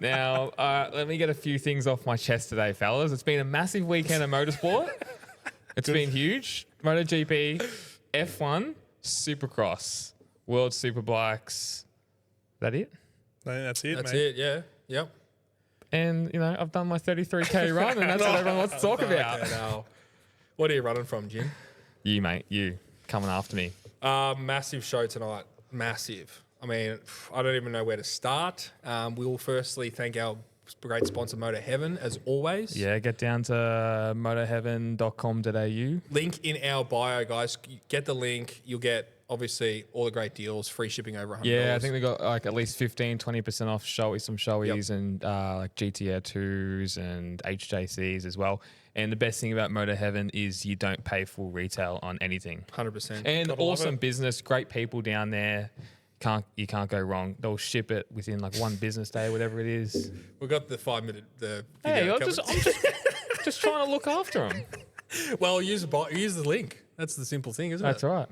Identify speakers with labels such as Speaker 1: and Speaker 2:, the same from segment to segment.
Speaker 1: Now, let me get a few things off my chest today, fellas. It's been a massive weekend of motorsport. It's been huge. MotoGP, F1, Supercross, World Superbikes. Is that it?
Speaker 2: I think that's it,
Speaker 3: That's
Speaker 2: mate.
Speaker 3: it, yeah. Yep.
Speaker 1: And, you know, I've done my 33K run, and that's what everyone wants to talk about.
Speaker 3: Okay, now, what are you running from, Jim?
Speaker 1: You, mate, you. Coming after me.
Speaker 3: Massive show tonight. Massive. I mean, I don't even know where to start. We will firstly thank our great sponsor, Motor Heaven, as always.
Speaker 1: Yeah, get down to motorheaven.com.au.
Speaker 3: Link in our bio, guys. Get the link. You'll get, obviously, all the great deals, free shipping over $100.
Speaker 1: Yeah, I think they got like at least 15-20% off some showies and like GTR 2s and HJCs as well. And the best thing about Motor Heaven is you don't pay full retail on anything.
Speaker 3: 100%.
Speaker 1: And
Speaker 2: Gotta love
Speaker 1: awesome
Speaker 2: it.
Speaker 1: business, great people down there. You can't go wrong. They'll ship it within like one business day, whatever it is.
Speaker 3: We've got the 5-minute
Speaker 1: Hey,
Speaker 3: video
Speaker 1: I'm just trying to look after them.
Speaker 3: Well, use the link. That's the simple thing, isn't
Speaker 1: That's
Speaker 3: it?
Speaker 1: right.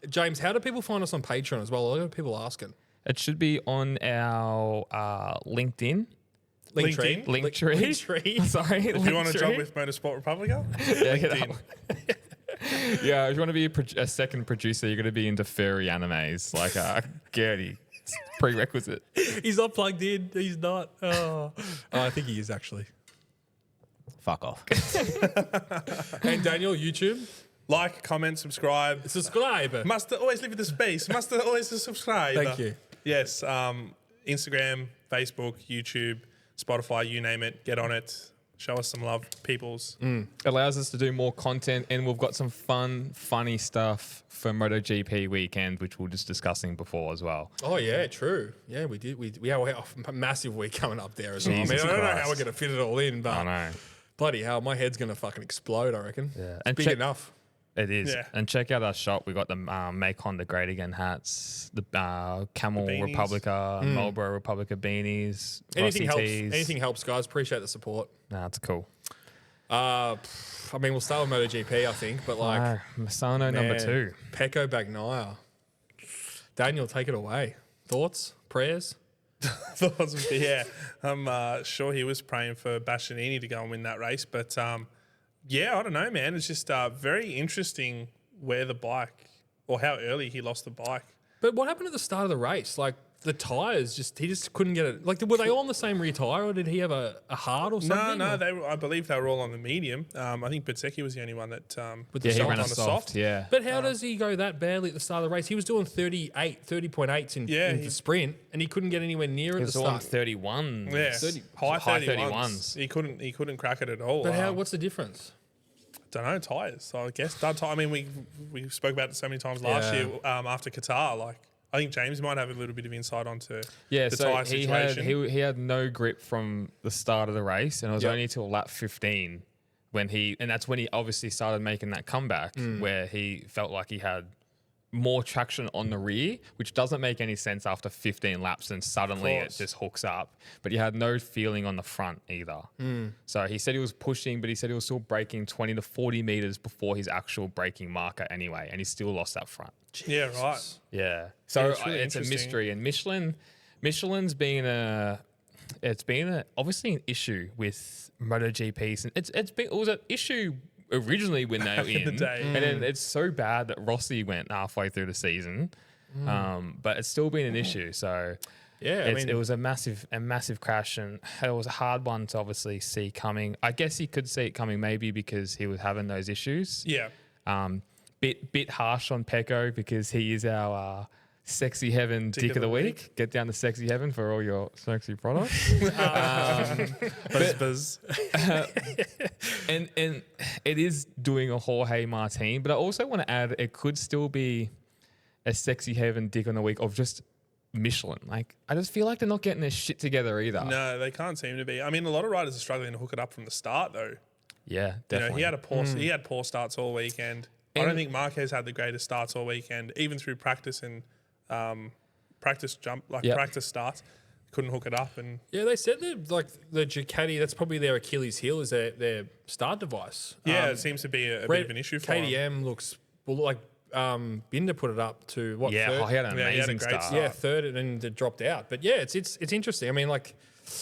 Speaker 3: James, how do people find us on Patreon as well? A lot of people asking.
Speaker 1: It should be on our LinkedIn.
Speaker 3: Linktree.
Speaker 1: Linktree.
Speaker 3: Linktree.
Speaker 1: Sorry.
Speaker 2: If you want a job with Motorsport Republica,
Speaker 1: Yeah,
Speaker 2: LinkedIn.
Speaker 1: yeah, if you want to be a second producer, you're going to be into furry animes like Gertie. It's prerequisite.
Speaker 3: He's not plugged in. He's not. Oh, I think he is actually.
Speaker 1: Fuck off.
Speaker 3: And Daniel, YouTube.
Speaker 2: Like, comment, subscribe.
Speaker 3: Subscribe.
Speaker 2: Must always live in the space. Must always subscribe.
Speaker 3: Thank you.
Speaker 2: Yes. Instagram, Facebook, YouTube, Spotify, you name it. Get on it. Show us some love, peoples.
Speaker 1: Allows us to do more content, and we've got some funny stuff for MotoGP weekend, which we were just discussing before as well.
Speaker 3: Oh yeah, true. Yeah, we did. We have a massive week coming up there as well. I mean,
Speaker 1: Jesus
Speaker 3: I don't know
Speaker 1: Christ.
Speaker 3: how we're gonna fit it all in, but
Speaker 1: I know.
Speaker 3: bloody hell, my head's gonna fucking explode. I reckon.
Speaker 1: Yeah.
Speaker 3: It's
Speaker 1: And
Speaker 3: big
Speaker 1: check-
Speaker 3: enough.
Speaker 1: It is.
Speaker 2: Yeah.
Speaker 1: And check out our shop. We got the Make Honda Great Again hats, the Camel
Speaker 2: The beanies.
Speaker 1: Republica, Marlboro Republica beanies,
Speaker 3: Anything
Speaker 1: Rossi
Speaker 3: helps.
Speaker 1: tees.
Speaker 3: Anything helps, guys. Appreciate the support.
Speaker 1: Nah, it's cool.
Speaker 3: I mean, we'll start with MotoGP, I think, but like
Speaker 1: Masano number
Speaker 3: man,
Speaker 1: 2.
Speaker 3: Pecco Bagnaia. Daniel, take it away. Thoughts, prayers.
Speaker 2: Yeah. I'm sure he was praying for Bastianini to go and win that race. But yeah, I don't know, man. It's just very interesting where the bike or how early he lost the bike.
Speaker 3: But what happened at the start of the race? Like the tires, he just couldn't get it. Like, were they all on the same rear tire, or did he have a hard or something?
Speaker 2: No,
Speaker 3: or?
Speaker 2: I believe they were all on the medium. I think Bezzecchi was the only one that
Speaker 3: With
Speaker 1: Yeah,
Speaker 3: the
Speaker 1: he
Speaker 3: soft
Speaker 1: ran a
Speaker 3: on the
Speaker 1: soft. Yeah.
Speaker 3: But how does he go that badly at the start of the race? He was doing 30.8s in the sprint, and he couldn't get anywhere near
Speaker 1: He
Speaker 3: at
Speaker 1: was
Speaker 3: the
Speaker 1: on
Speaker 3: start.
Speaker 1: 31.
Speaker 2: Yeah,
Speaker 3: 30
Speaker 2: high
Speaker 1: 31s.
Speaker 2: 31s. He couldn't crack it at all.
Speaker 3: But what's the difference?
Speaker 2: Don't know, tyres. So I guess I mean, we spoke about it so many times last
Speaker 3: Yeah.
Speaker 2: year after Qatar. Like, I think James might have a little bit of insight onto
Speaker 1: Yeah,
Speaker 2: the
Speaker 1: so
Speaker 2: tyre situation.
Speaker 1: he had no grip from the start of the race, and it was
Speaker 3: Yep.
Speaker 1: only till lap 15 and that's when he obviously started making that comeback where he felt like he had more traction on the rear, which doesn't make any sense after 15 laps, and suddenly it
Speaker 2: course.
Speaker 1: just hooks up. But he had no feeling on the front either. So he said he was pushing, but he said he was still braking 20 to 40 meters before his actual braking marker anyway, and he still lost that front.
Speaker 2: Yeah, right.
Speaker 1: Yeah. So
Speaker 2: it's really
Speaker 1: it's a
Speaker 2: interesting.
Speaker 1: mystery, and Michelin's been obviously an issue with MotoGP. And it was an issue originally when they were in,
Speaker 2: the day.
Speaker 1: and then it's so bad that Rossi went halfway through the season. But it's still been an issue. So
Speaker 3: Yeah,
Speaker 1: it was a massive crash, and it was a hard one to obviously see coming. I guess he could see it coming maybe because he was having those issues.
Speaker 2: Yeah.
Speaker 1: Bit harsh on Pecco because he is our Sexy Heaven Dick of the Week. Get down to Sexy Heaven for all your sexy products.
Speaker 2: Buzz.
Speaker 1: and it is doing a Jorge Martin, but I also want to add it could still be a Sexy Heaven Dick on the Week of just Michelin. Like, I just feel like they're not getting their shit together either.
Speaker 2: No, they can't seem to be. I mean, a lot of riders are struggling to hook it up from the start, though.
Speaker 1: Yeah, definitely.
Speaker 2: You know, he had poor starts all weekend. I don't think Marquez had the greatest starts all weekend, even through practice and practice starts. Couldn't hook it up, and
Speaker 3: Yeah, they said that like the Ducati, that's probably their Achilles heel is their start device.
Speaker 2: it seems to be a bit of an issue for him.
Speaker 3: KTM looks like Binder put it up to what?
Speaker 1: Yeah,
Speaker 3: third?
Speaker 1: he had an
Speaker 2: Yeah, he had a
Speaker 1: amazing
Speaker 2: great
Speaker 1: start.
Speaker 3: Yeah, third, and then it dropped out. But yeah, it's interesting. I mean, like,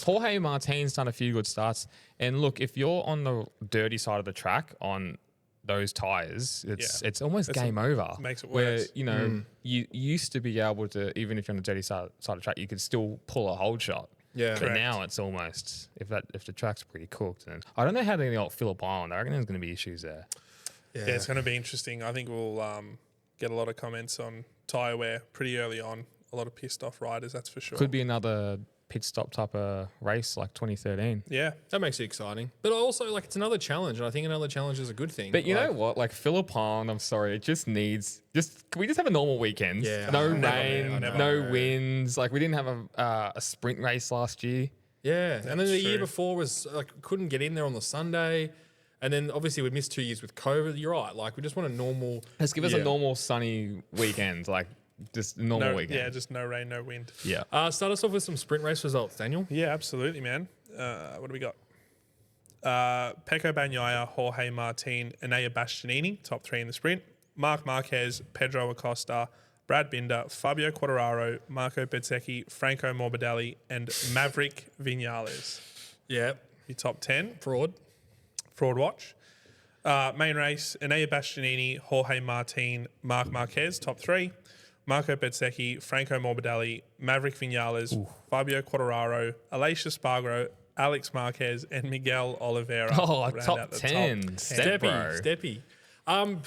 Speaker 1: Jorge Martin's done a few good starts. And look, if you're on the dirty side of the track on those tires, it's almost game over.
Speaker 2: makes it
Speaker 1: Where,
Speaker 2: worse.
Speaker 1: you know, you used to be able to, even if you're on the dirty side of the track, you could still pull a hold shot.
Speaker 3: yeah.
Speaker 1: But
Speaker 2: Correct.
Speaker 1: now it's almost, if the track's pretty cooked, and I don't know how they got Phillip Island. I reckon there's going to be issues there.
Speaker 3: Yeah.
Speaker 2: Yeah, it's going to be interesting. I think we'll get a lot of comments on tyre wear pretty early on. A lot of pissed off riders, that's for sure.
Speaker 1: Could be another pit stop type of race like 2013.
Speaker 2: Yeah.
Speaker 3: That makes it exciting. But also, like, it's another challenge, and I think another challenge is a good thing.
Speaker 1: But you
Speaker 3: Like,
Speaker 1: know what? Like Phillip Island, I'm sorry, it just needs can we just have a normal weekend?
Speaker 3: Yeah,
Speaker 1: No
Speaker 3: I never
Speaker 1: rain,
Speaker 3: know, I never
Speaker 1: no
Speaker 3: know.
Speaker 1: winds. Like we didn't have a sprint race last year.
Speaker 3: Yeah, and then the
Speaker 2: That's
Speaker 3: year
Speaker 2: true.
Speaker 3: before was like couldn't get in there on the Sunday, and then obviously we missed 2 years with COVID. You're right. Like we just want a normal.
Speaker 1: Let's give us a
Speaker 3: Yeah.
Speaker 1: normal sunny weekend, like just a normal
Speaker 2: No,
Speaker 1: weekend.
Speaker 2: yeah, just no rain, no wind.
Speaker 1: Yeah.
Speaker 3: Start us off with some sprint race results, Daniel.
Speaker 2: Yeah, absolutely, man. What do we got? Pecco Bagnaia, Jorge Martin, Enea Bastianini, top three in the sprint. Marc Marquez, Pedro Acosta, Brad Binder, Fabio Quartararo, Marco Bezzecchi, Franco Morbidelli, and Maverick Vinales.
Speaker 3: Yeah,
Speaker 2: Your top 10.
Speaker 3: fraud.
Speaker 2: Fraud watch. Main race, Enea Bastianini, Jorge Martin, Marc Marquez, top three. Marco Bezzecchi, Franco Morbidelli, Maverick Vinales, Fabio Quartararo, Aleix Spargaro, Alex Marquez, and Miguel Oliveira.
Speaker 1: Oh,
Speaker 2: round
Speaker 1: top
Speaker 2: out the
Speaker 1: 10. Step bro.
Speaker 3: Steppy.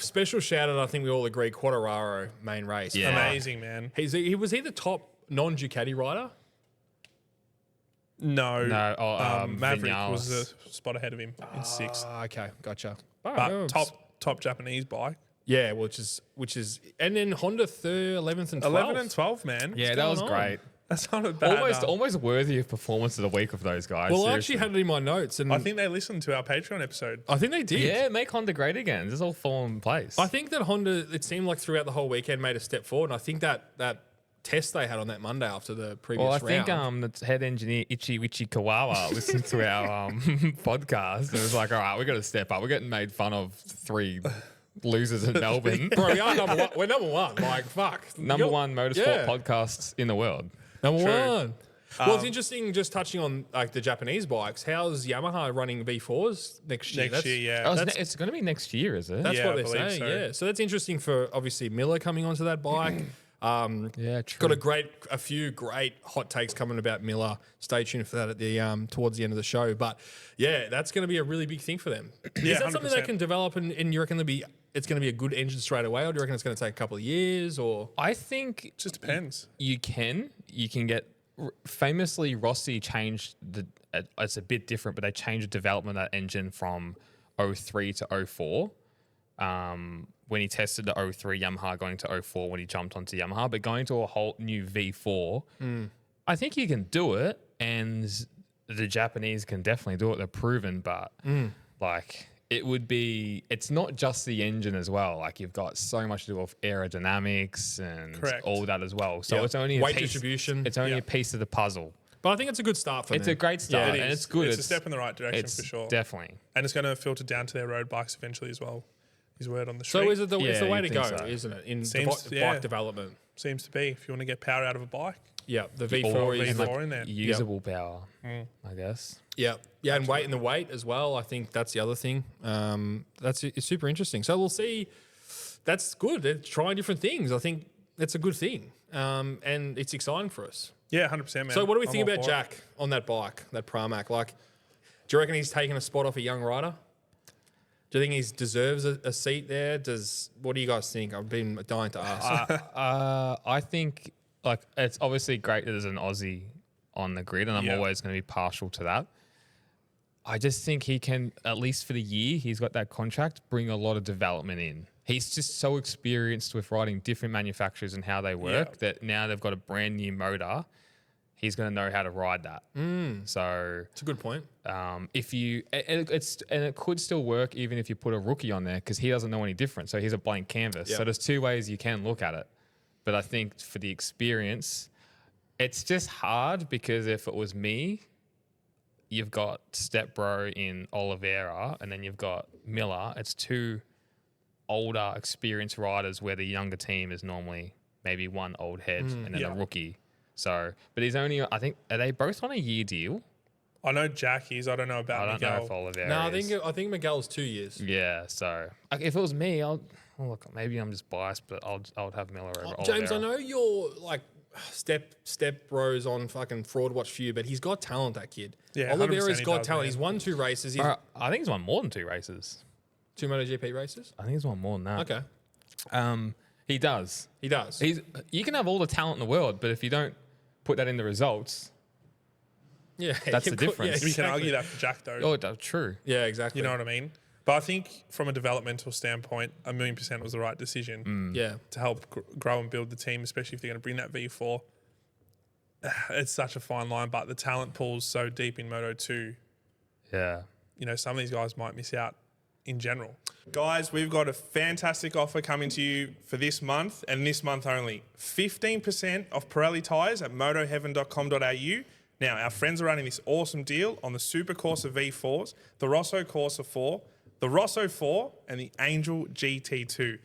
Speaker 3: Special shout out. I think we all agree. Quartararo main race.
Speaker 1: Yeah.
Speaker 2: Amazing, man.
Speaker 3: He was he the top non-Ducati rider?
Speaker 2: No.
Speaker 1: No,
Speaker 2: Maverick
Speaker 1: Vinales.
Speaker 2: was a spot ahead of him in sixth.
Speaker 3: Okay, gotcha.
Speaker 2: But top Japanese bike.
Speaker 3: Yeah, which is, and then Honda third, 11th, and 12th.
Speaker 2: 11 and 12, man.
Speaker 1: Yeah, that was
Speaker 3: going on?
Speaker 1: great.
Speaker 2: That's not a bad.
Speaker 1: Almost worthy of performance of the week of those guys.
Speaker 3: Well, I
Speaker 1: seriously.
Speaker 3: actually had it in my notes, and
Speaker 2: I think they listened to our Patreon episode.
Speaker 3: they did.
Speaker 1: Yeah, make Honda great again. This is all fall in place.
Speaker 3: I think that Honda, it seemed like throughout the whole weekend, made a step forward. And I think that test they had on that Monday after the previous
Speaker 1: Well, I
Speaker 3: round.
Speaker 1: think the head engineer Ichi Kawawa listened to our podcast and was like, "All right, we got to step up. We're getting made fun of 3 losers in Melbourne,
Speaker 3: Bro, we are number one. We're number one. Like, fuck.
Speaker 1: number
Speaker 3: You're-
Speaker 1: 1 motorsport
Speaker 3: yeah.
Speaker 1: podcast in the world."
Speaker 3: Number
Speaker 2: True.
Speaker 3: one. Well, it's interesting just touching on like the Japanese bikes. How's Yamaha running V4s next year?
Speaker 2: Next year, yeah.
Speaker 1: Oh,
Speaker 3: That's-
Speaker 1: it's going to be next year, is it?
Speaker 3: That's
Speaker 2: Yeah,
Speaker 3: what
Speaker 2: I
Speaker 3: they're
Speaker 2: believe
Speaker 3: saying.
Speaker 2: so.
Speaker 3: Yeah. So that's interesting for obviously Miller coming onto that bike.
Speaker 1: Yeah, true.
Speaker 3: Got a few great hot takes coming about Miller. Stay tuned for that at the towards the end of the show. But yeah, that's going to be a really big thing for them.
Speaker 2: Yeah,
Speaker 3: Is that something they
Speaker 2: 100%.
Speaker 3: can develop and you reckon it's going to be a good engine straight away, or do you reckon it's going to take a couple of years? Or
Speaker 1: I think
Speaker 2: Just depends.
Speaker 1: you can get famously Rossi changed it's a bit different, but they changed the development of that engine from 03 to 04. When he tested the 03 Yamaha going to 04 when he jumped onto Yamaha, but going to a whole new V4, I think you can do it, and the Japanese can definitely do it. They're proven, but like it's not just the engine as well. Like you've got so much to do with aerodynamics and
Speaker 2: Correct.
Speaker 1: all that as well. So
Speaker 3: Yep.
Speaker 1: it's only a
Speaker 3: Weight
Speaker 1: piece,
Speaker 3: distribution.
Speaker 1: It's only
Speaker 2: Yep.
Speaker 1: a piece of the puzzle.
Speaker 3: but I think it's a good start for
Speaker 1: It's
Speaker 3: them.
Speaker 1: a great start,
Speaker 2: It
Speaker 1: and
Speaker 2: is.
Speaker 1: it's good.
Speaker 2: It's a step in the right direction
Speaker 1: it's
Speaker 2: for sure.
Speaker 1: Definitely.
Speaker 2: And it's going to filter down to their road bikes eventually as well. His word on the
Speaker 3: So
Speaker 2: street.
Speaker 3: is it it's
Speaker 1: Yeah,
Speaker 3: the way
Speaker 1: you'd
Speaker 3: to go,
Speaker 1: think so.
Speaker 3: isn't it? In
Speaker 2: Seems-
Speaker 3: bike
Speaker 2: yeah.
Speaker 3: development.
Speaker 2: Seems to be. If you want to get power out of a bike.
Speaker 3: Yeah, the
Speaker 1: Or
Speaker 3: V4 is
Speaker 2: V4
Speaker 3: like,
Speaker 2: in there.
Speaker 1: usable power, I guess.
Speaker 3: yeah, and weight in the weight as well. I think that's the other thing. It's super interesting. So we'll see. That's good. They're trying different things. I think that's a good thing, and it's exciting for us.
Speaker 2: Yeah, 100%, man.
Speaker 3: So what do we
Speaker 2: I'm
Speaker 3: think
Speaker 2: all
Speaker 3: about
Speaker 2: for it.
Speaker 3: Jack on that bike, that Pramac? Like, do you reckon he's taking a spot off a young rider? Do you think he deserves a seat there? What do you guys think? I've been dying to ask.
Speaker 1: I think like it's obviously great that there's an Aussie on the grid, and I'm
Speaker 2: Yeah.
Speaker 1: always going to be partial to that. I just think he can, at least for the year he's got that contract, bring a lot of development in. He's just so experienced with riding different manufacturers and how they work
Speaker 2: Yeah.
Speaker 1: that now they've got a brand new motor. He's going to know how to ride that. So
Speaker 3: It's a good point.
Speaker 1: if you, it could still work even if you put a rookie on there because he doesn't know any different. So he's a blank canvas.
Speaker 3: Yeah.
Speaker 1: So there's 2 ways you can look at it. But I think for the experience, it's just hard because if it was me, you've got Step Bro in Oliveira and then you've got Miller. It's 2 older, experienced riders where the younger team is normally maybe one old head and then a rookie. So, but he's only, I think, are they both on a year deal?
Speaker 2: I know Jack is. I don't know about
Speaker 1: I don't know
Speaker 2: Miguel.
Speaker 1: if Oliveira
Speaker 3: No,
Speaker 1: is.
Speaker 3: I think Miguel's 2 years.
Speaker 1: Yeah, so if it was me, look, maybe I'm just biased, but I would have Miller over
Speaker 3: James,
Speaker 1: Oliveira.
Speaker 3: I know you're like step bros on fucking fraud watch for you, but he's got talent, that kid.
Speaker 2: Yeah, 100%
Speaker 3: Oliveira's
Speaker 2: he
Speaker 3: got
Speaker 2: does,
Speaker 3: talent.
Speaker 2: man.
Speaker 3: He's won 2 races. He's
Speaker 1: I think he's won more than 2 races.
Speaker 3: 2 MotoGP races.
Speaker 1: I think he's won more than that.
Speaker 3: Okay.
Speaker 1: He does.
Speaker 3: He does.
Speaker 1: You can have all the talent in the world, but if you don't put that in the results,
Speaker 3: yeah,
Speaker 1: that's the difference.
Speaker 2: We can argue that for Jack, though.
Speaker 1: oh, that's true.
Speaker 3: Yeah, exactly.
Speaker 2: You know what I mean? But I think from a developmental standpoint, 1,000,000% was the right decision
Speaker 3: Yeah.
Speaker 2: to help grow and build the team, especially if they're going to bring that V4. It's such a fine line, but the talent pool's so deep in Moto 2,
Speaker 1: Yeah.
Speaker 2: you know, some of these guys might miss out in general. Guys, we've got a fantastic offer coming to you for this month and this month only. 15% off Pirelli tyres at motoheaven.com.au. Now, our friends are running this awesome deal on the Super Corsa V4s, the Rosso Corsa 4, the Rosso 4, and the Angel GT2.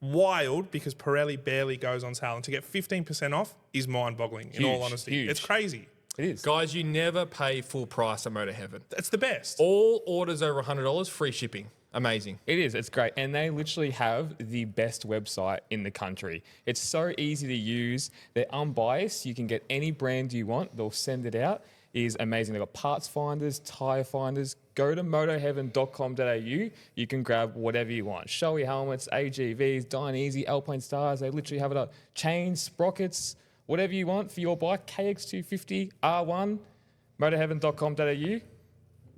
Speaker 2: Wild, because Pirelli barely goes on sale. And to get 15% off is mind-boggling, in all
Speaker 1: Huge,
Speaker 2: honesty.
Speaker 1: huge.
Speaker 2: It's crazy.
Speaker 1: It is.
Speaker 3: Guys, you never pay full price at Motor Heaven.
Speaker 2: It's the best.
Speaker 3: All orders over $100, free shipping. Amazing.
Speaker 1: It is. It's great. And they literally have the best website in the country. It's so easy to use. They're unbiased. You can get any brand you want. They'll send it out. It is amazing. They've got parts finders, tyre finders. Go to motoheaven.com.au. You can grab whatever you want. Showy helmets, AGVs, Dyne Easy, Alpine Stars. They literally have it up. Chains, sprockets, whatever you want for your bike. KX250, R1, motoheaven.com.au.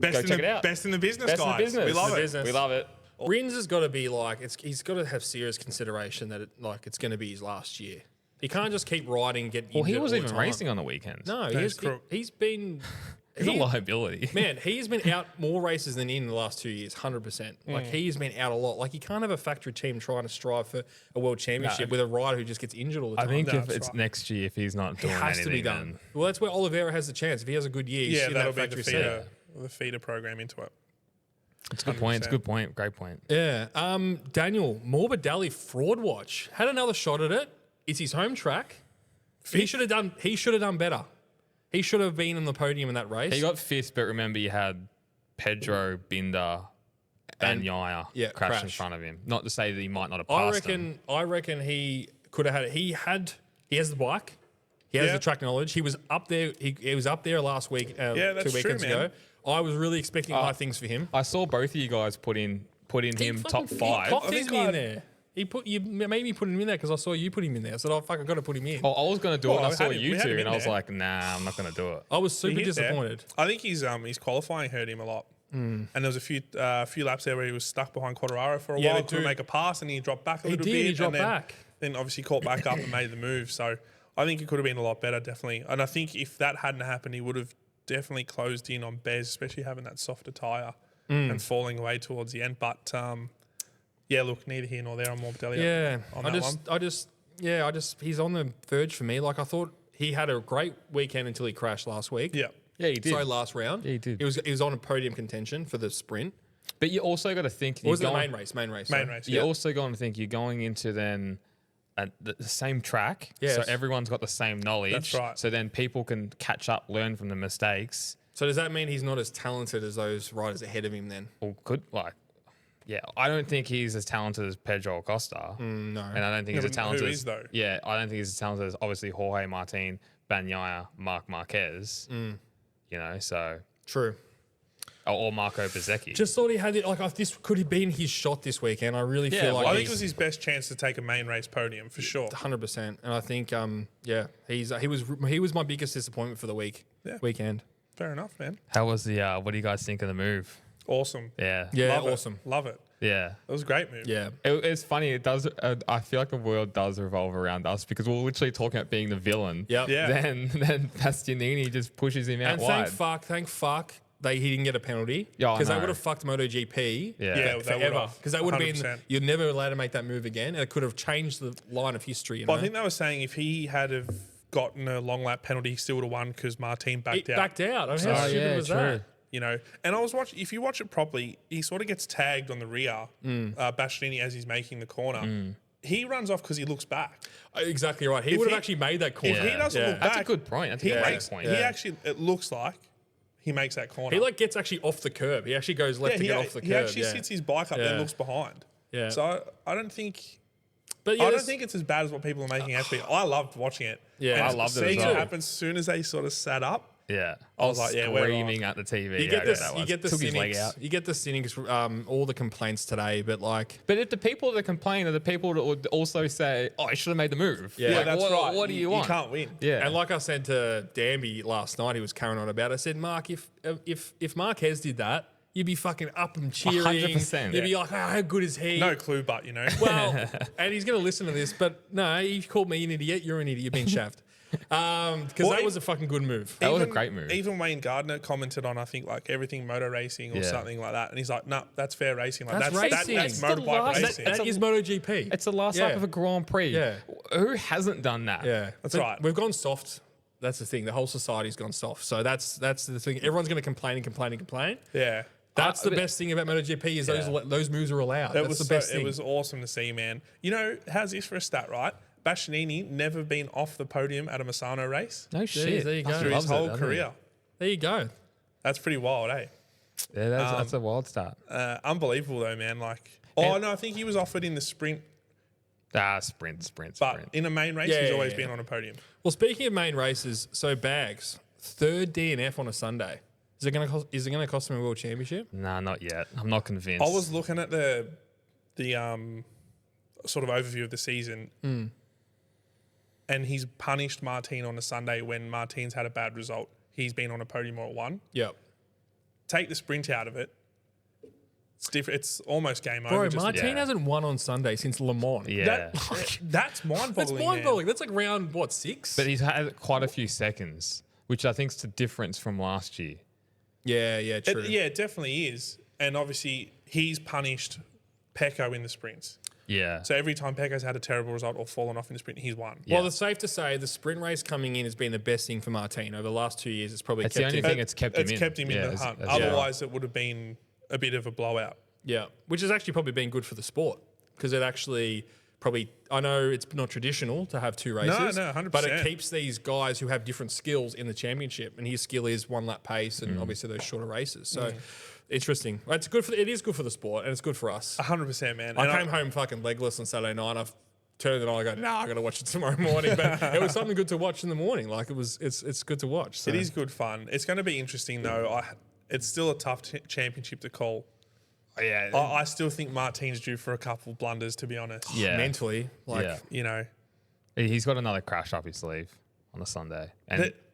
Speaker 1: Go check it out.
Speaker 2: Best in the business,
Speaker 1: Best in
Speaker 2: guys.
Speaker 1: the business.
Speaker 2: We love
Speaker 3: The
Speaker 2: it.
Speaker 3: business.
Speaker 1: We love it.
Speaker 3: Rins has got to be like, he's got to have serious consideration that it's going to be his last year. He can't just keep riding and get
Speaker 1: Well, he
Speaker 3: injured
Speaker 1: wasn't
Speaker 3: all the
Speaker 1: even
Speaker 3: time.
Speaker 1: racing on the weekends.
Speaker 3: No,
Speaker 2: That's crook.
Speaker 3: he's been...
Speaker 1: He's a liability.
Speaker 3: Man, he's been out more races than in the last 2 years, 100%. Like, he's been out a lot. Like, you can't have a factory team trying to strive for a world championship with a rider who just gets injured all the
Speaker 1: I
Speaker 3: time.
Speaker 1: think
Speaker 2: No,
Speaker 1: if
Speaker 2: that's
Speaker 1: it's
Speaker 2: right.
Speaker 1: next year, if he's not
Speaker 3: it
Speaker 1: doing
Speaker 3: has
Speaker 1: anything,
Speaker 3: to be done.
Speaker 1: then
Speaker 3: Well, that's where Oliveira has the chance. If he has a good year, he's
Speaker 2: Yeah,
Speaker 3: in
Speaker 2: that'll
Speaker 3: that
Speaker 2: be
Speaker 3: factory
Speaker 2: the feeder program into it.
Speaker 1: it's a good point. It's a good point. Great point.
Speaker 3: Yeah. Daniel, Morbidelli fraud watch. Had another shot at it. It's his home track. He should have done better. He should have been on the podium in that race.
Speaker 1: He got fifth, but remember you had Pedro, Binder, and Yaya crash in front of him. Not to say that he might not have passed him.
Speaker 3: I reckon he could have had it. He has the bike. He has
Speaker 2: Yeah.
Speaker 3: the track knowledge. He was up there. He was up there last week.
Speaker 2: that's
Speaker 3: 2 weekends
Speaker 2: true, man.
Speaker 3: ago. I was really expecting high things for him.
Speaker 1: I saw both of you guys put in him top 5.
Speaker 3: He popped
Speaker 2: I think
Speaker 3: me in
Speaker 2: I-
Speaker 3: there. You made me put him in there because I saw you put him in there. I said, "Oh fuck, I got to put him in."
Speaker 1: I was going to do it, and I
Speaker 2: we
Speaker 1: saw
Speaker 2: had him-
Speaker 1: you
Speaker 2: we had
Speaker 1: two,
Speaker 2: him
Speaker 1: and
Speaker 2: in
Speaker 1: I was
Speaker 2: there.
Speaker 1: like, nah, I'm not going to do it.
Speaker 3: I was super
Speaker 2: He hit there.
Speaker 3: disappointed.
Speaker 2: I think his qualifying hurt him a lot. And there was a few laps there where he was stuck behind Quartararo for a
Speaker 3: Yeah,
Speaker 2: while,
Speaker 3: they
Speaker 2: couldn't
Speaker 3: do.
Speaker 2: make a pass, and he dropped back a little
Speaker 3: did,
Speaker 2: bit.
Speaker 3: he dropped
Speaker 2: and then,
Speaker 3: back.
Speaker 2: Then obviously caught back up and made the move. So I think it could have been a lot better, definitely. And I think if that hadn't happened, he would have definitely closed in on Bez, especially having that softer tyre and falling away towards the end. But yeah, look, neither here nor there on Morbidelli.
Speaker 3: Yeah,
Speaker 2: on
Speaker 3: I
Speaker 2: that
Speaker 3: just,
Speaker 2: one.
Speaker 3: he's on the verge for me. Like I thought he had a great weekend until he crashed last week.
Speaker 2: Yeah.
Speaker 1: Yeah, he did.
Speaker 3: Sorry, last round.
Speaker 1: Yeah, he did.
Speaker 3: He was on a podium contention for the sprint.
Speaker 1: But you also got to think.
Speaker 3: Or was it the
Speaker 1: you're
Speaker 3: main
Speaker 1: going-
Speaker 3: race? Main race.
Speaker 2: Main
Speaker 3: sorry.
Speaker 2: race.
Speaker 1: You're
Speaker 2: Yeah.
Speaker 1: also going to think you're going into then the same track.
Speaker 3: Yes.
Speaker 1: So everyone's got the same knowledge.
Speaker 2: That's right.
Speaker 1: So then people can catch up, learn from the mistakes.
Speaker 3: So does that mean he's not as talented as those riders ahead of him then?
Speaker 1: Or yeah, I don't think he's as talented as Pedro Acosta.
Speaker 3: No.
Speaker 1: And I don't think he's as
Speaker 2: but
Speaker 1: talented
Speaker 2: who
Speaker 1: as,
Speaker 2: is, though?
Speaker 1: Yeah, I don't think he's as talented as obviously Jorge Martin, Bagnaia, Marc Marquez. You know, so
Speaker 3: True.
Speaker 1: or Marco Bezzecchi.
Speaker 3: Just thought he had it. Like this could have been his shot this weekend. I really
Speaker 1: Yeah,
Speaker 3: feel like
Speaker 1: well,
Speaker 2: I think it was his best chance to take a main race podium for sure.
Speaker 3: 100%. And I think he was my biggest disappointment for the weekend.
Speaker 2: Fair enough, man.
Speaker 1: How was the? What do you guys think of the move?
Speaker 2: Awesome.
Speaker 1: Yeah,
Speaker 3: Yeah,
Speaker 2: Love it.
Speaker 3: awesome.
Speaker 2: Love it.
Speaker 1: yeah.
Speaker 2: It was a great move.
Speaker 3: Yeah.
Speaker 1: It's funny. It does. I feel like the world does revolve around us because we're literally talking about being the villain.
Speaker 3: Yep.
Speaker 2: Yeah.
Speaker 1: Then Bastianini just pushes him out
Speaker 3: And
Speaker 1: wide.
Speaker 3: thank fuck, he didn't get a penalty.
Speaker 1: Yeah, I
Speaker 3: Because they
Speaker 1: know.
Speaker 3: would have fucked MotoGP.
Speaker 1: Yeah.
Speaker 2: Yeah, they
Speaker 3: forever.
Speaker 2: would've.
Speaker 3: Because that would have been
Speaker 2: 100%.
Speaker 3: you're never allowed to make that move again. And it could have changed the line of history. You know?
Speaker 2: But I think they were saying if he had gotten a long lap penalty, he still would have won because Martin backed out.
Speaker 3: Backed out. I mean, how
Speaker 1: Oh,
Speaker 3: stupid
Speaker 1: yeah,
Speaker 3: was
Speaker 1: true.
Speaker 3: that?
Speaker 2: you know. And I was watching. If you watch it properly, he sort of gets tagged on the rear, Bastianini, as he's making the corner. He runs off because he looks back.
Speaker 3: Exactly right. He would have actually made that corner.
Speaker 2: If he doesn't look back,
Speaker 1: That's a good point. That's a great point.
Speaker 2: He actually, it looks like he makes that corner.
Speaker 3: He like gets actually off the curb. He actually goes left to get off the curb.
Speaker 2: He actually sits his bike up there and looks behind.
Speaker 3: Yeah.
Speaker 2: So I don't think.
Speaker 3: But
Speaker 2: I don't think it's as bad as what people are making it out to be. I loved watching it.
Speaker 3: Yeah,
Speaker 2: and
Speaker 1: I loved it as
Speaker 2: seeing
Speaker 1: well.
Speaker 2: it happen as soon as they sort of sat up.
Speaker 1: Yeah.
Speaker 2: I was like, yeah, we're
Speaker 1: screaming at the TV.
Speaker 3: You get
Speaker 1: Yeah,
Speaker 3: the
Speaker 1: that
Speaker 3: you
Speaker 1: was.
Speaker 3: get the
Speaker 1: Took his leg
Speaker 3: cynics.
Speaker 1: out.
Speaker 3: You get the cynics. All the complaints today, but like.
Speaker 1: But if the people that complain are the people that would also say, "Oh, I should have made the move."
Speaker 3: Yeah,
Speaker 1: Like,
Speaker 2: that's
Speaker 1: what,
Speaker 2: right.
Speaker 1: What do you want?
Speaker 2: You can't win.
Speaker 1: Yeah.
Speaker 3: And like I said to Danby last night, he was carrying on about it. I said, Mark, if Marquez did that, you'd be fucking up and cheering.
Speaker 1: 100%.
Speaker 3: You'd be like, oh, how good is he?
Speaker 2: No clue, but you know.
Speaker 3: Well, and he's going to listen to this, but no, he called me an idiot. You're an idiot. You've been shaft. Because that was a fucking good move.
Speaker 1: That was a great move.
Speaker 2: Even Wayne Gardner commented on, I think, like everything motor racing or
Speaker 1: Yeah.
Speaker 2: something like that, and he's like, "No, that's fair racing. Like
Speaker 3: That's racing.
Speaker 2: that's
Speaker 3: It's
Speaker 1: the
Speaker 2: motorbike
Speaker 1: last-
Speaker 2: racing."
Speaker 3: That is MotoGP.
Speaker 1: It's the last
Speaker 3: Yeah.
Speaker 1: lap of a Grand Prix.
Speaker 3: Yeah.
Speaker 1: Who hasn't done that?
Speaker 3: Yeah,
Speaker 2: That's
Speaker 3: But
Speaker 2: right.
Speaker 3: We've gone soft. That's the thing. The whole society's gone soft. So that's the thing. Everyone's going to complain and complain and complain.
Speaker 2: Yeah.
Speaker 3: That's the
Speaker 1: but-
Speaker 3: best thing about MotoGP is those moves are allowed. That's the best thing.
Speaker 2: It was awesome to see, man. You know, how's this for a stat, right? Bastianini never been off the podium at a Misano race
Speaker 1: No shit.
Speaker 3: there you go.
Speaker 2: through his
Speaker 1: Loves it,
Speaker 2: whole
Speaker 1: doesn't he?
Speaker 2: career.
Speaker 3: There you go.
Speaker 2: That's pretty wild, eh?
Speaker 1: Yeah, that's a wild start.
Speaker 2: Unbelievable though, man. Like, no, I think he was offered in the sprint,
Speaker 1: Sprint.
Speaker 2: but in a main race,
Speaker 3: Yeah,
Speaker 2: he's
Speaker 3: yeah,
Speaker 2: always
Speaker 3: yeah.
Speaker 2: been on a podium.
Speaker 3: Well, speaking of main races, so Bags, third DNF on a Sunday. Is it going to cost him a world championship?
Speaker 1: Nah, not yet. I'm not convinced.
Speaker 2: I was looking at the sort of overview of the season, and he's punished Martin on a Sunday when Martin's had a bad result. He's been on a podium or won.
Speaker 3: Yep.
Speaker 2: Take the sprint out of it. It's different. It's almost game
Speaker 3: Bro,
Speaker 2: over.
Speaker 3: Martin
Speaker 1: yeah.
Speaker 3: hasn't won on Sunday since Le Mans.
Speaker 1: Yeah.
Speaker 2: That's mind-boggling.
Speaker 3: That's mind-boggling. That's like round, 6?
Speaker 1: But he's had quite a few seconds, which I think is the difference from last year.
Speaker 3: Yeah, true.
Speaker 2: It definitely is. And obviously, he's punished Pecco in the sprints.
Speaker 1: Yeah.
Speaker 2: So every time Pecco's had a terrible result or fallen off in the sprint, he's won.
Speaker 1: Yeah.
Speaker 3: Well, it's safe to say the sprint race coming in has been the best thing for Martin over the last 2 years. It's probably
Speaker 1: It's
Speaker 3: kept
Speaker 1: the only
Speaker 3: him.
Speaker 1: thing that's kept him in.
Speaker 2: It's kept him in
Speaker 1: Yeah,
Speaker 2: the
Speaker 1: as-
Speaker 2: hunt.
Speaker 1: as-
Speaker 2: Otherwise, it would have been a bit of a blowout.
Speaker 3: Yeah, which has actually probably been good for the sport because it actually probably, I know it's not traditional to have 2 races.
Speaker 2: No, 100%.
Speaker 3: But it keeps these guys who have different skills in the championship, and his skill is 1 lap pace
Speaker 2: Mm.
Speaker 3: and obviously those shorter races. So interesting. It's good it is good for the sport and it's good for us.
Speaker 2: 100%, man.
Speaker 3: I
Speaker 2: And
Speaker 3: came home fucking legless on Saturday night. I've turned it on. I go, nah, I got to watch it tomorrow morning. But it was something good to watch in the morning. Like it's good to watch. So.
Speaker 2: It is good fun. It's going to be interesting, though. It's still a tough championship to call.
Speaker 1: Yeah.
Speaker 2: I still think Martin's due for a couple blunders, to be honest.
Speaker 1: yeah.
Speaker 3: mentally. Like,
Speaker 1: Yeah.
Speaker 2: You know,
Speaker 1: He's got another crash up his sleeve on a Sunday.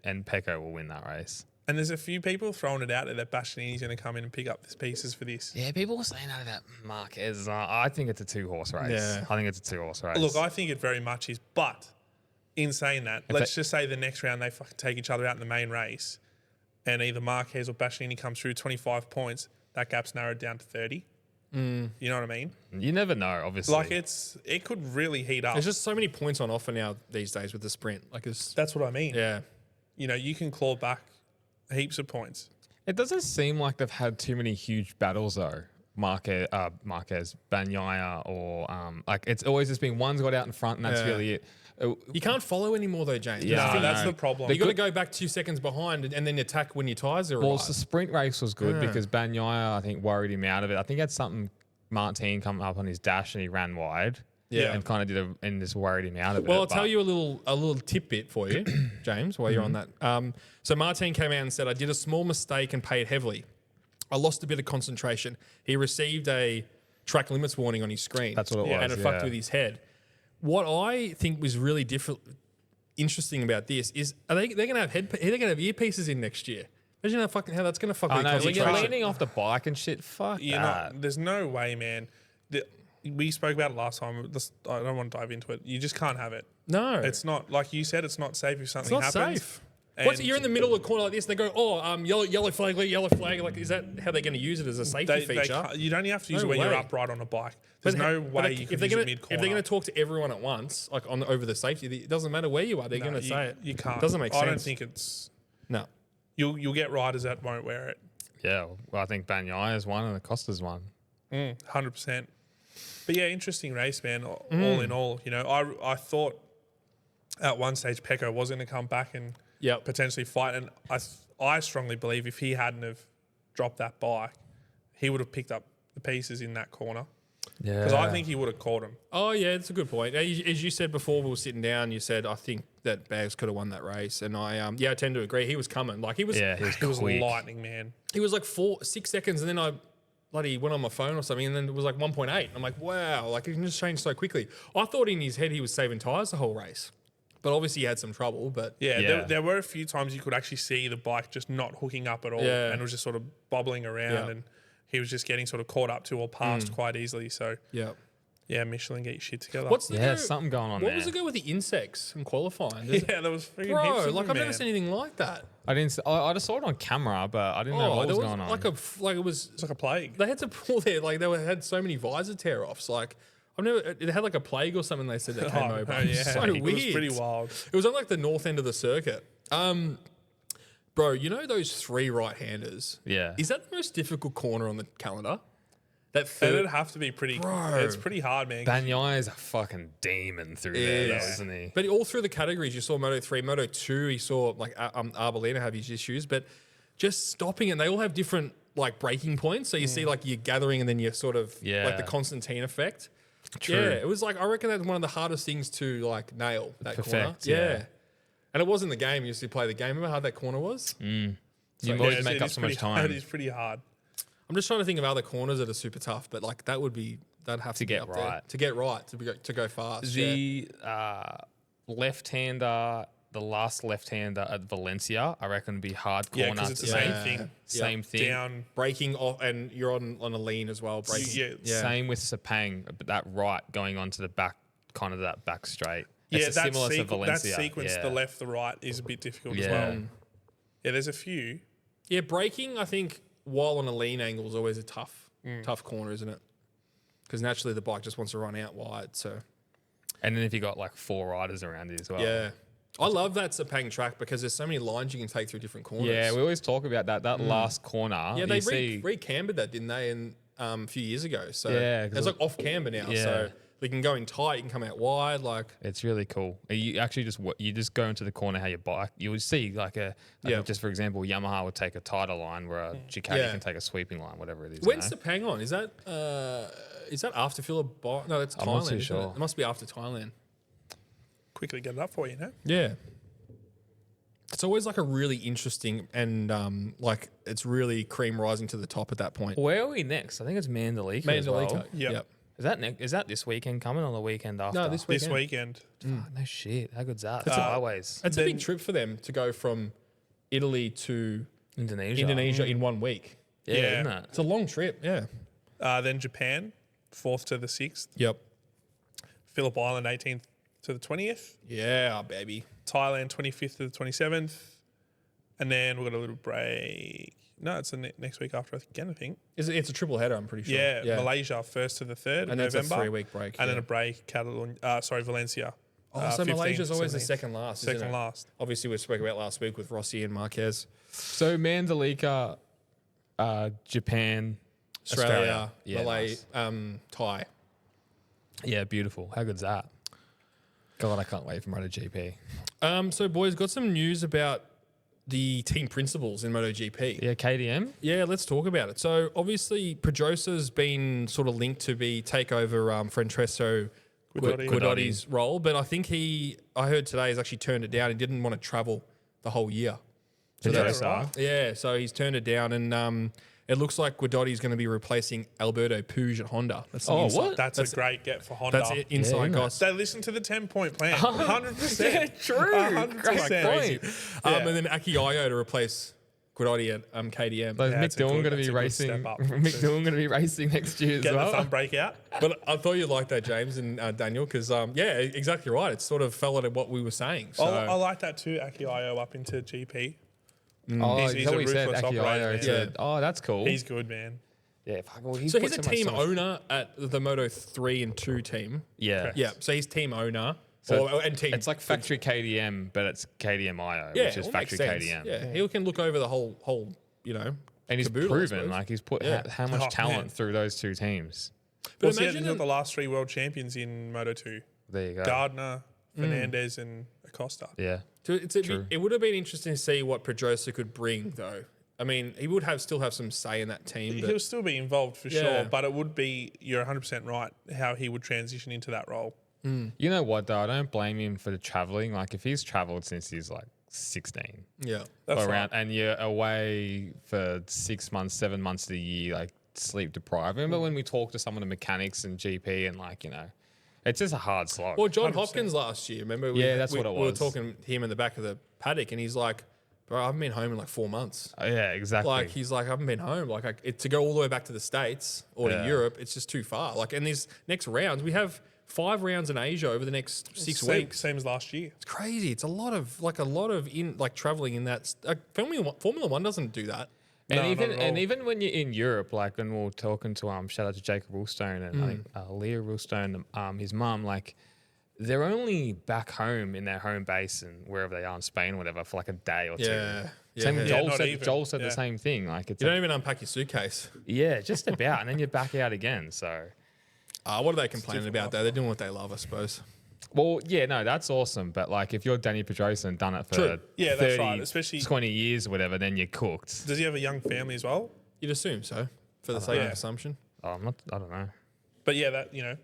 Speaker 1: And Pecco will win that race.
Speaker 2: and there's a few people throwing it out there that Bastianini's going to come in and pick up the pieces for this.
Speaker 1: Yeah, people were saying that about Marquez. I think it's a 2-horse race.
Speaker 3: Yeah.
Speaker 1: I think it's a 2-horse race.
Speaker 2: Look, I think it very much is. But in saying that, let's just say the next round they fucking take each other out in the main race, and either Marquez or Bastianini comes through 25 points. That gap's narrowed down to 30. You know what I mean?
Speaker 1: You never know, obviously.
Speaker 2: Like it could really heat up.
Speaker 3: there's just so many points on offer now these days with the sprint. Like
Speaker 2: That's what I mean.
Speaker 3: yeah.
Speaker 2: You know, you can claw back heaps of points.
Speaker 1: It doesn't seem like they've had too many huge battles though. Marquez, Bagnaia, or like it's always just been one's got out in front and that's
Speaker 3: Yeah.
Speaker 1: really it.
Speaker 3: You can't follow anymore though, James.
Speaker 1: Yeah,
Speaker 3: I think
Speaker 2: that's
Speaker 1: know.
Speaker 2: the problem.
Speaker 3: you got to go back 2 seconds behind and then attack when your tires are
Speaker 1: Well,
Speaker 3: right.
Speaker 1: the sprint race was good
Speaker 3: Yeah.
Speaker 1: because Bagnaia, I think, worried him out of it. I think he had something Martin come up on his dash and he ran wide.
Speaker 3: Yeah.
Speaker 1: and kind of and just worried him out of it.
Speaker 3: Well, I'll tell
Speaker 1: but-
Speaker 3: you a little tidbit for you, James, while you're on that. So Martin came out and said, I did a small mistake and paid heavily. I lost a bit of concentration. He received a track limits warning on his screen.
Speaker 1: That's what it
Speaker 3: And
Speaker 1: was,
Speaker 3: it fucked
Speaker 1: yeah.
Speaker 3: with his head. What I think was really interesting about this is they're going to have earpieces in next year. Imagine how that's going to fuck
Speaker 1: I
Speaker 3: with
Speaker 1: know, when you're
Speaker 3: concentration.
Speaker 1: leaning off the bike and shit, fuck
Speaker 2: You know,
Speaker 1: that.
Speaker 2: there's no way, man. We spoke about it last time. I don't want to dive into it. You just can't have it.
Speaker 3: No.
Speaker 2: It's not, like you said, it's not safe if
Speaker 3: It's
Speaker 2: something
Speaker 3: not
Speaker 2: happens.
Speaker 3: safe.
Speaker 2: And
Speaker 3: You're in the middle of the corner like this, and they go, yellow flag. Like, is that how they're going to use it as a safety feature?
Speaker 2: You'd only have to use
Speaker 3: No
Speaker 2: it when you're
Speaker 3: way.
Speaker 2: upright on a bike. There's no way you can use it mid-corner.
Speaker 3: If they're going to talk to everyone at once, like over the safety, it doesn't matter where you are. They're going to say it.
Speaker 2: You can't.
Speaker 3: Doesn't make sense.
Speaker 2: I don't think it's...
Speaker 3: No.
Speaker 2: You'll get riders that won't wear it.
Speaker 1: Yeah, well, I think Bagnaia one and Acosta's one.
Speaker 2: 100%. But yeah, interesting race, man. All in all, I thought at one stage Pecco was going to come back and potentially fight, and I strongly believe if he hadn't have dropped that bike, he would have picked up the pieces in that corner.
Speaker 1: Yeah,
Speaker 2: Because I think he would have caught him.
Speaker 3: Oh, yeah, it's a good point. As you said before, we were sitting down, you said, I think that Bags could have won that race. And I tend to agree. He was coming. Like, he was
Speaker 2: He was lightning, man.
Speaker 3: He was like 6 seconds, and then I bloody went on my phone or something, and then it was like 1.8. I'm like, wow, like it can just change so quickly. I thought in his head he was saving tyres the whole race. But obviously he had some trouble. But
Speaker 2: There were a few times you could actually see the bike just not hooking up at all, and it was just sort of bobbling around, and he was just getting sort of caught up to or passed quite easily. So Michelin, get your shit together.
Speaker 1: something going on there.
Speaker 3: What was the go with the insects in qualifying?
Speaker 2: There was freaking heaps
Speaker 3: Bro,
Speaker 2: of
Speaker 3: like
Speaker 2: them,
Speaker 3: I've never
Speaker 2: man.
Speaker 3: seen anything like that.
Speaker 1: I didn't. I just saw it on camera, but I didn't know what was going on.
Speaker 3: It was
Speaker 2: It's like a plague.
Speaker 3: they had to pull their had so many visor tear offs. Like it had like a plague or something. They said that came over.
Speaker 2: Yeah.
Speaker 3: So
Speaker 2: It
Speaker 3: weird.
Speaker 2: was pretty wild.
Speaker 3: It was on like the north end of the circuit. Bro, you know those 3 right-handers?
Speaker 1: Yeah.
Speaker 3: Is that the most difficult corner on the calendar? That
Speaker 2: It'd
Speaker 3: third.
Speaker 2: have to be pretty.
Speaker 3: Bro.
Speaker 2: It's pretty hard, man.
Speaker 1: Bagnaia is a fucking demon through there, though,
Speaker 3: Yeah.
Speaker 1: isn't he?
Speaker 3: But all through the categories, you saw Moto3, Moto2, you saw like Arbolino have his issues, but just stopping, and they all have different like breaking points. So you see like you're gathering and then you're sort of like the Constantine effect.
Speaker 1: True.
Speaker 3: Yeah, it was like, I reckon that's one of the hardest things to like nail, that corner.
Speaker 1: Perfect, yeah.
Speaker 3: And it wasn't the game, you used to play the game. Remember how hard that corner was?
Speaker 1: You
Speaker 2: Yeah,
Speaker 1: always
Speaker 2: it
Speaker 1: make
Speaker 2: is
Speaker 1: up so much
Speaker 2: pretty hard.
Speaker 1: time
Speaker 2: It is pretty hard.
Speaker 3: I'm just trying to think of other corners that are super tough, but like that'd have to be
Speaker 1: get
Speaker 3: up there.
Speaker 1: right.
Speaker 3: To get right, to go fast.
Speaker 1: The left-hander, the last left-hander at Valencia, I reckon would be hard corner.
Speaker 2: Yeah, because it's the
Speaker 1: to
Speaker 2: same
Speaker 1: make.
Speaker 2: thing.
Speaker 1: Same thing.
Speaker 2: Down.
Speaker 3: Breaking off, and you're on a lean as well. Breaking.
Speaker 2: Yeah.
Speaker 1: Same with Sepang, but that right going onto the back, kind of that back straight. It's
Speaker 2: that,
Speaker 1: similar to
Speaker 2: that
Speaker 1: Valencia.
Speaker 2: sequence,
Speaker 1: yeah.
Speaker 2: the left, the right, is a bit difficult as
Speaker 1: Yeah.
Speaker 2: well. Yeah, there's a few.
Speaker 3: Yeah, braking, I think, while on a lean angle is always a tough corner, isn't it? Because naturally the bike just wants to run out wide. So
Speaker 1: And then if you got like 4 riders around you as well.
Speaker 3: yeah, I love that Sepang track because there's so many lines you can take through different corners.
Speaker 1: Yeah, we always talk about that. That last corner.
Speaker 3: Yeah, they
Speaker 1: you see,
Speaker 3: re-cambered that, didn't they? A few years ago. So
Speaker 1: Yeah, 'cause
Speaker 3: it's like off camber now.
Speaker 1: Yeah.
Speaker 3: So they can go in tight, you can come out wide. Like
Speaker 1: it's really cool. You actually just go into the corner how your bike. You would see like just for example, Yamaha would take a tighter line where a Ducati
Speaker 3: Yeah.
Speaker 1: can take a sweeping line, whatever it is.
Speaker 3: when's Sepang on? Is that after Phillip? No, that's Thailand.
Speaker 1: not too
Speaker 3: isn't
Speaker 1: sure.
Speaker 3: It must be after Thailand.
Speaker 2: Quickly get it up for you, no?
Speaker 3: Yeah. It's always like a really interesting and like it's really cream rising to the top at that point.
Speaker 1: Where are we next? I think it's Mandalika. as well.
Speaker 3: Mandalika.
Speaker 2: Yep.
Speaker 1: Is that this weekend coming or the weekend after?
Speaker 3: No, this
Speaker 2: This
Speaker 3: weekend.
Speaker 2: weekend.
Speaker 1: Fuck, no shit. How good's that? That's highways.
Speaker 3: It's a big trip for them to go from Italy to
Speaker 1: Indonesia.
Speaker 3: in 1 week.
Speaker 1: Yeah,
Speaker 2: Yeah.
Speaker 1: isn't it?
Speaker 3: It's a long trip. Yeah.
Speaker 2: Then Japan, 4th to the 6th.
Speaker 3: Yep.
Speaker 2: Phillip Island, 18th to the 20th.
Speaker 3: Yeah, baby.
Speaker 2: Thailand, 25th to the 27th. And then we've got a little break. No, it's the next week after again, I think.
Speaker 3: It's a triple header, I'm pretty sure.
Speaker 2: Yeah, Malaysia, 1st to the 3rd of
Speaker 3: And that's a
Speaker 2: November.
Speaker 3: 3-week break.
Speaker 2: And then a break, Valencia.
Speaker 3: Oh, so
Speaker 2: 15th,
Speaker 3: Malaysia's always the
Speaker 2: 17th.
Speaker 3: second last, isn't
Speaker 2: Second
Speaker 3: it?
Speaker 2: last.
Speaker 3: Obviously, we spoke about last week with Rossi and Marquez.
Speaker 1: So Mandalika, Japan,
Speaker 3: Australia,
Speaker 1: Yeah,
Speaker 3: Malay,
Speaker 1: nice.
Speaker 3: Thai.
Speaker 1: Yeah, beautiful. How good's that? God, I can't wait for MotoGP.
Speaker 3: So, boys, got some news about the team principals in MotoGP.
Speaker 1: Yeah, KDM.
Speaker 3: Yeah, let's talk about it. So, obviously, Pedrosa's been sort of linked to take over Francesco Guidotti's role, but I think I heard today he's actually turned it down. He didn't want to travel the whole year. So
Speaker 1: Pedrosa.
Speaker 2: right.
Speaker 3: Yeah, so he's turned it down, and it looks like Guidotti's going to be replacing Alberto Puig at Honda. That's the inside-
Speaker 1: what?
Speaker 2: That's a great get for Honda.
Speaker 3: That's it, inside
Speaker 1: isn't it?
Speaker 3: gossip.
Speaker 2: They listen to the 10-point plan. 100%.
Speaker 1: True.
Speaker 2: 100%.
Speaker 1: Great point.
Speaker 3: And then Aki Ayo to replace Guidotti at KDM.
Speaker 1: So is
Speaker 2: Yeah,
Speaker 1: Mick
Speaker 2: it's a
Speaker 1: Dillon
Speaker 2: good-
Speaker 1: going to
Speaker 2: that's
Speaker 1: be
Speaker 2: a good
Speaker 1: racing?
Speaker 2: step up.
Speaker 1: Mick Dillon going to be racing next year as
Speaker 2: Get the
Speaker 1: well.
Speaker 2: thumb break out.
Speaker 3: But I thought you'd like that, James and Daniel, because, yeah, exactly right. It sort of fell out of what we were saying. So,
Speaker 2: I like that too, Aki Ayo up into GP.
Speaker 1: Oh,
Speaker 2: He's
Speaker 1: he's
Speaker 2: a
Speaker 1: what he said.
Speaker 2: ruthless
Speaker 1: Aki
Speaker 2: operator,
Speaker 1: Ayo
Speaker 2: man.
Speaker 1: said, "Oh, that's cool."
Speaker 2: He's good, man.
Speaker 1: Yeah, fuck, well,
Speaker 3: so
Speaker 1: put
Speaker 3: he's a
Speaker 1: so much
Speaker 3: team
Speaker 1: stuff-
Speaker 3: owner at the Moto 3 and 2 team.
Speaker 1: Yeah,
Speaker 2: Correct.
Speaker 3: Yeah, so he's team owner.
Speaker 1: So
Speaker 3: and team.
Speaker 1: it's like factory KDM, but it's KDM IO,
Speaker 3: yeah,
Speaker 1: which is
Speaker 3: it makes
Speaker 1: factory
Speaker 3: sense.
Speaker 1: KDM.
Speaker 3: Yeah, he can look over the whole
Speaker 1: And he's
Speaker 3: caboodle, I
Speaker 1: proven,
Speaker 3: suppose.
Speaker 1: like he's put
Speaker 3: Yeah.
Speaker 1: how much
Speaker 2: Oh,
Speaker 1: talent
Speaker 2: man.
Speaker 1: through those two teams.
Speaker 2: Well,
Speaker 3: But
Speaker 2: he's got the last 3 world champions in Moto2.
Speaker 1: There you go.
Speaker 2: Gardner, Fernandez, and Acosta.
Speaker 1: Yeah.
Speaker 3: It would have been interesting to see what Pedrosa could bring, though. I mean, he would still have some say in that team.
Speaker 2: He'll still be involved for
Speaker 3: Yeah.
Speaker 2: sure, but it would be, you're 100% right, how he would transition into that role.
Speaker 1: You know what though? I don't blame him for the traveling. Like if he's traveled since he's like 16,
Speaker 3: Yeah.
Speaker 2: That's
Speaker 1: around,
Speaker 2: right.
Speaker 1: and you're away for 6 months, 7 months of the year, like sleep deprived. Remember when we talked to some of the mechanics and GP and like, you know, it's just a hard slog.
Speaker 3: Well, John
Speaker 2: 100%.
Speaker 3: Hopkins last year, remember?
Speaker 1: Yeah, that's what it
Speaker 3: We were
Speaker 1: was.
Speaker 3: talking to him in the back of the paddock, and he's like, bro, I haven't been home in like 4 months.
Speaker 1: Yeah, exactly.
Speaker 3: Like, he's like, I haven't been home. Like, to go all the way back to the States or to
Speaker 1: Yeah.
Speaker 3: Europe, it's just too far. Like, and these next rounds, we have 5 rounds in Asia over the next 6 weeks.
Speaker 2: Same as last year.
Speaker 3: It's crazy. It's a lot of traveling in that. Formula One doesn't do that.
Speaker 1: And
Speaker 2: No,
Speaker 1: even
Speaker 2: not at all.
Speaker 1: even when you're in Europe, like when we were talking to shout out to Jacob Woolstone and I think Leah Woolstone, his mum, like they're only back home in their home base and wherever they are in Spain, or whatever, for like a day or two.
Speaker 3: Yeah.
Speaker 1: Same with
Speaker 3: Yeah,
Speaker 1: Joel
Speaker 2: not
Speaker 1: said.
Speaker 2: even.
Speaker 1: Joel said
Speaker 2: Yeah.
Speaker 1: the same thing. Like it's
Speaker 3: You don't even unpack your suitcase.
Speaker 1: yeah, just about, and then you're back out again. So,
Speaker 3: What are they complaining
Speaker 2: different
Speaker 3: about, though? They're doing what they love, I suppose.
Speaker 1: well, yeah, no, that's awesome. But like, if you're Danny Pedrosa and done it for
Speaker 3: True.
Speaker 2: Yeah,
Speaker 1: 30,
Speaker 2: that's right, especially-
Speaker 1: 20 years or whatever, then you're cooked.
Speaker 2: Does he have a young family as well?
Speaker 3: You'd assume so, for the sake of
Speaker 2: Yeah.
Speaker 3: assumption.
Speaker 1: I don't know.
Speaker 2: But yeah, that,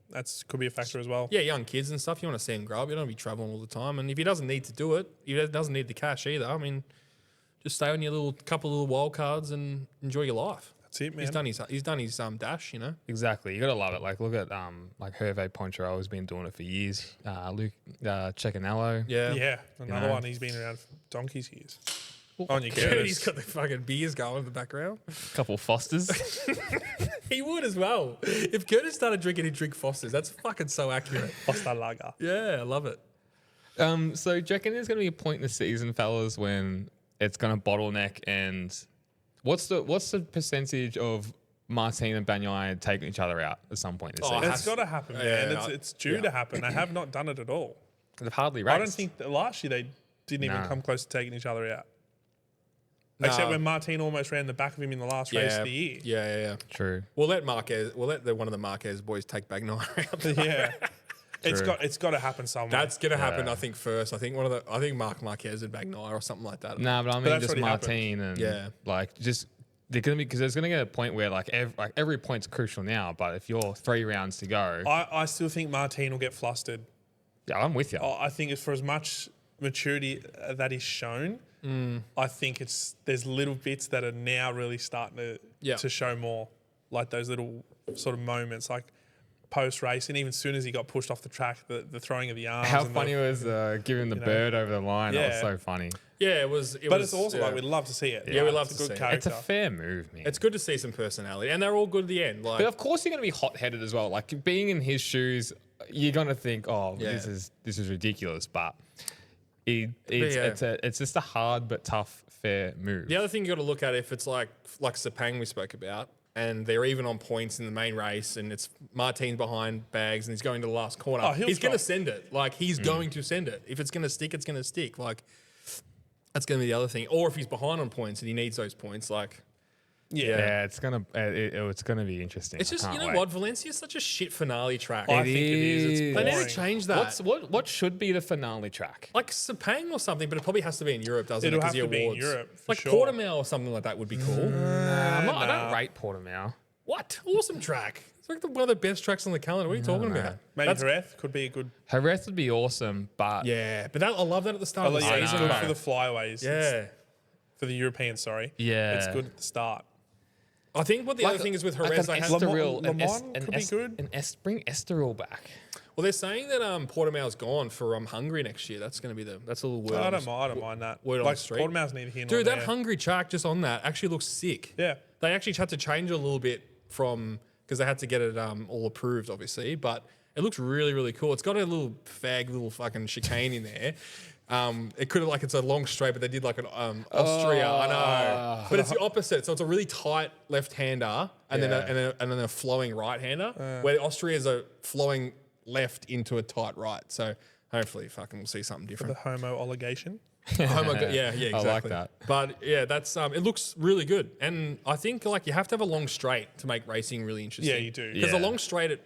Speaker 2: that's could be a factor as well.
Speaker 3: Yeah, young kids and stuff. You want to see him grow up. You don't want to be traveling all the time. And if he doesn't need to do it, he doesn't need the cash either. I mean, just stay on your couple of little wild cards and enjoy your life.
Speaker 2: That's it, man.
Speaker 3: He's done his dash, you know.
Speaker 1: Exactly. You gotta love it. Like look at like Hervé Ponchareau has been doing it for years. Luke Cecchinello.
Speaker 3: Yeah.
Speaker 2: Yeah, another
Speaker 1: know.
Speaker 2: one. He's been around for donkey's years. On your
Speaker 3: He's
Speaker 2: Curtis.
Speaker 3: got the fucking beers going in the background.
Speaker 1: A couple Fosters.
Speaker 3: He would as well. If Curtis started drinking, he'd drink Foster's. That's fucking so accurate.
Speaker 2: Costa Lager.
Speaker 3: Yeah, I love it.
Speaker 1: So do you reckon there's gonna be a point in the season, fellas, when it's gonna bottleneck and what's the percentage of Martin and Bagnaia taking each other out at some point this
Speaker 3: Oh,
Speaker 1: season?
Speaker 2: It's got to happen, man.
Speaker 3: Yeah,
Speaker 2: It's due
Speaker 3: yeah.
Speaker 2: to happen. They have not done it at all.
Speaker 1: They've hardly raced.
Speaker 2: I don't think that last year they didn't even
Speaker 1: Nah.
Speaker 2: come close to taking each other out. Except when Martin almost ran the back of him in the last race of the year.
Speaker 3: Yeah.
Speaker 1: True.
Speaker 3: We'll let one of the Marquez boys take Bagnaia out.
Speaker 2: Yeah.
Speaker 1: True.
Speaker 2: It's got to happen somewhere.
Speaker 3: That's gonna happen,
Speaker 1: Yeah.
Speaker 3: I think. First, I think Mark Marquez and Bagnaia or something like that.
Speaker 1: Nah, but I mean
Speaker 2: that's
Speaker 1: just
Speaker 2: already happened.
Speaker 1: Martin and
Speaker 3: Yeah.
Speaker 1: like just they're gonna be because there's gonna get a point where like every point's crucial now. But if you're 3 rounds to go,
Speaker 2: I still think Martin will get flustered.
Speaker 1: yeah, I'm with you.
Speaker 2: I think it's for as much maturity that is shown. I think there's little bits that are now really starting to show more, like those little sort of moments, like post race, and even as soon as he got pushed off the track, the throwing of the arms.
Speaker 1: How
Speaker 2: and
Speaker 1: funny was giving the bird over the line? That was
Speaker 2: Yeah.
Speaker 1: so funny.
Speaker 3: Yeah, it was.
Speaker 2: But it's also like we'd love to see it.
Speaker 3: Yeah, we love
Speaker 2: it's
Speaker 3: to
Speaker 2: a good
Speaker 3: see it.
Speaker 1: It's
Speaker 2: character.
Speaker 1: a fair move, man.
Speaker 3: It's good to see some personality, and they're all good at the end. Like,
Speaker 1: But of course, you're going to be hot-headed as well. Like being in his shoes, you're going to think, "Oh,
Speaker 3: Yeah.
Speaker 1: this is ridiculous." But
Speaker 3: yeah.
Speaker 1: it's just a hard but tough, fair move.
Speaker 3: the other thing you got to look at, if it's like Sepang we spoke about, and they're even on points in the main race, and it's Martin's behind Bags, and he's going to the last corner.
Speaker 2: Oh, he'll
Speaker 3: he's going to
Speaker 2: stop.
Speaker 3: send it. Like he's going to send it. If it's going to stick, it's going to stick. Like that's going to be the other thing. Or if he's behind on points and he needs those points, like.
Speaker 1: Yeah, it's gonna be interesting.
Speaker 3: It's just,
Speaker 1: I
Speaker 3: you
Speaker 1: can't
Speaker 3: know
Speaker 1: wait.
Speaker 3: what? Valencia's such a shit finale track.
Speaker 2: I
Speaker 1: It
Speaker 2: think it is. It's
Speaker 1: is.
Speaker 3: They need
Speaker 2: boring.
Speaker 3: to change that.
Speaker 1: What should be the finale track?
Speaker 3: Like Sepang or something, but it probably has to be in Europe, doesn't
Speaker 2: It'll
Speaker 3: it? 'Cause
Speaker 2: have
Speaker 3: the
Speaker 2: to be in
Speaker 3: awards.
Speaker 2: Europe, for
Speaker 3: Like
Speaker 2: sure.
Speaker 3: Portimao or something like that would be cool.
Speaker 1: I don't rate Portimao.
Speaker 3: What? Awesome track. It's like one of the best tracks on the calendar. What are you talking about?
Speaker 2: Maybe
Speaker 3: That's-
Speaker 2: Jerez could be a good.
Speaker 1: Jerez would be awesome, but
Speaker 3: Yeah, but I love that at the start of the
Speaker 2: Yeah, it's
Speaker 3: season.
Speaker 2: good
Speaker 3: bro.
Speaker 2: for the flyaways.
Speaker 3: Yeah.
Speaker 2: For the Europeans, sorry.
Speaker 1: Yeah.
Speaker 2: It's good at the start.
Speaker 3: I think what the other thing is with Jerez, they have,
Speaker 1: Estoril,
Speaker 2: Le Mans could be good.
Speaker 1: Bring Estoril back.
Speaker 3: well, they're saying that Portimao's gone for Hungary next year. That's going to be that's a little word.
Speaker 2: I
Speaker 3: on
Speaker 2: don't
Speaker 3: the-
Speaker 2: mind. I don't mind that.
Speaker 3: word on
Speaker 2: Like
Speaker 3: the street.
Speaker 2: Portimao's neither here nor
Speaker 3: Dude, that
Speaker 2: there.
Speaker 3: Hungary track just on that actually looks sick.
Speaker 2: Yeah.
Speaker 3: They actually had to change it a little bit because they had to get it all approved, obviously. But it looks really, really cool. It's got a little fucking chicane in there. It could have it's a long straight, but they did like an Austria. I know, but it's the opposite. So it's a really tight left-hander and then a flowing right-hander. Where Austria's a flowing left into a tight right. So hopefully, fucking we'll see something
Speaker 2: The
Speaker 3: different.
Speaker 2: homo-olligation.
Speaker 3: Oh my god, yeah, exactly.
Speaker 1: I like that.
Speaker 3: But yeah, that's it looks really good, and I think like you have to have a long straight to make racing really interesting.
Speaker 2: Yeah, you do.
Speaker 3: Because
Speaker 1: Yeah.
Speaker 3: a long straight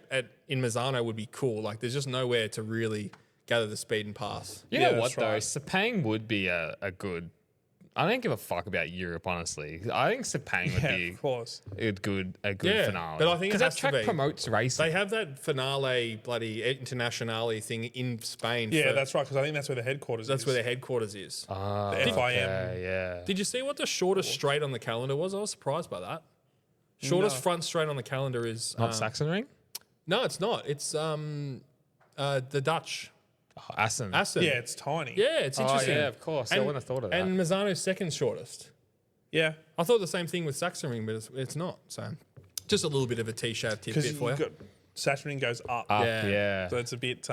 Speaker 3: in Mazzano would be cool. Like there's just nowhere to really gather the speed and pass.
Speaker 1: You
Speaker 2: Yeah,
Speaker 1: know what
Speaker 2: that's
Speaker 1: though?
Speaker 2: right.
Speaker 1: Sepang would be a good. I don't give a fuck about Europe, honestly. I think Sepang would
Speaker 2: Yeah,
Speaker 1: be
Speaker 2: of course.
Speaker 1: a good
Speaker 3: Yeah,
Speaker 1: finale.
Speaker 3: but I think it
Speaker 1: because that
Speaker 3: has to
Speaker 1: track
Speaker 3: be.
Speaker 1: promotes racing.
Speaker 3: They have that finale bloody internationale thing in Spain.
Speaker 2: Yeah,
Speaker 3: for-
Speaker 2: that's right, because I think that's where the headquarters
Speaker 3: that's
Speaker 2: is.
Speaker 3: where their headquarters is.
Speaker 1: Ah,
Speaker 2: the FIM.
Speaker 1: okay, yeah.
Speaker 3: Did you see what the shortest straight on the calendar was? I was surprised by that. Shortest
Speaker 2: No.
Speaker 3: front straight on the calendar is
Speaker 1: Not Saxon Ring?
Speaker 3: no, it's not. It's the Dutch
Speaker 1: Oh, Assen.
Speaker 3: Assen.
Speaker 2: Yeah, it's tiny.
Speaker 3: Yeah, it's
Speaker 1: Oh,
Speaker 3: interesting.
Speaker 1: yeah, of course. I wouldn't have thought of that.
Speaker 3: And Mazzano's second shortest.
Speaker 2: Yeah.
Speaker 3: I thought the same thing with Sachsenring, but it's not. So just a little bit of a T-shaped
Speaker 2: Because
Speaker 3: tidbit for you.
Speaker 2: Saturn goes up.
Speaker 1: Up,
Speaker 3: Yeah.
Speaker 1: yeah.
Speaker 2: So it's a bit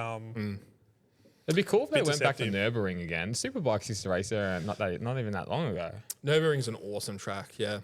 Speaker 1: It'd be cool if they
Speaker 2: Bit
Speaker 1: went back to
Speaker 2: deceptive.
Speaker 1: Nürburgring again. Superbikes used to race there not even that long ago.
Speaker 3: Nürburgring's an awesome track, yeah.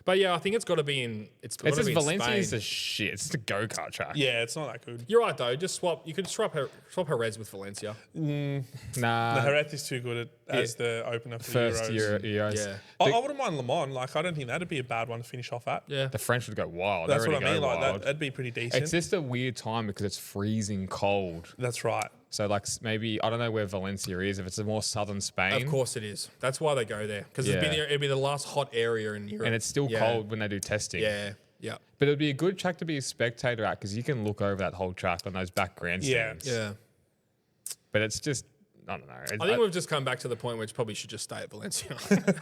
Speaker 3: But yeah, I think it's got to be in. It's got
Speaker 1: It's
Speaker 3: to
Speaker 1: just
Speaker 3: be in
Speaker 1: Valencia
Speaker 3: Spain.
Speaker 1: is a shit. It's just a go-kart track.
Speaker 2: yeah, it's not that good.
Speaker 3: You're right though. Just swap. You could swap Jerez with Valencia.
Speaker 1: Nah.
Speaker 2: The Jerez is too good as the opener for
Speaker 1: First
Speaker 2: the Euros.
Speaker 1: Euros.
Speaker 3: Yeah.
Speaker 2: I wouldn't mind Le Mans. Like, I don't think that'd be a bad one to finish off at.
Speaker 3: Yeah.
Speaker 1: The French would go wild.
Speaker 2: That's
Speaker 1: They
Speaker 2: what I
Speaker 1: already
Speaker 2: mean.
Speaker 1: go
Speaker 2: Like,
Speaker 1: wild.
Speaker 2: that'd be pretty decent.
Speaker 1: It's just a weird time because it's freezing cold.
Speaker 2: That's right.
Speaker 1: So like maybe I don't know where Valencia is. If it's a more southern Spain,
Speaker 3: Of course it is. That's why they go there because
Speaker 1: Yeah.
Speaker 3: it'd be the last hot area in Europe.
Speaker 1: and it's still
Speaker 3: Yeah.
Speaker 1: cold when they do testing.
Speaker 3: Yeah. Yeah.
Speaker 1: But it'd be a good track to be a spectator at because you can look over that whole track on those back grandstands.
Speaker 3: Yeah.
Speaker 1: But it's just I don't know.
Speaker 3: I think we've just come back to the point where it probably should just stay at Valencia.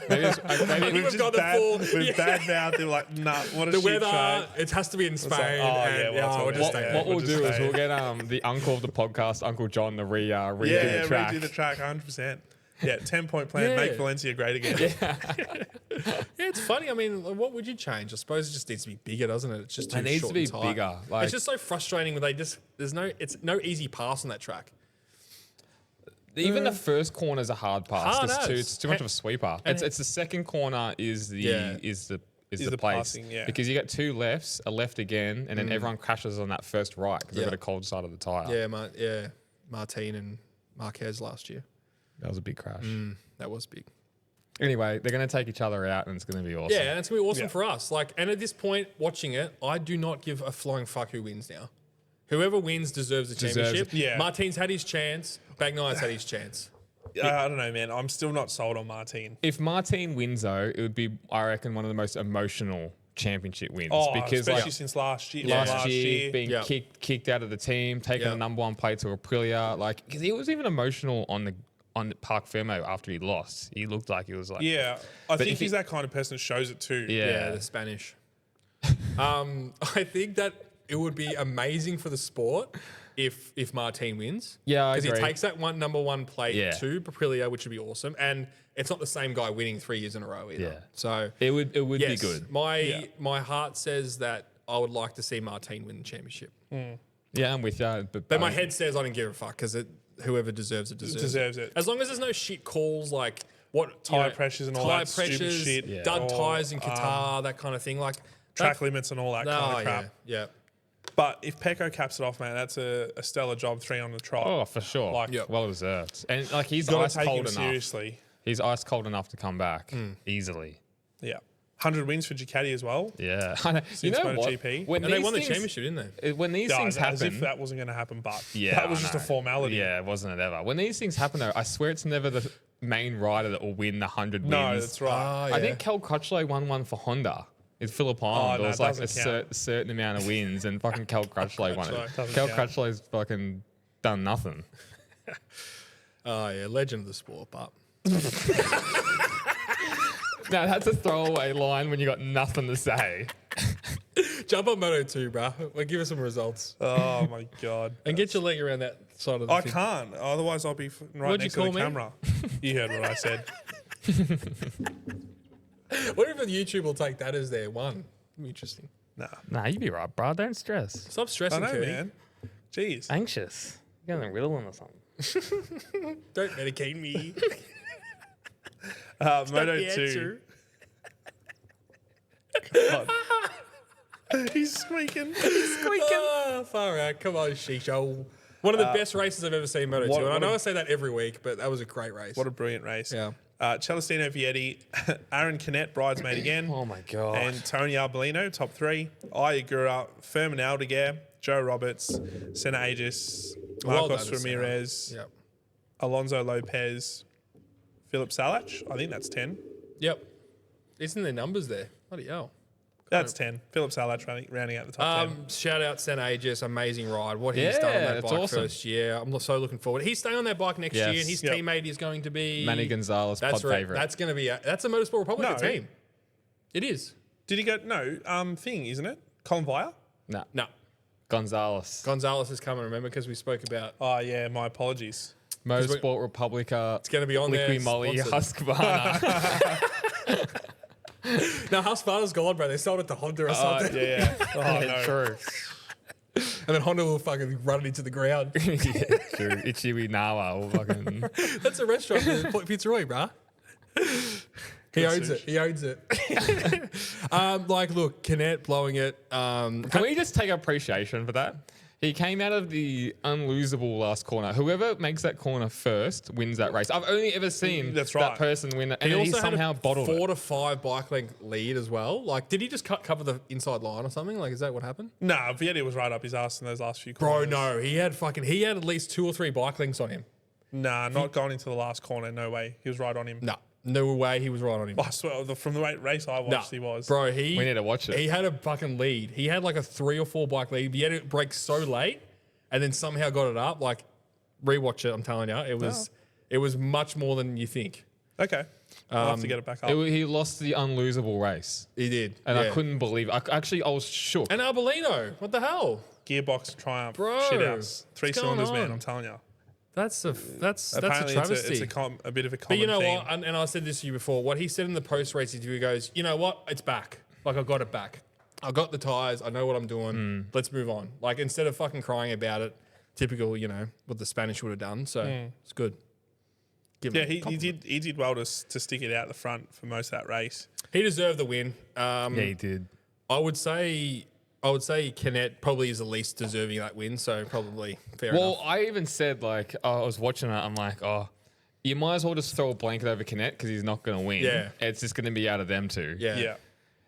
Speaker 1: maybe it's, maybe
Speaker 3: We've
Speaker 2: Just
Speaker 3: got the
Speaker 2: bad,
Speaker 3: full-
Speaker 2: We've
Speaker 3: yeah.
Speaker 2: bad mouthed. They're like, nah, what a
Speaker 3: the
Speaker 2: shit
Speaker 3: weather,
Speaker 2: track.
Speaker 3: it has to be in Spain.
Speaker 2: like, oh, yeah,
Speaker 3: and,
Speaker 2: well,
Speaker 3: we'll
Speaker 2: it's
Speaker 3: just
Speaker 2: all
Speaker 3: stay
Speaker 2: good.
Speaker 3: there.
Speaker 1: what we'll
Speaker 2: We'll
Speaker 1: do
Speaker 2: just
Speaker 1: is
Speaker 2: stay.
Speaker 1: we'll get the uncle of the podcast, Uncle John, to redo
Speaker 2: Yeah,
Speaker 1: the track.
Speaker 2: redo the track 100%. Yeah, 10-point plan.
Speaker 3: Yeah.
Speaker 2: Make Valencia great again.
Speaker 3: Yeah, it's funny. I mean, what would you change? I suppose it just needs to be bigger, doesn't it? It's just too
Speaker 1: It needs
Speaker 3: short
Speaker 1: to be
Speaker 3: and tight.
Speaker 1: bigger, like-
Speaker 3: it's just so frustrating when it's no easy pass on that track.
Speaker 1: Even the first corner is a hard pass.
Speaker 3: Hard
Speaker 1: It's
Speaker 3: as.
Speaker 1: too much of a sweeper. It's the second corner is the
Speaker 3: Yeah.
Speaker 1: is the
Speaker 2: the
Speaker 1: place
Speaker 2: passing, yeah.
Speaker 1: because you get two lefts, a left again, and then everyone crashes on that first right because they've
Speaker 3: Yeah.
Speaker 1: got a cold side of the tire.
Speaker 3: Yeah, Martin and Marquez last year.
Speaker 1: That was a big crash.
Speaker 3: That was big.
Speaker 1: Anyway, they're going to take each other out, and it's going to be awesome.
Speaker 3: Yeah, and it's gonna be awesome
Speaker 2: Yeah.
Speaker 3: for us. Like, and at this point, watching it, I do not give a flying fuck who wins now. Whoever wins deserves a
Speaker 1: Deserves
Speaker 3: championship.
Speaker 2: it. Yeah.
Speaker 3: Martin's had his chance. Bagnai's had his chance.
Speaker 2: I don't know, man. I'm still not sold on Martin.
Speaker 1: If Martin wins, though, it would be, I reckon, one of the most emotional championship wins
Speaker 2: Oh,
Speaker 1: because
Speaker 2: especially
Speaker 1: like
Speaker 2: since last year.
Speaker 1: last year being
Speaker 3: Yeah.
Speaker 1: kicked out of the team, taking
Speaker 3: Yeah.
Speaker 1: the number one plate to Aprilia, like because he was even emotional on the Parc Fermo after he lost. He looked like he was like,
Speaker 2: Yeah, I think
Speaker 1: if he-
Speaker 2: he's that kind of person that shows it too.
Speaker 1: yeah.
Speaker 3: The Spanish. I think that it would be amazing for the sport if Martin wins.
Speaker 1: Yeah, I
Speaker 3: because he
Speaker 1: agree.
Speaker 3: takes that number one plate
Speaker 1: Yeah.
Speaker 3: to Aprilia, which would be awesome. And it's not the same guy winning 3 years in a row either.
Speaker 1: Yeah.
Speaker 3: So
Speaker 1: It would
Speaker 3: yes,
Speaker 1: be good.
Speaker 3: My heart says that I would like to see Martin win the championship.
Speaker 1: Yeah, I'm with you.
Speaker 3: But my head says I don't give a fuck because whoever deserves it
Speaker 2: Deserves it.
Speaker 3: As long as there's no shit calls like what
Speaker 2: Tire pressures and all
Speaker 3: tire
Speaker 2: that stupid
Speaker 3: pressures,
Speaker 2: shit.
Speaker 1: Yeah.
Speaker 3: dud
Speaker 2: Or,
Speaker 3: tires in Qatar, that kind of thing. Like
Speaker 2: track limits and all that kind
Speaker 3: oh
Speaker 2: of crap.
Speaker 3: yeah.
Speaker 2: But if Pecco caps it off, man, that's a stellar job. 3 on the trot.
Speaker 1: Oh, for sure.
Speaker 2: Like-
Speaker 3: Yep.
Speaker 1: Well deserved. And like he's
Speaker 2: Got
Speaker 1: ice
Speaker 2: to take
Speaker 1: cold
Speaker 2: him
Speaker 1: enough.
Speaker 2: seriously.
Speaker 1: He's ice cold enough to come back easily.
Speaker 2: Yeah, 100 wins for Ducati as well.
Speaker 1: Yeah. You
Speaker 2: Since
Speaker 1: know what?
Speaker 2: MotoGP.
Speaker 1: When
Speaker 3: And they
Speaker 1: these
Speaker 3: won the
Speaker 1: things-
Speaker 3: championship, didn't they?
Speaker 1: When these
Speaker 2: Yeah,
Speaker 1: things
Speaker 2: as if
Speaker 1: happen,
Speaker 2: that wasn't going to happen, but
Speaker 1: yeah,
Speaker 2: that was
Speaker 1: I
Speaker 2: just a
Speaker 1: know.
Speaker 2: formality.
Speaker 1: Yeah, wasn't it ever? When these things happen, though, I swear it's never the main rider that will win the 100 wins.
Speaker 2: No, that's right.
Speaker 3: Oh,
Speaker 1: I think Kel Crutchlow won one for Honda. It's Phillip Island.
Speaker 2: no,
Speaker 1: It was
Speaker 2: it
Speaker 1: like a
Speaker 2: doesn't count.
Speaker 1: certain amount of wins, and fucking Kel Crutchlow won it.
Speaker 2: Doesn't
Speaker 1: Kel
Speaker 2: count.
Speaker 1: Crutchlow's fucking done nothing.
Speaker 3: Oh yeah, legend of the sport, but
Speaker 1: Now that's a throwaway line when you got nothing to say.
Speaker 3: jump on Moto 2, bro. Like, give us some results
Speaker 2: Oh my god.
Speaker 3: and get your leg around that side of the
Speaker 2: I
Speaker 3: thing.
Speaker 2: can't. Otherwise, I'll be right
Speaker 3: What'd you
Speaker 2: next to the
Speaker 3: call me?
Speaker 2: camera. You heard what I said.
Speaker 3: What if YouTube will take that as their one? Be interesting.
Speaker 2: Nah.
Speaker 1: Nah, you be right, bro. Don't stress.
Speaker 3: Stop
Speaker 2: I
Speaker 3: stressing,
Speaker 2: know,
Speaker 3: Curdy.
Speaker 2: man. Jeez.
Speaker 1: Anxious. You got a riddling or something.
Speaker 3: Don't medicate me.
Speaker 2: Moto
Speaker 3: The
Speaker 2: 2.
Speaker 3: answer.
Speaker 2: God. He's squeaking.
Speaker 3: Oh, far out. Come on, Shisho. One of the best races I've ever seen in Moto2.
Speaker 2: what
Speaker 3: And I know
Speaker 2: a-
Speaker 3: I say that every week, but that was a great race.
Speaker 2: What a brilliant race.
Speaker 3: Yeah.
Speaker 2: Celestino Vietti, Aaron Canet, bridesmaid again.
Speaker 1: Oh my God.
Speaker 2: And Tony Arbolino, top 3. Ayagura, Furman Aldeguer, Joe Roberts, Senna Aegis,
Speaker 3: Well
Speaker 2: Marcos
Speaker 3: done to Senna.
Speaker 2: Ramirez,
Speaker 3: Yep.
Speaker 2: Alonso Lopez, Philip Salach. I think that's 10.
Speaker 3: Yep. Isn't there numbers there? Bloody hell.
Speaker 2: That's 10. Philip Salach rounding out the top 10.
Speaker 3: Shout out Senna Aegis, amazing ride. What he's
Speaker 1: Yeah,
Speaker 3: done on that
Speaker 1: that's
Speaker 3: bike
Speaker 1: awesome.
Speaker 3: first year. I'm so looking forward. He's staying on that bike next
Speaker 1: Yes.
Speaker 3: year, and his
Speaker 2: Yep.
Speaker 3: teammate is going to be
Speaker 1: Manny Gonzalez,
Speaker 3: That's
Speaker 1: pod
Speaker 3: right.
Speaker 1: favorite.
Speaker 3: That's going to be that's a Motorsport Republica
Speaker 2: No.
Speaker 3: team. It is.
Speaker 2: Did he go? No, thing, isn't it? Colin Vire?
Speaker 1: No.
Speaker 3: No.
Speaker 1: Gonzalez.
Speaker 3: Gonzalez is coming, remember, because we spoke about
Speaker 2: Oh, yeah, my apologies.
Speaker 1: Motorsport Republica.
Speaker 3: it's going to be on there.
Speaker 1: Liqui Moly,
Speaker 3: sponsored.
Speaker 1: Husqvarna.
Speaker 3: No, Husqvarna's gone, bro. They sold it to Honda or something.
Speaker 2: Yeah. Oh, no.
Speaker 1: True.
Speaker 3: And then Honda will fucking run it into the ground.
Speaker 1: Yeah, true. Ichiwi Nawa. Will fucking...
Speaker 3: That's a restaurant in Fitzroy, bruh. He owns it. He owns it. Look, Canet blowing it.
Speaker 1: Can we just take appreciation for that? He came out of the unlosable last corner. Whoever makes that corner first wins that race. I've only ever seen
Speaker 2: That's
Speaker 1: that
Speaker 2: right.
Speaker 1: person win it, and
Speaker 3: He
Speaker 1: then he
Speaker 3: also
Speaker 1: somehow
Speaker 3: had a
Speaker 1: bottled
Speaker 3: 4
Speaker 1: it.
Speaker 3: to 5 bike length lead as well. Like, did he just cover the inside line or something? Like, is that what happened?
Speaker 2: Nah, Vietti was right up his ass in those last few
Speaker 3: Bro,
Speaker 2: corners.
Speaker 3: no. He had at least 2 or 3 bike lengths on him.
Speaker 2: Nah, not going into the last corner. No way. He was right on him.
Speaker 3: No way he was right on him.
Speaker 2: I swear, from the race I watched, he was.
Speaker 3: Bro,
Speaker 1: We need to watch it.
Speaker 3: He had a fucking lead. He had like a 3 or 4 bike lead. He had it break so late and then somehow got it up. Like, rewatch it, I'm telling you. It was much more than you think.
Speaker 2: Okay. I'll have to get it back up.
Speaker 1: He lost the unlosable race,
Speaker 3: He did.
Speaker 1: and
Speaker 3: yeah.
Speaker 1: I couldn't believe. I was shook.
Speaker 3: And Arbolino, what the hell?
Speaker 2: Gearbox Triumph.
Speaker 3: Bro,
Speaker 2: Shit house. 3
Speaker 3: what's going
Speaker 2: cylinders, man,
Speaker 3: on?
Speaker 2: I'm telling you.
Speaker 3: That's a
Speaker 2: Apparently
Speaker 3: travesty.
Speaker 2: it's a bit of a common
Speaker 3: But you know
Speaker 2: theme.
Speaker 3: what? And I said this to you before. What he said in the post-race interview, he goes, you know what? It's back. Like, I got it back. I got the tyres. I know what I'm doing. Let's move on. Like, instead of fucking crying about it, typical, what the Spanish would have done. So it's good. Give
Speaker 2: Yeah,
Speaker 3: him a
Speaker 2: he
Speaker 3: compliment.
Speaker 2: did well to stick it out the front for most of that race.
Speaker 3: He deserved the win.
Speaker 1: Yeah, he did.
Speaker 3: I would say Canet probably is the least deserving of that win. So probably fair
Speaker 1: Well,
Speaker 3: enough.
Speaker 1: I even said, like, I was watching it. I'm like, oh, you might as well just throw a blanket over Canet because he's not going to win.
Speaker 3: Yeah.
Speaker 1: It's just going to be out of them two.
Speaker 2: Yeah.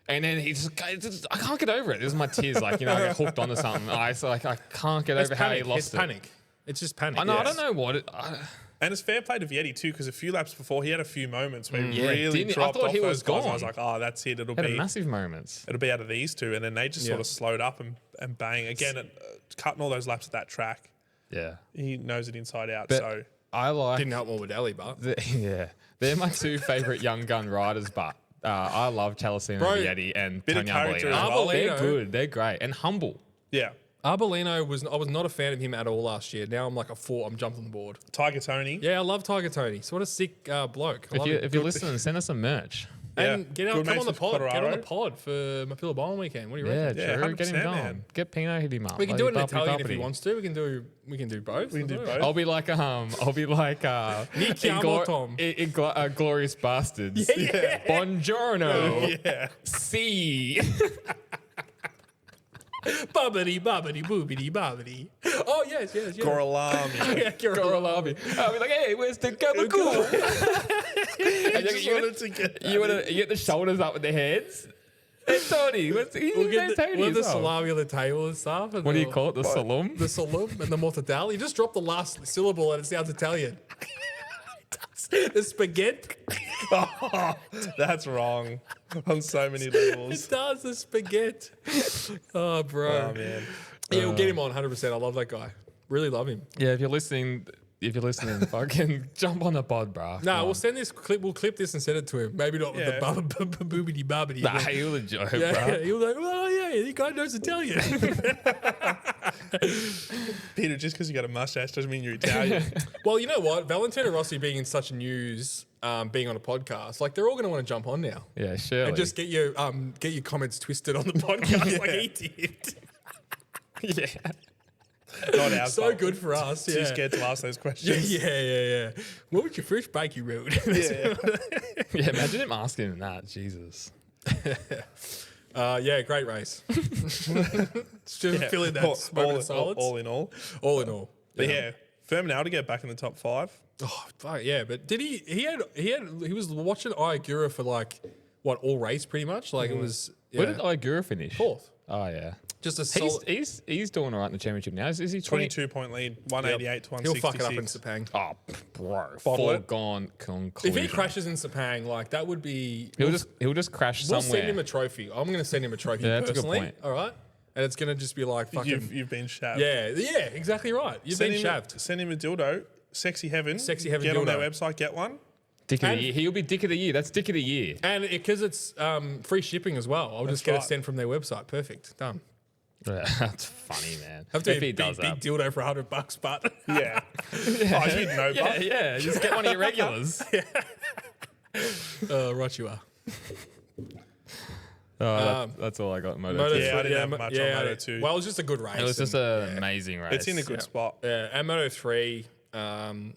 Speaker 1: And then I can't get over it. This is my tears. Like, I get hooked onto something. I can't get
Speaker 3: It's
Speaker 1: over how he
Speaker 3: panic.
Speaker 1: lost
Speaker 3: It's
Speaker 1: it.
Speaker 3: panic. It's just panic.
Speaker 1: I know. I
Speaker 2: Yes.
Speaker 1: don't know what it.
Speaker 2: And it's fair play to Vietti too, because a few laps before he had a few moments where he
Speaker 1: Yeah,
Speaker 2: really
Speaker 1: didn't he? I
Speaker 2: dropped
Speaker 1: thought
Speaker 2: off
Speaker 1: he
Speaker 2: those
Speaker 1: was
Speaker 2: guys. And I was
Speaker 1: gone.
Speaker 2: like, oh, that's it. It'll
Speaker 1: Had
Speaker 2: be
Speaker 1: massive moments.
Speaker 2: out of these two, and then they just sort
Speaker 3: Yeah.
Speaker 2: of slowed up and bang again, cutting all those laps at that track.
Speaker 1: Yeah.
Speaker 2: He knows it inside out.
Speaker 1: But
Speaker 2: So
Speaker 1: I like.
Speaker 3: Didn't help Morbidelli, but
Speaker 1: Yeah. They're my 2 favorite young gun riders, but I love Celestino
Speaker 3: Bro,
Speaker 1: Vietti and
Speaker 2: bit of
Speaker 1: Tony
Speaker 2: character
Speaker 1: Arbolino.
Speaker 2: as well.
Speaker 1: They're
Speaker 3: Arbolino-
Speaker 1: good. They're great and humble.
Speaker 2: yeah,
Speaker 3: Arbolino I was not a fan of him at all last year. Now I'm like a 4. I'm jumping the board.
Speaker 2: Tiger Tony.
Speaker 3: Yeah, I love Tiger Tony. So what a sick bloke. I love him.
Speaker 1: If you're listening, send us some merch.
Speaker 3: And
Speaker 2: Yeah.
Speaker 3: get
Speaker 2: Good
Speaker 3: come
Speaker 2: mates
Speaker 3: on the
Speaker 2: with
Speaker 3: pod. Get on the
Speaker 2: Colorado.
Speaker 3: pod for my Philibon weekend. What do you
Speaker 1: Yeah,
Speaker 3: reckon?
Speaker 2: Yeah,
Speaker 1: true. Get him
Speaker 2: 100%,
Speaker 1: going.
Speaker 2: man.
Speaker 1: Get Pino, hit him up.
Speaker 3: We can do it in
Speaker 1: Like,
Speaker 3: Italian if
Speaker 1: bubbly.
Speaker 3: he wants to. We can do both.
Speaker 2: We can do both.
Speaker 1: I'll be like
Speaker 3: chiamo, Tom.
Speaker 1: Glorious Bastards.
Speaker 2: Yeah.
Speaker 1: Buongiorno.
Speaker 2: Yeah.
Speaker 1: See.
Speaker 3: Bobbity, bobbity, boobity, bobbity. Oh, yes.
Speaker 2: Gorlami.
Speaker 3: Yeah,
Speaker 1: Gorolabi. I'll be like, hey, where's the gabagool?
Speaker 2: Just wanted to get
Speaker 1: You get the shoulders up with the heads. Hey, Tony.
Speaker 3: We'll get
Speaker 1: Tony
Speaker 3: the
Speaker 1: as well.
Speaker 3: salami on the table and stuff. And
Speaker 1: What do you call it? The salum?
Speaker 3: The salum and the mortadella. You just drop the last syllable and it sounds Italian. The spaghetti.
Speaker 2: That's wrong on so many levels.
Speaker 3: It does, the spaghetti. Oh, bro.
Speaker 2: Oh man.
Speaker 3: Yeah, we'll get him on 100%. I love that guy. Really love him.
Speaker 1: Yeah, if you're listening, fucking jump on the pod, bro.
Speaker 3: No, we'll send this clip. We'll clip this and send it to him. Maybe not
Speaker 2: Yeah.
Speaker 3: with the boobity bobbity.
Speaker 1: Nah, you a joke,
Speaker 3: Yeah,
Speaker 1: bro.
Speaker 3: he was like, well, yeah, the guy knows Italian.
Speaker 2: Peter, just because you got a mustache doesn't mean you're Italian.
Speaker 3: Well, you know what? Valentino Rossi being in such news, being on a podcast, like they're all going to want to jump on now
Speaker 1: Yeah, surely.
Speaker 3: and just get your comments twisted on the podcast like he did.
Speaker 1: yeah.
Speaker 2: Not our
Speaker 3: So
Speaker 2: fault.
Speaker 3: good for us.
Speaker 2: Too
Speaker 3: Yeah.
Speaker 2: scared to ask those questions.
Speaker 3: Yeah. What was your first bike you rode?
Speaker 1: Yeah, imagine him asking him that. Jesus.
Speaker 3: Yeah, great race. Just
Speaker 2: Yeah.
Speaker 3: feeling that moment of silence.
Speaker 2: all in all.
Speaker 3: All in all.
Speaker 2: But yeah, Firminal to get back in the top 5.
Speaker 3: Oh, fuck, yeah. But did he was watching Iagura for like, what, all race pretty much? Like it was. Yeah.
Speaker 1: Where did Iagura finish?
Speaker 3: 4th.
Speaker 1: Oh, yeah.
Speaker 3: Just a solid.
Speaker 1: He's doing all right in the championship now. Is he
Speaker 2: 22-point lead, 188 to 166.
Speaker 3: He'll fuck it up in Sepang.
Speaker 1: Oh, bro.
Speaker 2: Bottle it.
Speaker 1: Foregone
Speaker 3: If
Speaker 1: conclusion.
Speaker 3: he crashes in Sepang, like that would be.
Speaker 1: He'll just crash
Speaker 3: We'll
Speaker 1: somewhere.
Speaker 3: send him a trophy. I'm going to send him a trophy
Speaker 1: Yeah, that's a good
Speaker 3: personally.
Speaker 1: point.
Speaker 3: All right, and it's going to just be like fucking.
Speaker 2: You've been shaved.
Speaker 3: Yeah, exactly right. You've been shaved.
Speaker 2: Send him a dildo. Sexy Heaven.
Speaker 3: Sexy Heaven
Speaker 2: Get on their
Speaker 3: dildo.
Speaker 2: website, get one.
Speaker 1: Dick of the
Speaker 3: And-
Speaker 1: year. He'll be Dick of the year. That's Dick of the year.
Speaker 3: And because it's free shipping as well, I'll just get
Speaker 2: right.
Speaker 3: it sent from their website. Perfect. Done.
Speaker 1: That's funny, man.
Speaker 3: Have to
Speaker 1: If
Speaker 3: be
Speaker 1: he
Speaker 3: a
Speaker 1: does
Speaker 3: big
Speaker 1: that.
Speaker 3: dildo for $100, but
Speaker 2: Yeah. Oh, he's been no
Speaker 1: Yeah,
Speaker 2: butt.
Speaker 1: yeah. Just get one of your regulars.
Speaker 3: right you are.
Speaker 1: That's all I got in Moto.
Speaker 3: Moto
Speaker 1: 2.
Speaker 2: Yeah, I didn't have
Speaker 3: Mo-
Speaker 2: much on Moto 2.
Speaker 3: Well, it was just a good race.
Speaker 1: It was just
Speaker 3: and-
Speaker 1: an amazing race.
Speaker 2: It's in a good spot.
Speaker 3: yeah. And Moto 3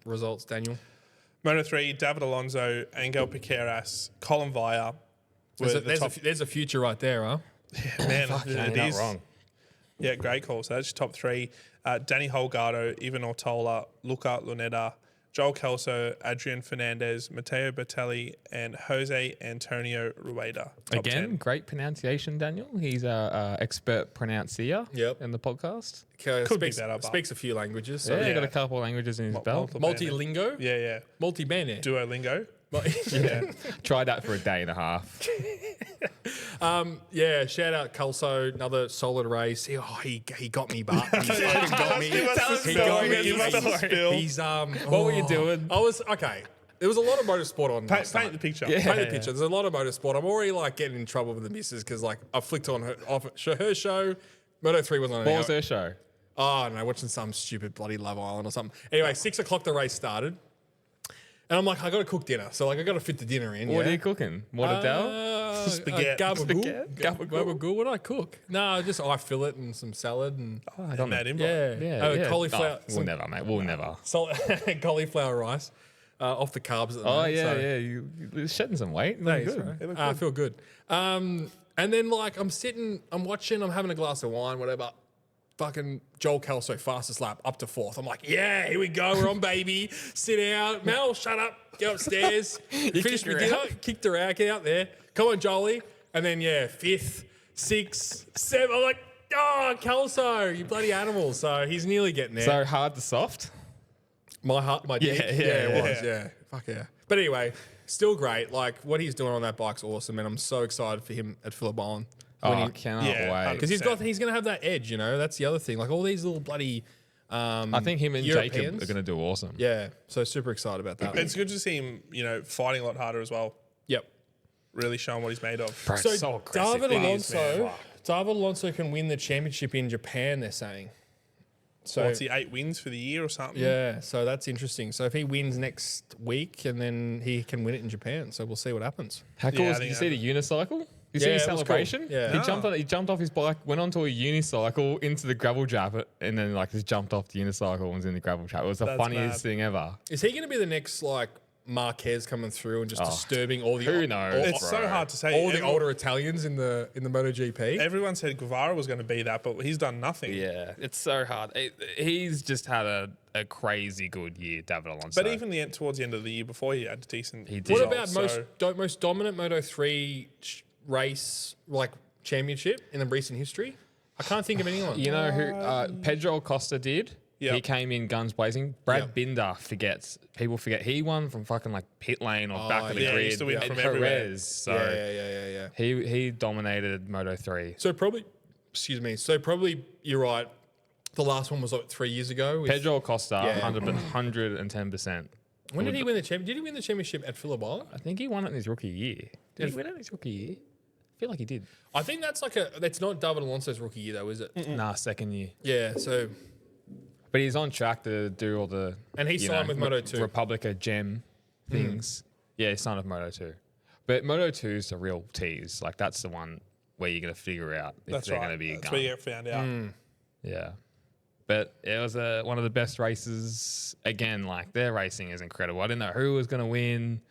Speaker 3: results, Daniel.
Speaker 2: Moto 3, David Alonso, Angel Piqueras, Colin Vaya.
Speaker 3: There's a future right there, huh?
Speaker 2: Man,
Speaker 1: Fuck,
Speaker 2: it
Speaker 1: not
Speaker 2: is.
Speaker 1: wrong.
Speaker 2: Yeah, great call. So that's your top 3. Danny Holgado, Ivan Ortola, Luca Luneta, Joel Kelso, Adrian Fernandez, Matteo Bertelli, and Jose Antonio Rueda. Top
Speaker 1: Again,
Speaker 2: 10.
Speaker 1: great pronunciation, Daniel. He's our expert pronuncier
Speaker 3: Yep.
Speaker 1: in the podcast.
Speaker 2: Could be better, but-
Speaker 3: Speaks a few languages. So
Speaker 1: Yeah,
Speaker 3: yeah.
Speaker 1: he got a couple of languages in his belt.
Speaker 3: Multilingo?
Speaker 2: Yeah.
Speaker 3: Multi-bane.
Speaker 2: Duolingo.
Speaker 3: yeah.
Speaker 1: Tried that for a day and a half.
Speaker 3: Yeah, shout out Kelso, another solid race. He got me, but he fucking got me.
Speaker 2: Tell us the
Speaker 3: He got
Speaker 2: story,
Speaker 3: me.
Speaker 2: give us the spill.
Speaker 3: He's
Speaker 1: What were you doing?
Speaker 3: I was okay. There was a lot of motorsport on. last
Speaker 2: Paint
Speaker 3: night.
Speaker 2: the picture.
Speaker 1: Yeah.
Speaker 3: Paint the picture. There's a lot of motorsport. I'm already like getting in trouble with the missus because like I flicked on her show. Moto 3 was on.
Speaker 1: What was her show?
Speaker 3: Oh no, watching some stupid bloody Love Island or something. Anyway, 6 o'clock the race started. And I'm like, I got to cook dinner. So like I got to fit the dinner in.
Speaker 1: What
Speaker 3: yeah?
Speaker 1: are you cooking? Mortadell?
Speaker 2: Spaghetti.
Speaker 3: Gabagool.
Speaker 1: Gabagool.
Speaker 3: Gabagool. What do I cook? No, just I fillet and some salad and
Speaker 1: I don't know.
Speaker 2: Mad invite.
Speaker 3: yeah. Cauliflower.
Speaker 1: Oh, we'll never, mate. We'll never.
Speaker 3: Cauliflower rice. Off the carbs at the
Speaker 1: Oh,
Speaker 3: moment.
Speaker 1: yeah,
Speaker 3: so.
Speaker 1: yeah. You're shedding some weight.
Speaker 3: Thanks,
Speaker 1: Good.
Speaker 3: bro. I feel good. And then like I'm watching, I'm having a glass of wine, whatever. Fucking Joel Kelso, fastest lap, up to 4th. I'm like, yeah, here we go. We're on, baby. Sit out. Mel, shut up. Get upstairs. Finish
Speaker 1: kicked
Speaker 3: my
Speaker 1: her
Speaker 3: dinner.
Speaker 1: out?
Speaker 3: Kicked her out. Get out there. Come on, Jolie. And then, 5th, 6th, 7th. I'm like, oh, Kelso, you bloody animal. So he's nearly getting there.
Speaker 1: So hard to soft?
Speaker 3: My heart, my dick.
Speaker 1: Yeah,
Speaker 3: It was. Yeah. Fuck yeah. But anyway, still great. Like what he's doing on that bike's awesome. And I'm so excited for him at Phillip Island.
Speaker 1: Oh, I cannot
Speaker 2: Yeah,
Speaker 1: wait.
Speaker 3: Because he's going to have that edge, you know. That's the other thing. Like all these little bloody.
Speaker 1: I think him and Jacob
Speaker 3: Europeans.
Speaker 1: are going to do awesome.
Speaker 3: Yeah. So super excited about that.
Speaker 2: It's good to see him, fighting a lot harder as well.
Speaker 3: Yep.
Speaker 2: Really showing what he's made of.
Speaker 1: Bro,
Speaker 3: So,
Speaker 1: so aggressive.
Speaker 3: David
Speaker 2: It is, man.
Speaker 3: Alonso can win the championship in Japan. They're saying. So
Speaker 2: What's he, 8 wins for the year or something?
Speaker 3: yeah. So that's interesting. So if he wins next week, and then he can win it in Japan. So we'll see what happens.
Speaker 1: How cool
Speaker 2: Yeah, I
Speaker 1: is, did
Speaker 2: think
Speaker 1: you see the unicycle? You see
Speaker 3: Yeah,
Speaker 1: his
Speaker 3: it was cool.
Speaker 1: celebration?
Speaker 3: Yeah.
Speaker 1: He jumped off his bike, went onto a unicycle into the gravel trap, and then like just jumped off the unicycle and was in the gravel trap. It was the
Speaker 2: That's
Speaker 1: funniest
Speaker 2: mad.
Speaker 1: thing ever.
Speaker 3: Is he going to be the next like Marquez coming through and just disturbing all the
Speaker 1: Who knows?
Speaker 2: It's so
Speaker 1: Bro.
Speaker 2: hard to say.
Speaker 3: all the older Italians in the MotoGP?
Speaker 2: Everyone said Guevara was going to be that, but he's done nothing.
Speaker 1: Yeah, it's so hard. He's just had a crazy good year, David Alonso.
Speaker 2: But even towards the end of the year before, he had decent.
Speaker 1: He did.
Speaker 3: What
Speaker 2: results,
Speaker 3: about most dominant Moto3 race like championship in the recent history? I can't think of anyone.
Speaker 1: You know who Pedro Acosta did?
Speaker 2: Yep.
Speaker 1: He came in guns blazing. Brad
Speaker 3: Yep.
Speaker 1: Binder people forget. He won from fucking like pit lane or back of the
Speaker 2: yeah, he
Speaker 1: grid.
Speaker 2: used to win
Speaker 1: and
Speaker 2: from
Speaker 1: Perez,
Speaker 2: everywhere.
Speaker 1: So
Speaker 3: yeah.
Speaker 1: he dominated Moto 3.
Speaker 3: So probably, you're right. The last one was like 3 years ago. with-
Speaker 1: Pedro Acosta,
Speaker 3: Yeah.
Speaker 1: 110%.
Speaker 3: When did he win the championship? Did he win the championship at Phillip Island?
Speaker 1: I think he won it in his rookie year. Did he win it in his rookie year? I feel like he did.
Speaker 3: I think that's that's not David Alonso's rookie year though, is it?
Speaker 1: Nah, second year.
Speaker 3: Yeah. So
Speaker 1: But he's on track to do all the
Speaker 3: And he signed with Moto 2.
Speaker 1: Republica gem things. Yeah, he signed with Moto 2. But Moto 2 is the real tease. Like that's the one where you're gonna figure out if
Speaker 2: That's
Speaker 1: they're
Speaker 2: right.
Speaker 1: gonna be a
Speaker 2: That's
Speaker 1: gun.
Speaker 2: where you get found out.
Speaker 1: Yeah. But it was one of the best races. Again, like their racing is incredible. I didn't know who was going to win.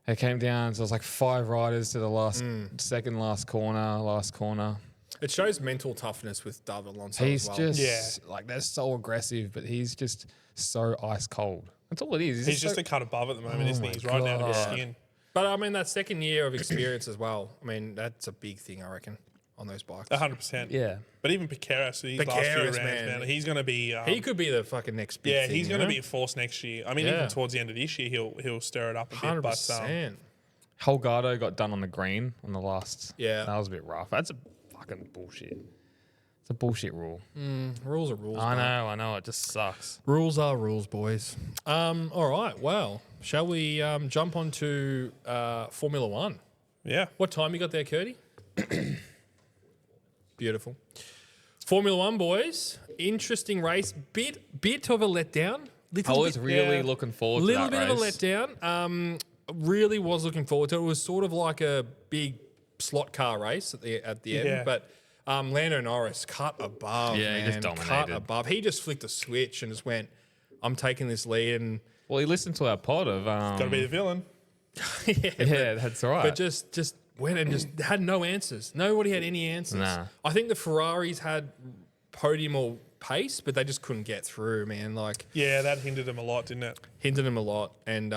Speaker 1: It came down, so it was like 5 riders to the last, second last corner.
Speaker 3: It shows mental toughness with David Alonso
Speaker 1: He's
Speaker 3: as well.
Speaker 1: just like they're so aggressive, but he's just so ice cold. That's all it is.
Speaker 2: He's just a cut above at the moment, isn't he?
Speaker 1: my
Speaker 2: He's riding out of his
Speaker 1: God.
Speaker 2: skin.
Speaker 3: But I mean, that second year of experience as well. I mean, that's a big thing, I reckon, on those bikes.
Speaker 2: 100%.
Speaker 1: Yeah.
Speaker 2: But even Piqueras, these last few
Speaker 3: Piqueras,
Speaker 2: rounds,
Speaker 3: man.
Speaker 2: man, he's going to be.
Speaker 3: He could be the fucking next big thing.
Speaker 2: he's going to
Speaker 3: you
Speaker 2: be a force next year. I mean,
Speaker 3: Yeah.
Speaker 2: even towards the end of this year, he'll stir it up a
Speaker 3: know?
Speaker 2: bit. But
Speaker 3: 100%.
Speaker 1: Holgado got done on the green on the last.
Speaker 3: Yeah.
Speaker 1: That was a bit rough. That's a fucking bullshit. It's a bullshit rule.
Speaker 3: Rules are rules.
Speaker 1: I
Speaker 3: mate.
Speaker 1: know. It just sucks.
Speaker 3: Rules are rules, boys. All right. Well, shall we jump on to Formula One?
Speaker 2: yeah,
Speaker 3: What time you got there, Curdy? Beautiful. Formula One, boys. Interesting race. Bit of a letdown.
Speaker 1: I was really
Speaker 2: yeah.
Speaker 1: looking forward to
Speaker 3: Little
Speaker 1: that
Speaker 3: bit of a
Speaker 1: race.
Speaker 3: letdown. Really was looking forward to it. It was sort of like a big slot car race at the end,
Speaker 2: Yeah.
Speaker 3: but Lando Norris cut above.
Speaker 1: Yeah, he
Speaker 3: man.
Speaker 1: just dominated.
Speaker 3: Cut above. He just flicked a switch and just went, "I'm taking this lead." And
Speaker 1: Well, he listened to our pod of.
Speaker 2: got to be the villain.
Speaker 1: Yeah, that's right.
Speaker 3: but just went and just had no answers. Nobody had any answers.
Speaker 1: Nah.
Speaker 3: I think the Ferraris had podium or pace, but they just couldn't get through, man. Like,
Speaker 2: Yeah, that hindered him a lot, didn't it?
Speaker 3: hindered him a lot. And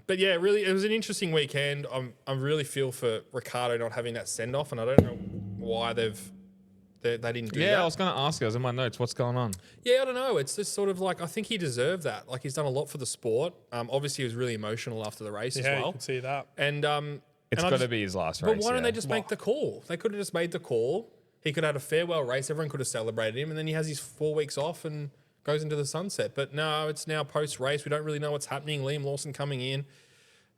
Speaker 3: but yeah, really, it was an interesting weekend. I really feel for Ricardo not having that send off, and I don't know why they didn't do that.
Speaker 1: yeah, I was going to ask you. I was in my notes. What's going on?
Speaker 3: Yeah, I don't know. It's just sort of like I think he deserved that. Like, he's done a lot for the sport. Obviously, he was really emotional after the race as
Speaker 2: Yeah, you
Speaker 3: well.
Speaker 2: can see that.
Speaker 3: And
Speaker 1: It's
Speaker 3: and I
Speaker 1: got to
Speaker 3: just-
Speaker 1: be his last race.
Speaker 3: But why don't they
Speaker 1: yeah.
Speaker 3: just make the call? They could have just made the call. He could have had a farewell race. Everyone could have celebrated him, and then he has his 4 weeks off and goes into the sunset. But no, it's now post-race. We don't really know what's happening. Liam Lawson coming in.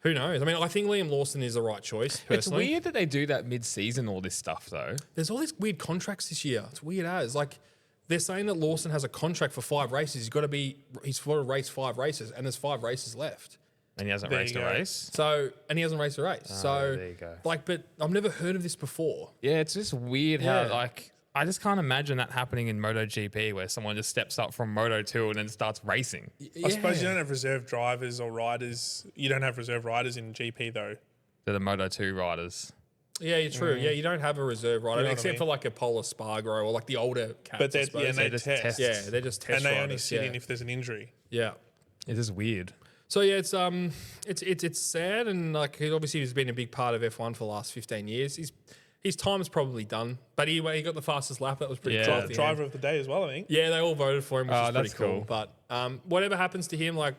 Speaker 3: Who knows? I mean, I think Liam Lawson is the right choice, personally.
Speaker 1: It's weird that they do that mid-season, all this stuff, though.
Speaker 3: There's all these weird contracts this year. It's weird as. Like, they're saying that Lawson has a contract for 5 races. He's got to race 5 races, and there's 5 races left.
Speaker 1: And he hasn't
Speaker 2: There
Speaker 1: raced
Speaker 2: you
Speaker 1: a
Speaker 2: go.
Speaker 1: race.
Speaker 3: So, and he hasn't raced a race. So,
Speaker 1: there you go.
Speaker 3: like, but I've never heard of this before.
Speaker 1: Yeah, it's just weird
Speaker 3: Yeah.
Speaker 1: how, like, I just can't imagine that happening in MotoGP where someone just steps up from Moto2 and then starts racing.
Speaker 2: I suppose you don't have reserve drivers or riders. You don't have reserve riders in GP though.
Speaker 1: They're the Moto2 riders.
Speaker 3: Yeah, you're true. Yeah, you don't have a reserve rider,
Speaker 2: You know what I
Speaker 3: except
Speaker 2: mean?
Speaker 3: for like a Polar Spargro or like the older cats.
Speaker 2: But
Speaker 3: I
Speaker 2: they're,
Speaker 3: suppose.
Speaker 2: yeah, and they
Speaker 1: just
Speaker 2: test.
Speaker 1: test.
Speaker 3: Yeah, they're just test
Speaker 2: And they only
Speaker 3: riders,
Speaker 2: sit
Speaker 3: yeah.
Speaker 2: in if there's an injury.
Speaker 3: Yeah.
Speaker 1: It is weird.
Speaker 3: So yeah, it's sad, and like he obviously has been a big part of F1 for the last 15 years. His time's probably done, but he got the fastest lap. That was pretty
Speaker 1: Yeah.
Speaker 3: cool. at the
Speaker 2: Driver
Speaker 3: end.
Speaker 2: of the day as well, I think.
Speaker 3: Yeah, they all voted for him, which
Speaker 1: Oh,
Speaker 3: is pretty
Speaker 1: that's
Speaker 3: cool.
Speaker 1: cool.
Speaker 3: But whatever happens to him, like,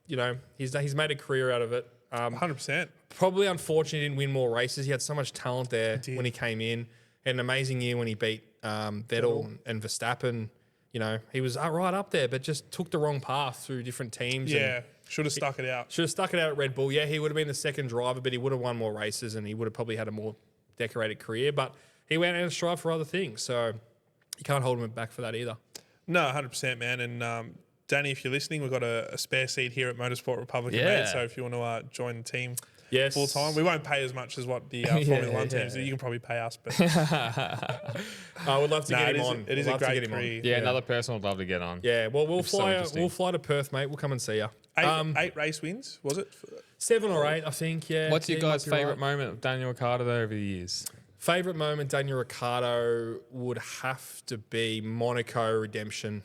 Speaker 3: you know, he's made a career out of it.
Speaker 2: 100%.
Speaker 3: Probably unfortunate he didn't win more races. He had so much talent there when he came in. Had an amazing year when he beat Vettel and Verstappen. You know, he was right up there, but just took the wrong path through different teams.
Speaker 2: Yeah, should have stuck it out.
Speaker 3: Should have stuck it out at Red Bull. Yeah, he would have been the second driver, but he would have won more races and he would have probably had a more decorated career. But he went out and strived for other things. So you can't hold him back for that either.
Speaker 2: No, 100%, man. And Danny, if you're listening, we've got a spare seat here at Motorsport Republica,
Speaker 1: Yeah.
Speaker 2: mate. So if you want to join the team
Speaker 3: Yes.
Speaker 2: full time, we won't pay as much as what the Formula One
Speaker 1: yeah.
Speaker 2: teams do. You can probably pay us, but
Speaker 3: I would love to get him on.
Speaker 2: it is
Speaker 3: Would
Speaker 2: a
Speaker 3: love to
Speaker 2: great
Speaker 3: get him on.
Speaker 2: career.
Speaker 1: Yeah, another person would love to get on.
Speaker 3: Yeah, well, we'll
Speaker 1: It's so
Speaker 3: fly.
Speaker 1: interesting.
Speaker 3: We'll fly to Perth, mate. We'll come and see you.
Speaker 2: 8 race wins, was it?
Speaker 3: 7 or 8, I think. Yeah.
Speaker 1: What's your
Speaker 3: Yeah, you
Speaker 1: guys'
Speaker 3: might be
Speaker 1: favourite
Speaker 3: right.
Speaker 1: moment of Daniel Ricciardo though over the years?
Speaker 3: Favorite moment, Daniel Ricciardo would have to be Monaco Redemption.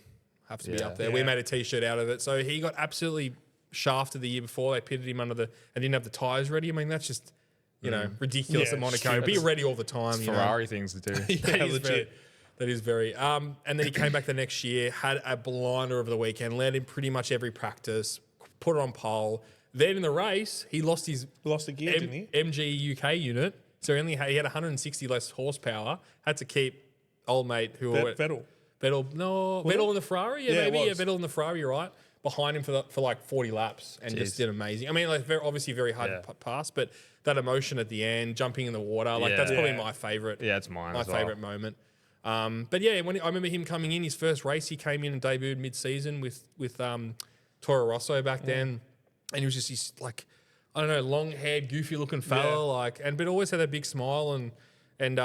Speaker 3: Have to be
Speaker 1: Yeah.
Speaker 3: up there. We
Speaker 2: Yeah.
Speaker 3: made a T-shirt out of it. So he got absolutely shafted the year before. They pitted him and didn't have the tyres ready. I mean, that's just ridiculous
Speaker 2: Yeah,
Speaker 3: at Monaco.
Speaker 2: stupid.
Speaker 3: Be ready all the time. You know?
Speaker 1: Ferrari things to do.
Speaker 3: That is
Speaker 2: legit.
Speaker 3: very- that is very. And then he came back the next year, had a blinder over the weekend, led in pretty much every practice, put it on pole. Then in the race, he lost his
Speaker 2: Lost a gear, didn't he?
Speaker 3: MG UK unit, so he had 160 less horsepower. Had to keep old mate
Speaker 2: Vettel.
Speaker 3: Vettel in the Ferrari,
Speaker 2: Yeah, it
Speaker 3: maybe
Speaker 2: was.
Speaker 3: Vettel in the Ferrari, you're right, behind him for like 40 laps and just
Speaker 1: Jeez.
Speaker 3: did amazing. I mean, like obviously very hard
Speaker 1: Yeah.
Speaker 3: to pass, but that emotion at the end, jumping in the water, like that's
Speaker 1: Yeah.
Speaker 3: probably
Speaker 2: Yeah.
Speaker 3: my favorite.
Speaker 1: Yeah, it's mine
Speaker 3: My
Speaker 1: as well.
Speaker 3: favorite moment. But yeah, I remember him coming in his first race, he came in and debuted mid-season with Toro Rosso back then, and he was just this like, I don't know, long-haired, goofy-looking fella, but always had that big smile and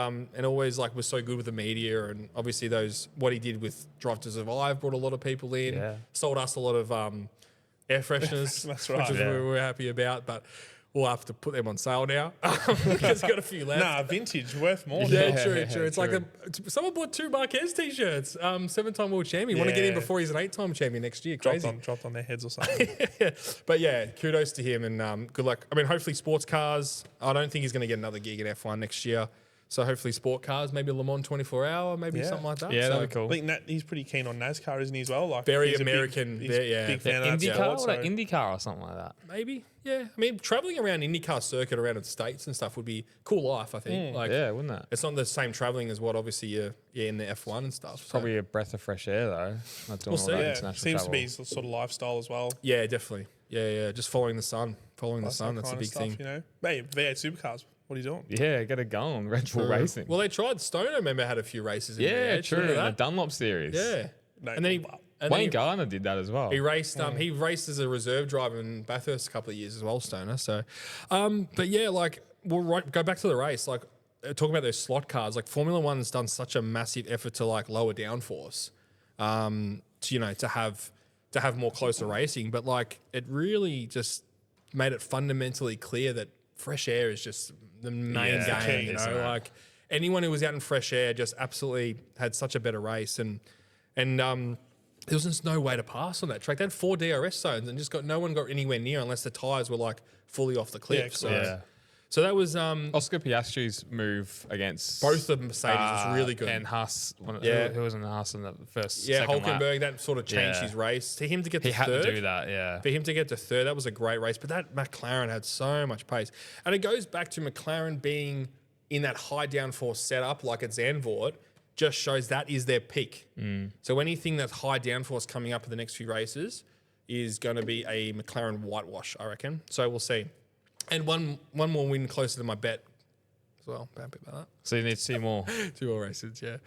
Speaker 3: always like was so good with the media, and obviously what he did with Drive to Survive brought a lot of people in,
Speaker 1: Yeah.
Speaker 3: sold us a lot of air fresheners,
Speaker 2: That's
Speaker 3: which
Speaker 2: right,
Speaker 3: is
Speaker 1: yeah.
Speaker 3: we were happy about, but. we'll have to put them on sale now because got a few left.
Speaker 2: Nah, vintage worth more.
Speaker 3: Yeah,
Speaker 2: than
Speaker 3: true. It's like someone bought 2 Marquez t-shirts. 7-time world champion. Want to get him
Speaker 2: Yeah.
Speaker 3: before he's an 8-time champion next year. Crazy.
Speaker 2: dropped on their heads or something.
Speaker 3: But yeah, kudos to him and good luck. I mean, hopefully sports cars. I don't think he's going to get another gig in F1 next year. So hopefully sport cars, maybe Le Mans 24-hour, maybe something like that.
Speaker 1: Yeah,
Speaker 3: so
Speaker 1: that'd be cool.
Speaker 2: I think he's pretty keen on NASCAR, isn't he, as well? Like
Speaker 3: Very
Speaker 2: he's a
Speaker 3: American.
Speaker 2: Big, he's
Speaker 3: Yeah.
Speaker 2: big fan of that
Speaker 1: IndyCar
Speaker 2: sport.
Speaker 1: or
Speaker 2: So.
Speaker 1: like IndyCar or something like that.
Speaker 3: Maybe, yeah. I mean, traveling around IndyCar circuit around the States and stuff would be cool life, I think. Like,
Speaker 1: Yeah, wouldn't it?
Speaker 3: it's not the same traveling as what obviously you're in the F1 and stuff. So.
Speaker 1: Probably a breath of fresh air though. Not doing all
Speaker 3: see.
Speaker 1: that
Speaker 3: Yeah,
Speaker 1: international
Speaker 2: Seems to
Speaker 1: travel.
Speaker 2: be his sort of lifestyle as well.
Speaker 3: Yeah, definitely. Yeah. Just following the sun. Following the
Speaker 2: That's
Speaker 3: sun,
Speaker 2: that
Speaker 3: that's a
Speaker 2: kind
Speaker 3: big
Speaker 2: of stuff,
Speaker 3: thing.
Speaker 2: you know. Hey, V8 supercars. What are you doing?
Speaker 1: Yeah, get it going. Red Bull Racing.
Speaker 3: Well, they tried. Stoner, remember, had a few races in
Speaker 1: yeah,
Speaker 3: there.
Speaker 1: true.
Speaker 3: Remember
Speaker 1: In the
Speaker 3: that?
Speaker 1: Dunlop series.
Speaker 3: Yeah.
Speaker 2: No,
Speaker 3: And then he,
Speaker 2: well,
Speaker 3: and then
Speaker 1: Wayne
Speaker 3: he,
Speaker 1: Gardner did that as well.
Speaker 3: he raced. He raced as a reserve driver in Bathurst a couple of years as well, Stoner. So, but yeah, like we'll go back to the race. Like talking about those slot cars. Like Formula One's done such a massive effort to like lower downforce. To have more closer racing, but like it really just made it fundamentally clear that fresh air is just the main
Speaker 1: Yeah,
Speaker 3: game.
Speaker 1: key,
Speaker 3: You
Speaker 1: isn't
Speaker 3: know,
Speaker 1: it?
Speaker 3: like anyone who was out in fresh air just absolutely had such a better race, and there was just no way to pass on that track. They had 4 DRS zones and just no one got anywhere near unless the tires were like fully off the cliff.
Speaker 2: Yeah,
Speaker 3: So that was
Speaker 1: Oscar Piastri's move against
Speaker 3: both of Mercedes was really good.
Speaker 1: and Haas.
Speaker 3: Yeah.
Speaker 1: Who was in the Haas in the first?
Speaker 3: Yeah,
Speaker 1: second lap.
Speaker 3: Hulkenberg, that sort of changed
Speaker 1: Yeah.
Speaker 3: his race. To him to get to
Speaker 1: He had
Speaker 3: third,
Speaker 1: to do that. Yeah.
Speaker 3: for him to get to third, that was a great race. But that McLaren had so much pace. And it goes back to McLaren being in that high downforce setup like at Zandvoort, just shows that is their peak. So anything that's high downforce coming up in the next few races is going to be a McLaren whitewash, I reckon. So we'll see. And one more win closer to my bet as well. Happy about that.
Speaker 1: So you need to see more.
Speaker 3: 2 more races, yeah.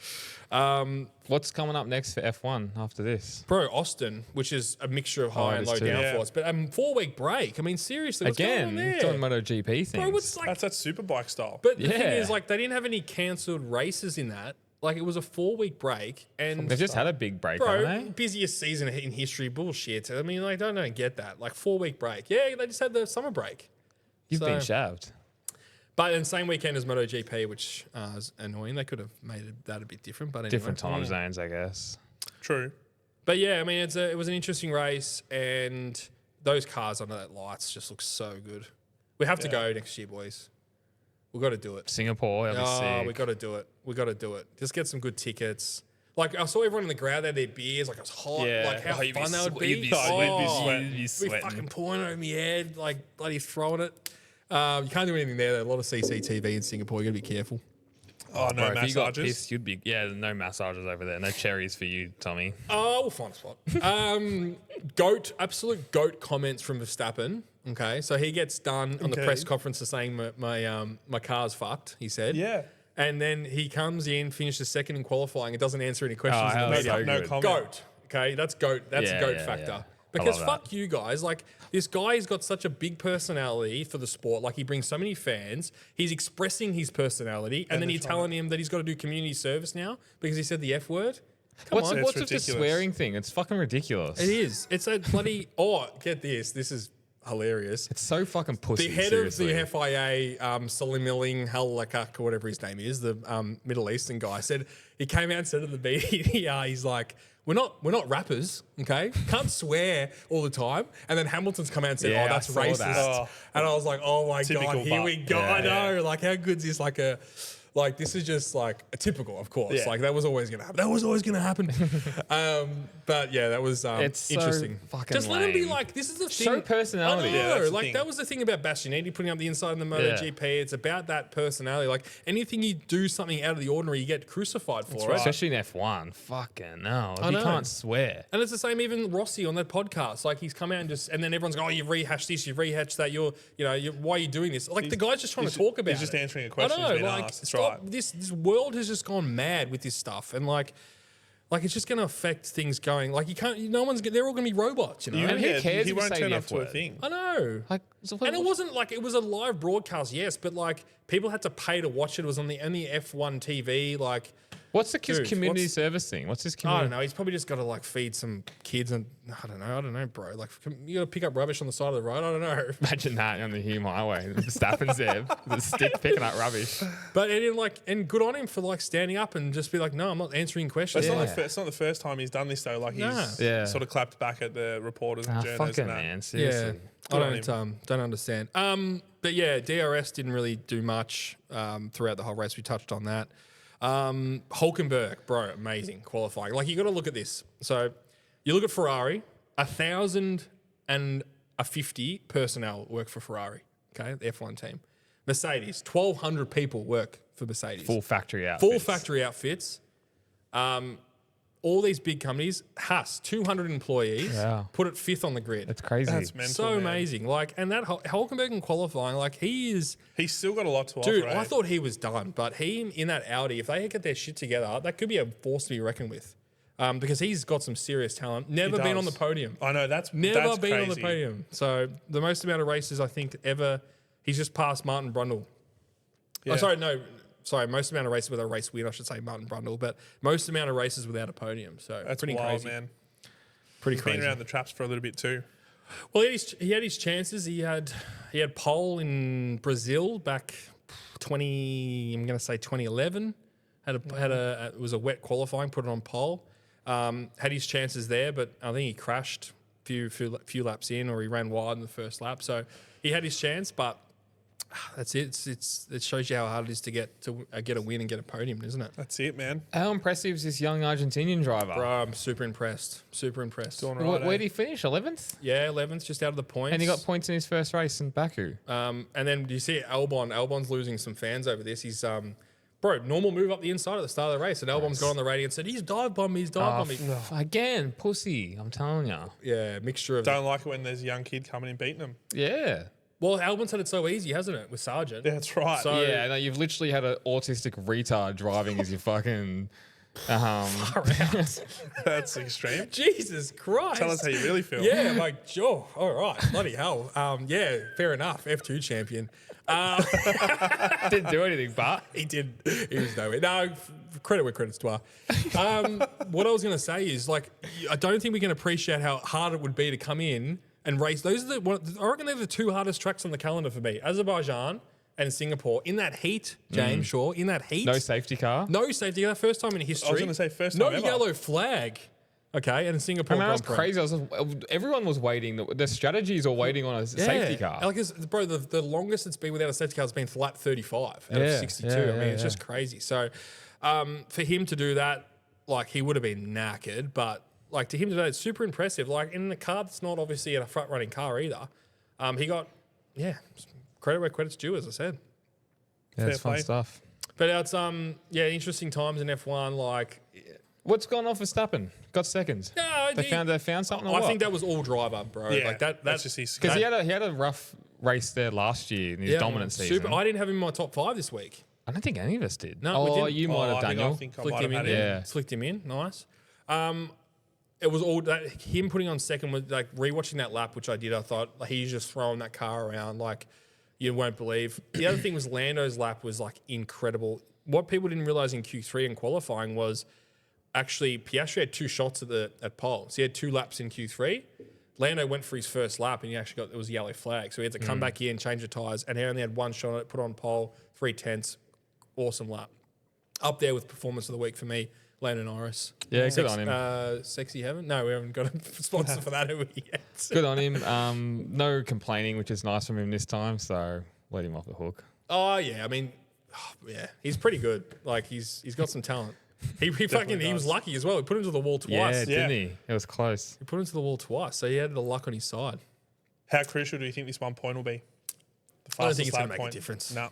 Speaker 1: What's coming up next for F1 after this?
Speaker 3: Pro Austin, which is a mixture of high
Speaker 1: it
Speaker 3: and
Speaker 1: is
Speaker 3: low
Speaker 1: too.
Speaker 3: downforce. But 4-week break. I mean, seriously, what's going on
Speaker 1: Again,
Speaker 3: there?
Speaker 1: it's on MotoGP things.
Speaker 3: Bro, what's like,
Speaker 2: That's that superbike style.
Speaker 3: but the thing
Speaker 1: Yeah.
Speaker 3: is, like, they didn't have any cancelled races in that. Like, it was a 4-week break, and
Speaker 1: They've just had a big break,
Speaker 3: bro,
Speaker 1: haven't they?
Speaker 3: busiest season in history. Bullshit. I mean, like, I don't get that. Like 4-week break. Yeah, they just had the summer break.
Speaker 1: You've
Speaker 3: So-
Speaker 1: been shaved.
Speaker 3: But in the same weekend as MotoGP, which is annoying. They could have made that a bit different, but anyway.
Speaker 1: Different time zones, I guess.
Speaker 2: True.
Speaker 3: But yeah, I mean, it was an interesting race, and those cars under that lights just look so good. We have to go next year, boys. We've got to do it.
Speaker 1: Singapore, that'd be sick.
Speaker 3: We got to do it. We got to do it. Just get some good tickets. Like I saw everyone in the crowd, they had their beers. Like it was hot.
Speaker 1: Yeah.
Speaker 3: Like how
Speaker 1: Oh, you'd be
Speaker 3: fun that would
Speaker 1: swe-
Speaker 3: be.
Speaker 1: you'd be
Speaker 2: sweating.
Speaker 1: You'd be
Speaker 3: Be
Speaker 1: sweating.
Speaker 3: fucking pouring over my head, like bloody throwing it. You can't do anything there. There's a lot of CCTV in Singapore. You got to be careful.
Speaker 2: Oh, no
Speaker 1: Bro, if you got
Speaker 2: massages.
Speaker 1: pissed, you'd be no massages over there. No cherries for you, Tommy.
Speaker 3: Oh, we'll find a spot. Absolute goat comments from Verstappen. Okay, so he gets done on the
Speaker 2: Okay.
Speaker 3: press conference to saying my car's fucked. He said,
Speaker 2: Yeah.
Speaker 3: and then he comes in, finishes second in qualifying, and doesn't answer any questions in
Speaker 1: how
Speaker 3: the
Speaker 1: so
Speaker 3: media.
Speaker 2: no
Speaker 1: good.
Speaker 2: comment.
Speaker 3: Goat. Okay, that's goat. That's
Speaker 1: Yeah,
Speaker 3: goat
Speaker 1: yeah,
Speaker 3: factor.
Speaker 1: yeah.
Speaker 3: Because
Speaker 1: love
Speaker 3: fuck you guys. Like this guy has got such a big personality for the sport. Like he brings so many fans. He's expressing his personality, and then
Speaker 2: they're
Speaker 3: you're
Speaker 2: trying
Speaker 3: telling him that he's got to do community service now because he said the F word. Come
Speaker 1: What's
Speaker 3: on.
Speaker 1: with the
Speaker 2: ridiculous.
Speaker 1: swearing thing? It's fucking ridiculous.
Speaker 3: It is. It's a bloody. Oh, get this. This is hilarious.
Speaker 1: It's so fucking pussy.
Speaker 3: The head
Speaker 1: seriously.
Speaker 3: of the FIA, Salim Halakak, or whatever his name is, the Middle Eastern guy, said he came out and said at the media, he's like, we're not rappers, okay? Can't swear all the time. And then Hamilton's come out and said,
Speaker 1: Yeah,
Speaker 3: oh,
Speaker 1: I
Speaker 3: that's
Speaker 1: saw
Speaker 3: racist.
Speaker 1: that.
Speaker 2: Oh.
Speaker 3: And I was like, oh my
Speaker 2: Typical
Speaker 3: God, here
Speaker 2: butt.
Speaker 3: we go.
Speaker 1: Yeah,
Speaker 3: I know. Like, how good's this? Like this is just like a typical, of course.
Speaker 2: Yeah.
Speaker 3: Like that was always gonna happen. That was always gonna happen. But yeah, that was
Speaker 1: It's so
Speaker 3: interesting.
Speaker 1: fucking
Speaker 3: Just let him be
Speaker 1: lame.
Speaker 3: like, this is the thing.
Speaker 1: Show personality.
Speaker 3: I know.
Speaker 2: Yeah, that's the
Speaker 3: like
Speaker 2: thing.
Speaker 3: that was the thing about Bastianini putting up the inside in the MotoGP. It's about that personality. Like anything you do something out of the ordinary, you get crucified for, right?
Speaker 1: Especially in F1. Fucking no. If
Speaker 3: I
Speaker 1: you
Speaker 3: know.
Speaker 1: can't swear.
Speaker 3: And it's the same even Rossi on that podcast. Like he's come out and then everyone's going, oh, you've rehashed this, you've rehashed that. Why are you doing this? Like the guy's just trying to talk about it.
Speaker 2: he's just answering a question
Speaker 3: I know.
Speaker 2: he's been
Speaker 3: Like
Speaker 2: asked. That's
Speaker 3: stop.
Speaker 2: right.
Speaker 3: This world has just gone mad with this stuff, and like it's just going to affect things going. Like you can't. No one's. They're all going to be robots. You know.
Speaker 1: And who
Speaker 2: Yeah,
Speaker 1: cares
Speaker 2: he
Speaker 1: if you
Speaker 2: won't
Speaker 1: say
Speaker 2: turn
Speaker 1: the
Speaker 2: up to a
Speaker 1: F-word?
Speaker 2: thing.
Speaker 3: I know.
Speaker 1: Like, so
Speaker 3: And it wasn't like it was a live broadcast, yes, but like people had to pay to watch it. It was on the F1 TV. Like,
Speaker 1: What's the
Speaker 3: Dude,
Speaker 1: community
Speaker 3: what's-
Speaker 1: service thing? What's this
Speaker 3: I
Speaker 1: community?
Speaker 3: don't know. He's probably just got to like feed some kids and I don't know, bro. Like, you got to pick up rubbish on the side of the road. I don't know.
Speaker 1: Imagine that on the Hume Highway. Verstappen's there, with a stick picking up rubbish.
Speaker 3: But and good on him for like standing up and just be like, no, I'm not answering questions.
Speaker 2: It's,
Speaker 1: Yeah.
Speaker 2: it's not the first time he's done this though. Like he's
Speaker 3: Nah.
Speaker 1: Yeah.
Speaker 2: sort of clapped back at the reporters and journalists
Speaker 1: Fucking
Speaker 2: and that.
Speaker 1: man,
Speaker 3: Yeah,
Speaker 1: seriously.
Speaker 3: I
Speaker 2: Good on
Speaker 3: don't understand. But yeah, DRS didn't really do much throughout the whole race. We touched on that. Hulkenberg, bro, amazing qualifying. Like you got to look at this. So you look at Ferrari, 1,050 personnel work for Ferrari. Okay, the F1 team. Mercedes, 1,200 people work for Mercedes.
Speaker 1: Full factory outfits.
Speaker 3: Full factory outfits. All these big companies, Haas, 200 employees,
Speaker 1: Yeah.
Speaker 3: put it fifth on the grid.
Speaker 1: That's crazy.
Speaker 2: That's mental.
Speaker 3: So
Speaker 2: man.
Speaker 3: amazing. Like, and that Hulkenberg in qualifying, like he is,
Speaker 2: He's still got a lot to
Speaker 3: dude,
Speaker 2: offer.
Speaker 3: I thought he was done, but he in that Audi, if they get their shit together, that could be a force to be reckoned with. Because he's got some serious talent. Never been on the
Speaker 2: does.
Speaker 3: podium.
Speaker 2: I know that's
Speaker 3: Never
Speaker 2: that's
Speaker 3: been
Speaker 2: crazy.
Speaker 3: on the podium. So the most amount of races I think ever, he's just passed Martin Brundle.
Speaker 2: Yeah.
Speaker 3: Most amount of races with a race win, I should say Martin Brundle, but most amount of races without a podium. So
Speaker 2: That's
Speaker 3: pretty
Speaker 2: wild,
Speaker 3: crazy.
Speaker 2: man.
Speaker 3: Pretty
Speaker 2: He's
Speaker 3: crazy.
Speaker 2: been around the traps for a little bit too.
Speaker 3: Well, he had his chances. He had pole in Brazil back 2011. It was a wet qualifying, put it on pole. Had his chances there, but I think he crashed few laps in, or he ran wide in the first lap. So he had his chance, but that's it. It shows you how hard it is to get a win and get a podium, isn't it?
Speaker 2: That's it, man.
Speaker 1: How impressive is this young Argentinian driver?
Speaker 3: Bro, I'm super impressed. Super impressed.
Speaker 2: Doing all right,
Speaker 1: Where
Speaker 2: eh?
Speaker 1: did he finish? 11th?
Speaker 3: Yeah, 11th, just out of the points.
Speaker 1: And he got points in his first race in Baku.
Speaker 3: And then do you see Albon? Albon's losing some fans over this. He's bro, normal move up the inside at the start of the race, and Albon's got on the radio and said, "He's dive bombed me. He's dive bombed me."
Speaker 1: Again, pussy. I'm telling you.
Speaker 3: Yeah, mixture of.
Speaker 2: Don't like it when there's a young kid coming and beating them.
Speaker 1: Yeah.
Speaker 3: Well, Albon's had it so easy, hasn't it, with Sargent?
Speaker 2: That's right.
Speaker 3: So-
Speaker 1: Yeah, no, you've literally had an autistic retard driving as your fucking.
Speaker 2: That's extreme.
Speaker 3: Jesus Christ!
Speaker 2: Tell us how you really feel.
Speaker 3: Yeah, like, sure, all right, bloody hell. Yeah, fair enough. F2 champion.
Speaker 1: Didn't do anything, but.
Speaker 3: He did. He was nowhere. No, credit where credit's due. What I was going to say is, like, I don't think we can appreciate how hard it would be to come in and race. Those are I reckon they're the two hardest tracks on the calendar for me: Azerbaijan and Singapore. In that heat, James Shaw. In that heat,
Speaker 1: No safety car.
Speaker 3: no safety car. First time in history.
Speaker 2: I was gonna say first
Speaker 3: No
Speaker 2: time ever.
Speaker 3: yellow flag. Okay, and Singapore.
Speaker 1: And that was
Speaker 3: Grand Prix.
Speaker 1: crazy. Everyone was waiting. The strategies are waiting on a safety car.
Speaker 3: Like, bro, the longest it's been without a safety car has been lap 35 out of
Speaker 1: Yeah,
Speaker 3: 62.
Speaker 1: yeah,
Speaker 3: I mean,
Speaker 1: yeah,
Speaker 3: it's
Speaker 1: yeah.
Speaker 3: just crazy. So, for him to do that, like, he would have been knackered, but like to him to do that, it's super impressive. Like, in the car, that's not obviously a front running car either. He got, credit where credit's due, as I said.
Speaker 1: Yeah, it's
Speaker 2: Fair
Speaker 1: fun
Speaker 2: play.
Speaker 1: stuff.
Speaker 3: But it's interesting times in F1. Like,
Speaker 1: What's gone off Verstappen? Got seconds. They found something. Or
Speaker 3: I
Speaker 1: what?
Speaker 3: think that was all driver, bro.
Speaker 2: Yeah,
Speaker 3: Like that.
Speaker 2: that's just his.
Speaker 1: because he had a rough race there last year in his dominant season.
Speaker 3: I didn't have him in my top 5 this week.
Speaker 1: I don't think any of us did.
Speaker 3: No, we didn't.
Speaker 1: You might have,
Speaker 2: I
Speaker 1: Daniel.
Speaker 2: think I
Speaker 3: Flicked
Speaker 2: might
Speaker 3: him
Speaker 2: have
Speaker 3: in.
Speaker 2: had
Speaker 3: Yeah.
Speaker 2: him.
Speaker 3: Flicked him in. Nice. It was all that him putting on second was like rewatching that lap, which I did. I thought like, he's just throwing that car around like you won't believe. The other thing was Lando's lap was like incredible. What people didn't realize in Q3 and qualifying was actually Piastri had 2 shots at pole. So he had 2 laps in Q3. Lando went for his first lap and he actually got, it was a yellow flag. So he had to come back in, change the tyres, and he only had 1 shot on it, put on pole, 3/10. Awesome lap. Up there with performance of the week for me, Lando Norris.
Speaker 1: Yeah, good on him.
Speaker 3: Sexy heaven? No, we haven't got a sponsor for that, have we yet?
Speaker 1: Good on him. No complaining, which is nice from him this time. So let him off the hook.
Speaker 3: Oh, yeah. I mean, he's pretty good. Like, he's got some talent. He was lucky as well. He put him to the wall
Speaker 1: Yeah,
Speaker 3: twice.
Speaker 1: didn't he? It was close.
Speaker 3: He put him to the wall twice, so he had the luck on his side.
Speaker 2: How crucial do you think this 1 point will be? The
Speaker 3: I don't think
Speaker 2: fastest
Speaker 3: it's going to
Speaker 2: lap
Speaker 3: make
Speaker 2: point?
Speaker 3: a difference.
Speaker 2: No.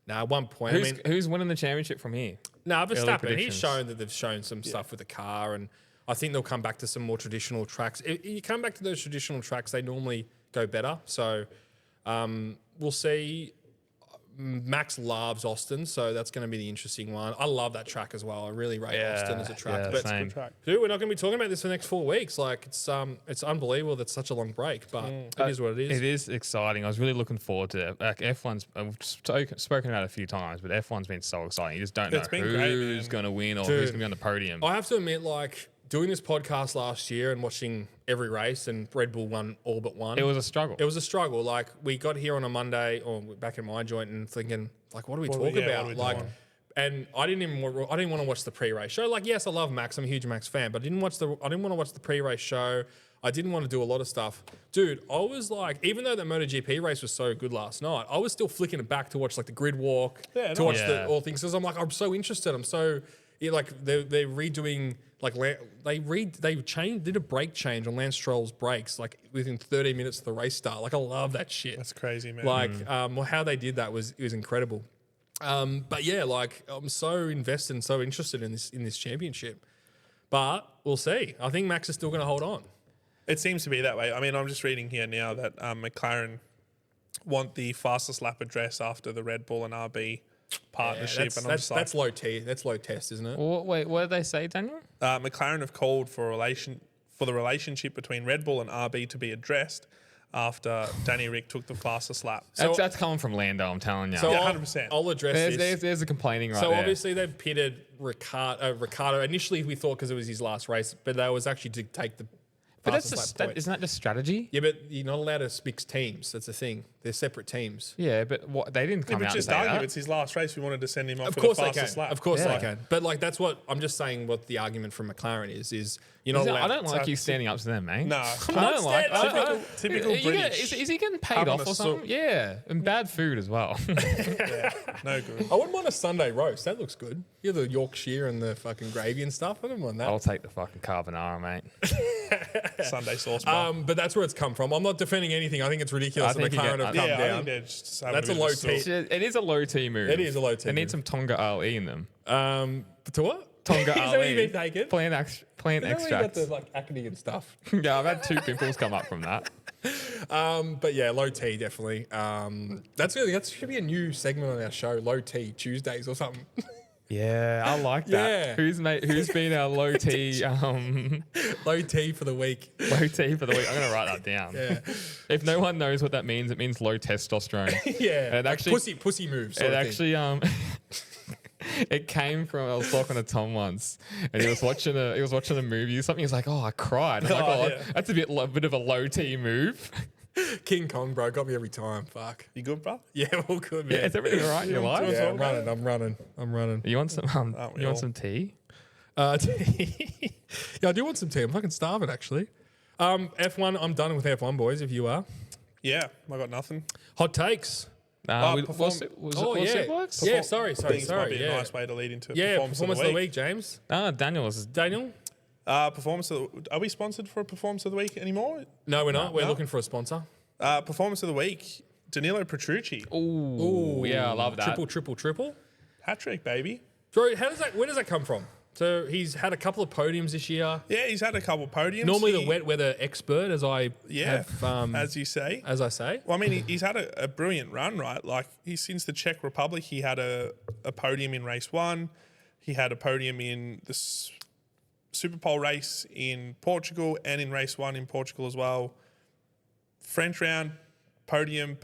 Speaker 3: Nah, 1 point.
Speaker 1: Who's winning the championship from here?
Speaker 3: Verstappen, he's
Speaker 1: predictions.
Speaker 3: shown that they've shown some stuff with the car, and I think they'll come back to some more traditional tracks. If you come back to those traditional tracks, they normally go better. So we'll see. Max loves Austin, so that's going to be the interesting one. I love that track as well. I really rate Austin as a track.
Speaker 1: Yeah,
Speaker 3: but
Speaker 1: same.
Speaker 3: dude, we're not going to be talking about this for the next 4 weeks. Like it's unbelievable that's such a long break, but it is what it is.
Speaker 1: It is exciting. I was really looking forward to it. Like F1's, I've spoken about it a few times, but F1's been so exciting. You just don't know who's going to win or who's going to be on the podium.
Speaker 3: I have to admit, like doing this podcast last year and watching every race, and Red Bull won all but one.
Speaker 1: It was a struggle.
Speaker 3: It was a struggle. Like we got here on a Monday or back in my joint and thinking, like, what do we talk about? Like, and I didn't want to watch the pre-race show. Like, yes, I love Max. I'm a huge Max fan, but I didn't want to watch the pre-race show. I didn't want to do a lot of stuff. Dude, I was like, even though the MotoGP race was so good last night, I was still flicking it back to watch like the grid walk, to watch all things. Because I'm like, I'm so interested. I'm so, like they're redoing, like did a brake change on Lance Stroll's brakes like within 30 minutes of the race start. Like I love that shit.
Speaker 2: That's crazy, man.
Speaker 3: Like how they did that was incredible. But yeah, like I'm so invested and so interested in this championship. But we'll see. I think Max is still going to hold on.
Speaker 2: It seems to be that way. I mean, I'm just reading here now that McLaren want the fastest lap address after the Red Bull and RB partnership.
Speaker 3: Yeah, that's low T. That's low test, isn't it?
Speaker 1: Wait, what did they say, Daniel?
Speaker 2: McLaren have called for the relationship between Red Bull and RB to be addressed after Danny Rick took the fastest lap.
Speaker 1: That's coming from Lando, I'm telling you.
Speaker 3: So
Speaker 2: yeah, 100%.
Speaker 3: I'll address this.
Speaker 1: There's a complaining right
Speaker 3: so
Speaker 1: there.
Speaker 3: obviously they've pitted Ricardo. Initially we thought because it was his last race, but that was actually to take the
Speaker 1: But
Speaker 3: fastest lap point.
Speaker 1: isn't that just strategy?
Speaker 3: Yeah, but you're not allowed to mix teams. That's the thing. They're separate teams.
Speaker 1: Yeah, but they didn't come out and
Speaker 2: just
Speaker 1: say
Speaker 2: argue
Speaker 1: that.
Speaker 2: it's his last race. We wanted to send him off
Speaker 3: Of
Speaker 2: for
Speaker 3: course
Speaker 2: the
Speaker 3: they
Speaker 2: fastest
Speaker 3: can.
Speaker 2: lap.
Speaker 3: Of course
Speaker 1: Yeah.
Speaker 3: they can. But like that's what I'm just saying. What the argument from McLaren is you're not allowed.
Speaker 1: I don't like you standing up to them, mate.
Speaker 2: No.
Speaker 1: I don't like.
Speaker 2: Typical British.
Speaker 1: Is he getting paid
Speaker 2: Having
Speaker 1: off
Speaker 2: a
Speaker 1: or something? Yeah, and bad food as well.
Speaker 2: Yeah, no good.
Speaker 3: I wouldn't mind a Sunday roast. That looks good. You the Yorkshire and the fucking gravy and stuff. I don't mind that.
Speaker 1: I'll take the fucking carbonara, mate.
Speaker 2: Sunday sauce bar.
Speaker 3: But that's where it's come from. I'm not defending anything. I think it's ridiculous
Speaker 1: I
Speaker 3: that
Speaker 1: think you
Speaker 3: McLaren
Speaker 1: get-
Speaker 3: have come
Speaker 2: I
Speaker 3: down.
Speaker 2: think they're just having
Speaker 3: That's
Speaker 2: a
Speaker 3: a
Speaker 2: bit of
Speaker 3: low
Speaker 2: sauce.
Speaker 3: T.
Speaker 1: It is a low T move.
Speaker 3: It is a low T
Speaker 1: They need
Speaker 3: move.
Speaker 1: some Tonga Ale in them.
Speaker 3: To what?
Speaker 1: Tonga
Speaker 3: Is that what you've
Speaker 1: Ale.
Speaker 3: been taking?
Speaker 1: Plant
Speaker 3: You know where you got
Speaker 1: extracts.
Speaker 3: the like acne and stuff.
Speaker 1: Yeah, I've had 2 pimples come up from that.
Speaker 3: But yeah, low T definitely. That should be a new segment on our show, low T Tuesdays or something.
Speaker 1: Yeah, I like that.
Speaker 3: Yeah.
Speaker 1: Who's been our low T
Speaker 3: Low T for the week.
Speaker 1: low T for the week? I'm gonna write that down.
Speaker 3: Yeah.
Speaker 1: If no one knows what that means, it means low testosterone.
Speaker 3: Yeah.
Speaker 1: It
Speaker 3: like
Speaker 1: actually-
Speaker 3: pussy moves.
Speaker 1: It actually it came from, I was talking to Tom once, and he was watching a movie or something. He's like, "Oh, I cried." I'm like,
Speaker 2: Oh,
Speaker 1: "Oh,
Speaker 2: yeah.
Speaker 1: that's a bit of a low T move."
Speaker 3: King Kong, bro, got me every time. Fuck.
Speaker 2: You good, bro?
Speaker 3: Yeah, all good, man.
Speaker 1: Yeah, is everything all right in your life?
Speaker 3: Yeah, I'm running.
Speaker 1: You want some?
Speaker 2: we
Speaker 1: You
Speaker 2: all?
Speaker 1: want some tea?
Speaker 3: Tea. Yeah, I do want some tea. I'm fucking starving, actually. F1, I'm done with F1, boys, if you are.
Speaker 2: Yeah, I got nothing.
Speaker 3: Hot takes.
Speaker 1: Was it works?
Speaker 3: Yeah, sorry.
Speaker 2: I think it's probably a nice way to lead into
Speaker 3: Yeah,
Speaker 2: performance of the week.
Speaker 3: James.
Speaker 1: Daniel was.
Speaker 3: Daniel?
Speaker 2: Performance of the, are we sponsored for a performance of the week anymore?
Speaker 3: No, we're not. We're
Speaker 2: no.
Speaker 3: looking for a sponsor.
Speaker 2: Performance of the week, Danilo Petrucci.
Speaker 1: Ooh, yeah, I love that.
Speaker 3: Triple.
Speaker 2: Hat trick, baby.
Speaker 3: So where does that come from? So he's had a couple of podiums this year.
Speaker 2: Yeah, he's had a couple of podiums.
Speaker 3: Normally
Speaker 2: He-
Speaker 3: the wet weather expert, as I have,
Speaker 2: as you say.
Speaker 3: as I say.
Speaker 2: Well, I mean, he's had a brilliant run, right? Like, since the Czech Republic, he had a podium in race 1. He had a podium in the Superpole race in Portugal and in race 1 in Portugal as well. French round, podium,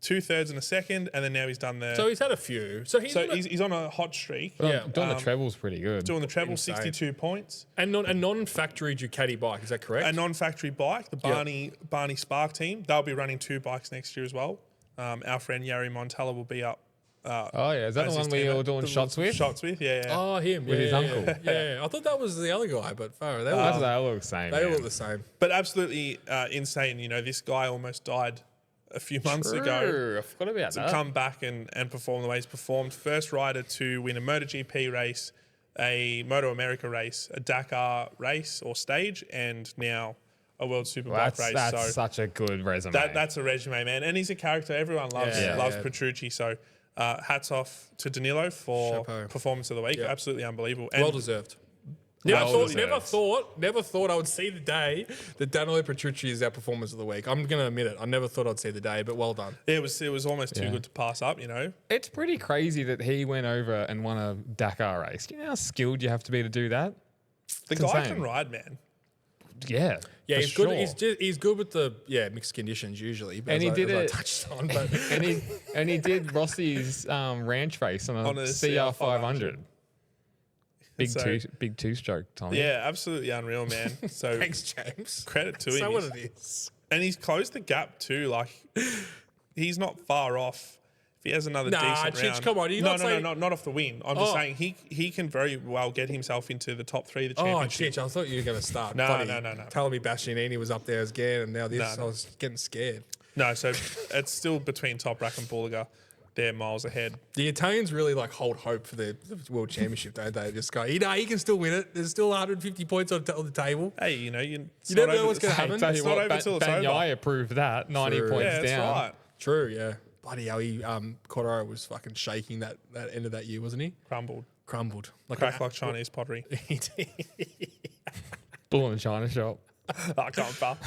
Speaker 2: 2/3 and a second, and then now he's done the...
Speaker 3: So he's had a few. So
Speaker 2: he's on a hot streak.
Speaker 3: Yeah.
Speaker 1: Doing the treble's pretty good.
Speaker 2: Doing the treble,
Speaker 3: Insane.
Speaker 2: 62 points.
Speaker 3: and a non-factory Ducati bike. Is that correct?
Speaker 2: A non-factory bike, the Barney Spark team. They'll be running 2 bikes next year as well. Our friend Yari Montella will be up.
Speaker 1: Oh yeah, is that
Speaker 2: as
Speaker 1: the
Speaker 2: his
Speaker 1: one we
Speaker 2: teammate.
Speaker 1: were doing
Speaker 2: The
Speaker 1: shots with?
Speaker 2: Shots with, yeah.
Speaker 3: Oh, him.
Speaker 1: With his
Speaker 3: yeah,
Speaker 1: uncle.
Speaker 3: Yeah. I thought that was the other guy, but Farah, they
Speaker 1: They look the same.
Speaker 3: all
Speaker 1: man.
Speaker 3: look the same.
Speaker 2: But absolutely insane. You know, this guy almost died a few months ago.
Speaker 1: True, I forgot about
Speaker 2: To
Speaker 1: that.
Speaker 2: come back and perform the way he's performed. First rider to win a MotoGP race, a Moto America race, a Dakar race or stage, and now a World Superbike race.
Speaker 1: That's
Speaker 2: So
Speaker 1: such a good resume.
Speaker 2: that's a resume, man. And he's a character everyone loves.
Speaker 3: Yeah.
Speaker 2: Loves
Speaker 3: Yeah.
Speaker 2: Petrucci. So hats off to Danilo for
Speaker 3: Chapeau.
Speaker 2: performance of the week.
Speaker 3: Yeah.
Speaker 2: Absolutely unbelievable. And
Speaker 3: Well deserved. Never
Speaker 1: Well
Speaker 3: thought I would see the day that Danilo Petrucci is our performance of the week. I'm going to admit it. I never thought I'd see the day, but well done.
Speaker 2: It was almost too good to pass up, you know.
Speaker 1: It's pretty crazy that he went over and won a Dakar race. You know how skilled you have to be to do that?
Speaker 2: The
Speaker 1: It's
Speaker 2: guy
Speaker 1: insane.
Speaker 2: can ride, man.
Speaker 1: Yeah.
Speaker 3: Yeah,
Speaker 1: for
Speaker 3: he's
Speaker 1: sure.
Speaker 3: good. He's good with the mixed conditions usually. But
Speaker 1: And he
Speaker 3: as
Speaker 1: did
Speaker 3: I
Speaker 1: it-
Speaker 3: touched on, but
Speaker 1: and he did Rossi's ranch race on
Speaker 2: On
Speaker 1: a
Speaker 2: a
Speaker 1: CR500.
Speaker 2: So-
Speaker 1: Big two-stroke, Tommy.
Speaker 2: Yeah, absolutely unreal, man. So
Speaker 3: thanks, James.
Speaker 2: credit to him.
Speaker 3: So what it is.
Speaker 2: And he's closed the gap too. Like he's not far off. If he has another
Speaker 3: Nah,
Speaker 2: decent
Speaker 3: Chich,
Speaker 2: round,
Speaker 3: come on, you're not saying-
Speaker 2: not off the win. I'm just
Speaker 3: Oh.
Speaker 2: saying he can very well get himself into the top 3 of the
Speaker 3: Oh,
Speaker 2: championship.
Speaker 3: Chich, I thought you were going to start.
Speaker 2: No,
Speaker 3: Funny.
Speaker 2: no.
Speaker 3: Telling me Bastianini was up there again, and now this.
Speaker 2: No, no.
Speaker 3: I was getting scared.
Speaker 2: No, so it's still between Toprak and Bulliger. They're miles ahead.
Speaker 3: The Italians really hold hope for the World Championship, don't they? Just go, he can still win it. There's still 150 points on the table.
Speaker 2: Hey, you
Speaker 3: never know what's going to
Speaker 1: Hey,
Speaker 3: happen.
Speaker 1: tell you
Speaker 2: It's not
Speaker 1: what,
Speaker 2: over till it's over.
Speaker 1: Bagnaia proved that. 90
Speaker 3: True.
Speaker 1: points
Speaker 2: Yeah, that's
Speaker 1: down.
Speaker 2: right.
Speaker 3: True, yeah. Bloody hell, Cordero was fucking shaking that end of that year, wasn't he?
Speaker 2: Crumbled.
Speaker 3: Crumbled.
Speaker 2: Crack like Chinese pottery.
Speaker 3: He did.
Speaker 1: Bull in the China shop.
Speaker 2: I can't pal.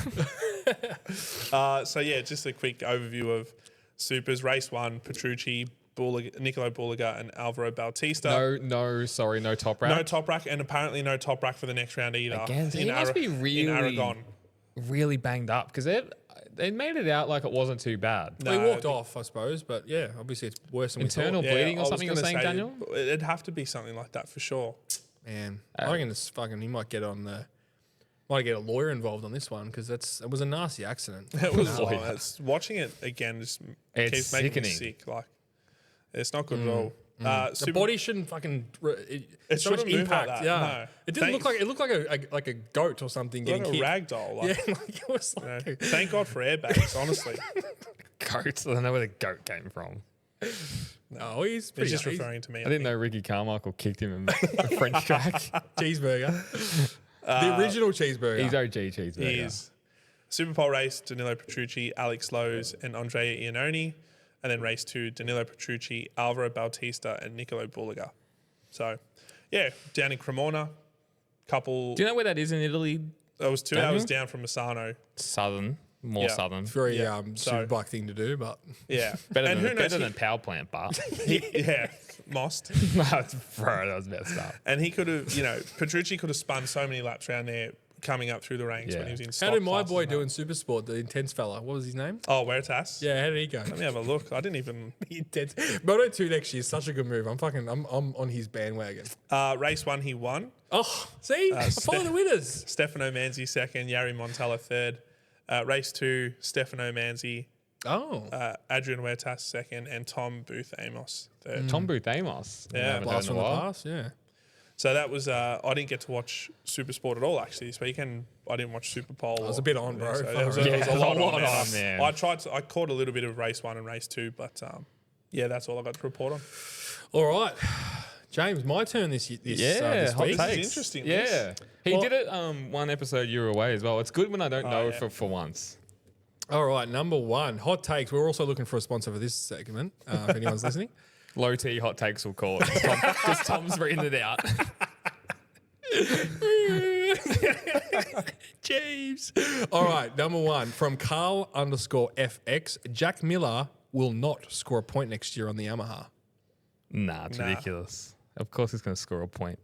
Speaker 2: So yeah, just a quick overview of Supers. Race 1, Petrucci, Nicolo Bulliger and Alvaro Bautista.
Speaker 1: No, sorry, no top rack.
Speaker 2: No top rack, and apparently no top rack for the next round either.
Speaker 1: Again, so he must be
Speaker 2: in
Speaker 1: really-
Speaker 2: Aragon.
Speaker 1: Really banged up because they made it out like it wasn't too bad.
Speaker 3: He
Speaker 2: No,
Speaker 3: walked off, I suppose, but yeah, obviously it's worse than
Speaker 1: Internal
Speaker 3: we thought.
Speaker 1: bleeding
Speaker 2: I
Speaker 1: or
Speaker 2: was
Speaker 1: something you're
Speaker 2: gonna
Speaker 1: saying,
Speaker 2: say,
Speaker 1: Daniel?
Speaker 2: It'd have to be something like that for sure.
Speaker 3: Man, I reckon it's fucking. He might get a lawyer involved on this one because it was a nasty accident.
Speaker 2: It was
Speaker 1: No.
Speaker 2: watching it again just
Speaker 1: It's
Speaker 2: keeps making me
Speaker 1: sickening.
Speaker 2: sick. Like it's not good at all.
Speaker 3: The body shouldn't fucking.
Speaker 2: It
Speaker 3: So much
Speaker 2: shouldn't move like
Speaker 3: impact.
Speaker 2: that,
Speaker 3: Yeah,
Speaker 2: no.
Speaker 3: it didn't look like. It looked like a goat or something
Speaker 2: like
Speaker 3: getting
Speaker 2: a
Speaker 3: kicked.
Speaker 2: ragdoll.
Speaker 3: Yeah,
Speaker 2: Like,
Speaker 3: like it was
Speaker 2: you know,
Speaker 3: like.
Speaker 2: thank God for airbags. Honestly,
Speaker 1: Goats. I don't know where the goat came from.
Speaker 3: Oh, he's
Speaker 2: he's
Speaker 3: pretty.
Speaker 2: just
Speaker 3: He's
Speaker 2: referring to me.
Speaker 1: I didn't know Ricky Carmichael kicked him in the French track.
Speaker 3: cheeseburger. The original cheeseburger.
Speaker 1: He's OG cheeseburger.
Speaker 2: He is. Super Pole race, Danilo Petrucci, Alex Lowe's, and Andrea Iannone. And then race 2, Danilo Petrucci, Alvaro Bautista, and Nicolo Bulliger. So, yeah, down in Cremona, couple.
Speaker 1: Do you know where that is in Italy?
Speaker 2: It was 2
Speaker 1: Daniel?
Speaker 2: hours down from Misano.
Speaker 1: Southern, more
Speaker 2: Yeah.
Speaker 1: southern.
Speaker 3: very
Speaker 2: Yeah, so-
Speaker 3: superbike thing to do, but
Speaker 2: Yeah.
Speaker 1: Better
Speaker 2: and who
Speaker 1: than,
Speaker 2: knows?
Speaker 1: better than power plant, but
Speaker 2: yeah, Most.
Speaker 1: bro, that was messed up.
Speaker 2: And he could have, Petrucci could have spun so many laps around there coming up through the ranks
Speaker 1: Yeah.
Speaker 2: when he was in
Speaker 3: how
Speaker 2: stock
Speaker 3: did my
Speaker 2: classes
Speaker 3: boy
Speaker 2: and
Speaker 3: do
Speaker 2: that.
Speaker 3: in Supersport? The intense fella. What was his name?
Speaker 2: Oh, Veritas?
Speaker 3: Yeah, how did he go?
Speaker 2: Let me have a look. I didn't even.
Speaker 3: Intense. Moto 2 next year is such a good move. I'm on his bandwagon.
Speaker 2: Race 1, he won.
Speaker 3: Oh, see, I follow the winners.
Speaker 2: Stefano Manzi second, Yari Montella third. Race 2, Stefano Manzi,
Speaker 3: Oh,
Speaker 2: Adrian Huertas second, and Tom Booth Amos third.
Speaker 1: Tom Booth Amos.
Speaker 2: Yeah,
Speaker 1: I haven't
Speaker 3: blast
Speaker 1: heard
Speaker 3: from
Speaker 1: in
Speaker 3: the
Speaker 1: a while.
Speaker 3: past. Yeah.
Speaker 2: So that was. I didn't get to watch Supersport at all actually this weekend. I didn't watch Superpole.
Speaker 3: was a bit on, bro.
Speaker 2: So
Speaker 3: Far
Speaker 2: there was,
Speaker 3: out.
Speaker 2: there was a lot on,
Speaker 1: man.
Speaker 2: I tried. I caught a little bit of race 1 and race 2, but yeah, that's all I got to report on.
Speaker 3: All right, James, my turn this
Speaker 1: Yeah,
Speaker 3: this
Speaker 1: hot
Speaker 3: week.
Speaker 1: takes.
Speaker 2: This is interesting,
Speaker 1: Yeah,
Speaker 2: this.
Speaker 1: he
Speaker 3: Well-
Speaker 1: did it one episode you were away as well. It's good when I don't know
Speaker 2: yeah.
Speaker 1: for once.
Speaker 3: All right, number 1, hot takes. We're also looking for a sponsor for this segment. If anyone's listening.
Speaker 1: Low T hot takes will call it because Tom's reading it out.
Speaker 3: James. All right, number 1 from Carl_FX. Jack Miller will not score a point next year on the Yamaha.
Speaker 1: Nah, it's ridiculous. Of course he's going to score a point.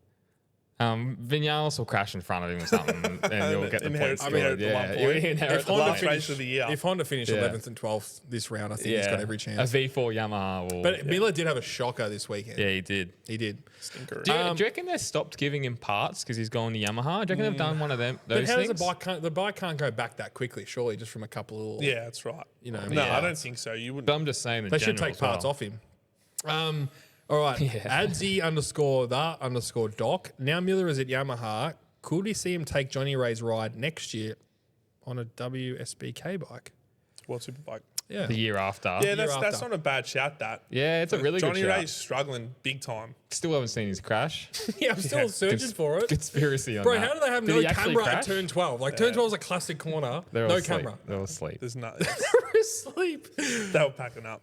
Speaker 1: Vinales will crash in front of him or something, and he'll get the
Speaker 2: Inherit-
Speaker 1: points.
Speaker 2: inherit the 1 point.
Speaker 1: He'll inherit
Speaker 3: If
Speaker 1: the
Speaker 3: Honda
Speaker 2: last
Speaker 1: point.
Speaker 2: race of the year.
Speaker 3: If Honda finish
Speaker 1: Yeah.
Speaker 3: 11th and 12th this round, I think he's got every chance.
Speaker 1: A V4 Yamaha will.
Speaker 3: But Miller did have a shocker this weekend.
Speaker 1: yeah, he did.
Speaker 3: He did.
Speaker 2: Stinker.
Speaker 1: Do you reckon they stopped giving him parts because he's going to Yamaha? Do you reckon they've done one of them?
Speaker 3: But
Speaker 1: Those
Speaker 3: how does
Speaker 1: things?
Speaker 3: the bike can't go back that quickly, surely, just from a couple of
Speaker 2: Yeah, that's right.
Speaker 3: You know,
Speaker 2: no,
Speaker 3: yeah.
Speaker 2: I don't think so. You wouldn't.
Speaker 1: But I'm just saying.
Speaker 3: They should take parts off him. All right.
Speaker 1: Yeah.
Speaker 3: Adzi_the_doc. Now Miller is at Yamaha. Could we see him take Johnny Ray's ride next year on a WSBK bike?
Speaker 2: World Superbike.
Speaker 3: Yeah.
Speaker 1: The year after.
Speaker 2: Yeah, that's
Speaker 3: after.
Speaker 2: not a bad shout. That.
Speaker 1: Yeah, it's a really
Speaker 2: Johnny
Speaker 1: good shout.
Speaker 2: Ray's struggling big time.
Speaker 1: Still haven't seen his crash.
Speaker 3: Yeah, I'm still searching for it.
Speaker 1: Conspiracy on
Speaker 3: Bro,
Speaker 1: that.
Speaker 3: how do they have
Speaker 1: Did
Speaker 3: no
Speaker 1: he actually
Speaker 3: camera at
Speaker 1: crash?
Speaker 3: turn 12? Like, turn 12 is a classic corner.
Speaker 1: They're all
Speaker 3: No
Speaker 1: asleep.
Speaker 3: camera.
Speaker 1: They're all asleep.
Speaker 2: There's no.
Speaker 3: They're asleep.
Speaker 2: They were packing up.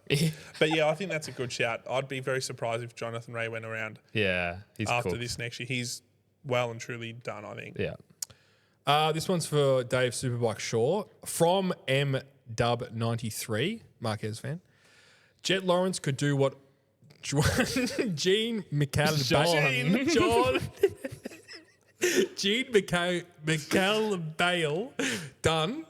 Speaker 2: But yeah, I think that's a good shout. I'd be very surprised if Jonathan Ray went around
Speaker 1: Yeah, he's
Speaker 2: after
Speaker 1: cooked.
Speaker 2: this next year. He's well and truly done, I think.
Speaker 1: Yeah.
Speaker 3: This one's for Dave Superbike Shaw from MDub93, Marquez fan. Jet Lawrence could do what Gene McCallum Gene McCallum done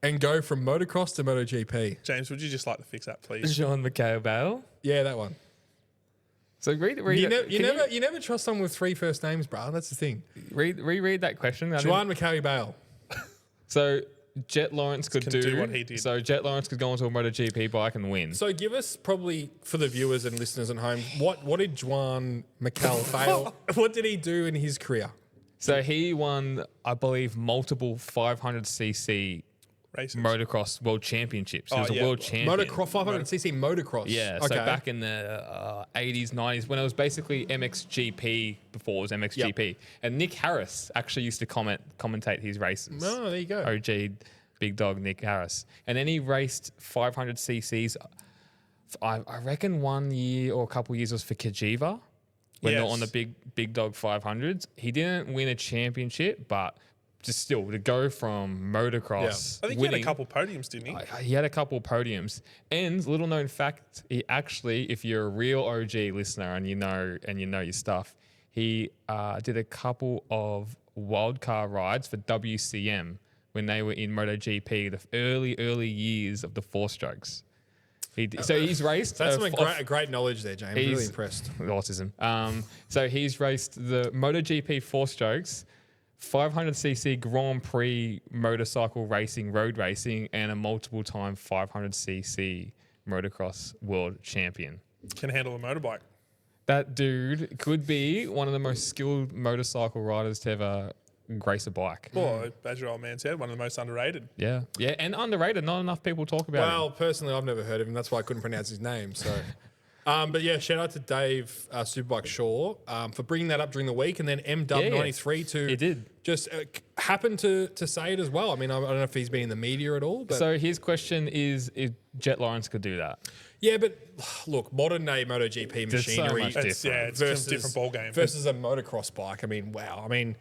Speaker 3: and go from motocross to MotoGP.
Speaker 2: James, would you just like to fix that, please?
Speaker 1: Jean McHale Bale.
Speaker 3: Yeah, that one.
Speaker 1: So read
Speaker 3: You
Speaker 1: it.
Speaker 3: never trust someone with 3 first names, bro. That's the thing.
Speaker 1: Reread that question.
Speaker 3: Juan McCarry Bale.
Speaker 1: So Jet Lawrence could
Speaker 2: do what he did.
Speaker 1: So Jet Lawrence could go onto a MotoGP bike and win.
Speaker 3: So give us probably for the viewers and listeners at home, what did Juan McCall Bale? What did he do in his career?
Speaker 1: So he won, I believe, multiple 500cc
Speaker 2: Races.
Speaker 1: motocross world championships. He was a world champion.
Speaker 3: Motocross 500cc motocross.
Speaker 1: Yeah, so back in the 80s, 90s, when it was basically MXGP before it was MXGP.
Speaker 3: Yep.
Speaker 1: And Nick Harris actually used to commentate his races.
Speaker 3: Oh, there you go.
Speaker 1: OG big dog Nick Harris. And then he raced 500cc's. I reckon 1 year or a couple years was for Kajiva when they were on the big dog 500s. He didn't win a championship, but just still to go from motocross.
Speaker 2: I think he had a couple podiums, didn't he?
Speaker 1: He had a couple podiums. And little known fact, he actually, if you're a real OG listener and you know your stuff, he did a couple of wildcard rides for WCM when they were in MotoGP, the early years of the 4-strokes. So he's raced.
Speaker 3: That's great knowledge there, James. Really impressed.
Speaker 1: Autism. So he's raced the MotoGP 4-strokes, 500cc Grand Prix motorcycle racing, road racing, and a multiple-time 500cc motocross world champion.
Speaker 2: Can handle a motorbike.
Speaker 1: That dude could be one of the most skilled motorcycle riders to ever grace a bike.
Speaker 2: Well, as your old man said, one of the most underrated.
Speaker 1: Yeah, and underrated. Not enough people talk about him.
Speaker 3: Well, personally, I've never heard of him. That's why I couldn't pronounce his name. So, but yeah, shout out to Dave Superbike Shaw for bringing that up during the week, and then MDub93
Speaker 1: he did
Speaker 3: just happened to say it as well. I mean, I don't know if he's been in the media at all. But
Speaker 1: so his question is if Jet Lawrence could do that.
Speaker 3: Yeah, but look, modern day MotoGP machinery
Speaker 1: much different.
Speaker 2: It's a different ball game
Speaker 3: versus a motocross bike. I mean, wow. I mean,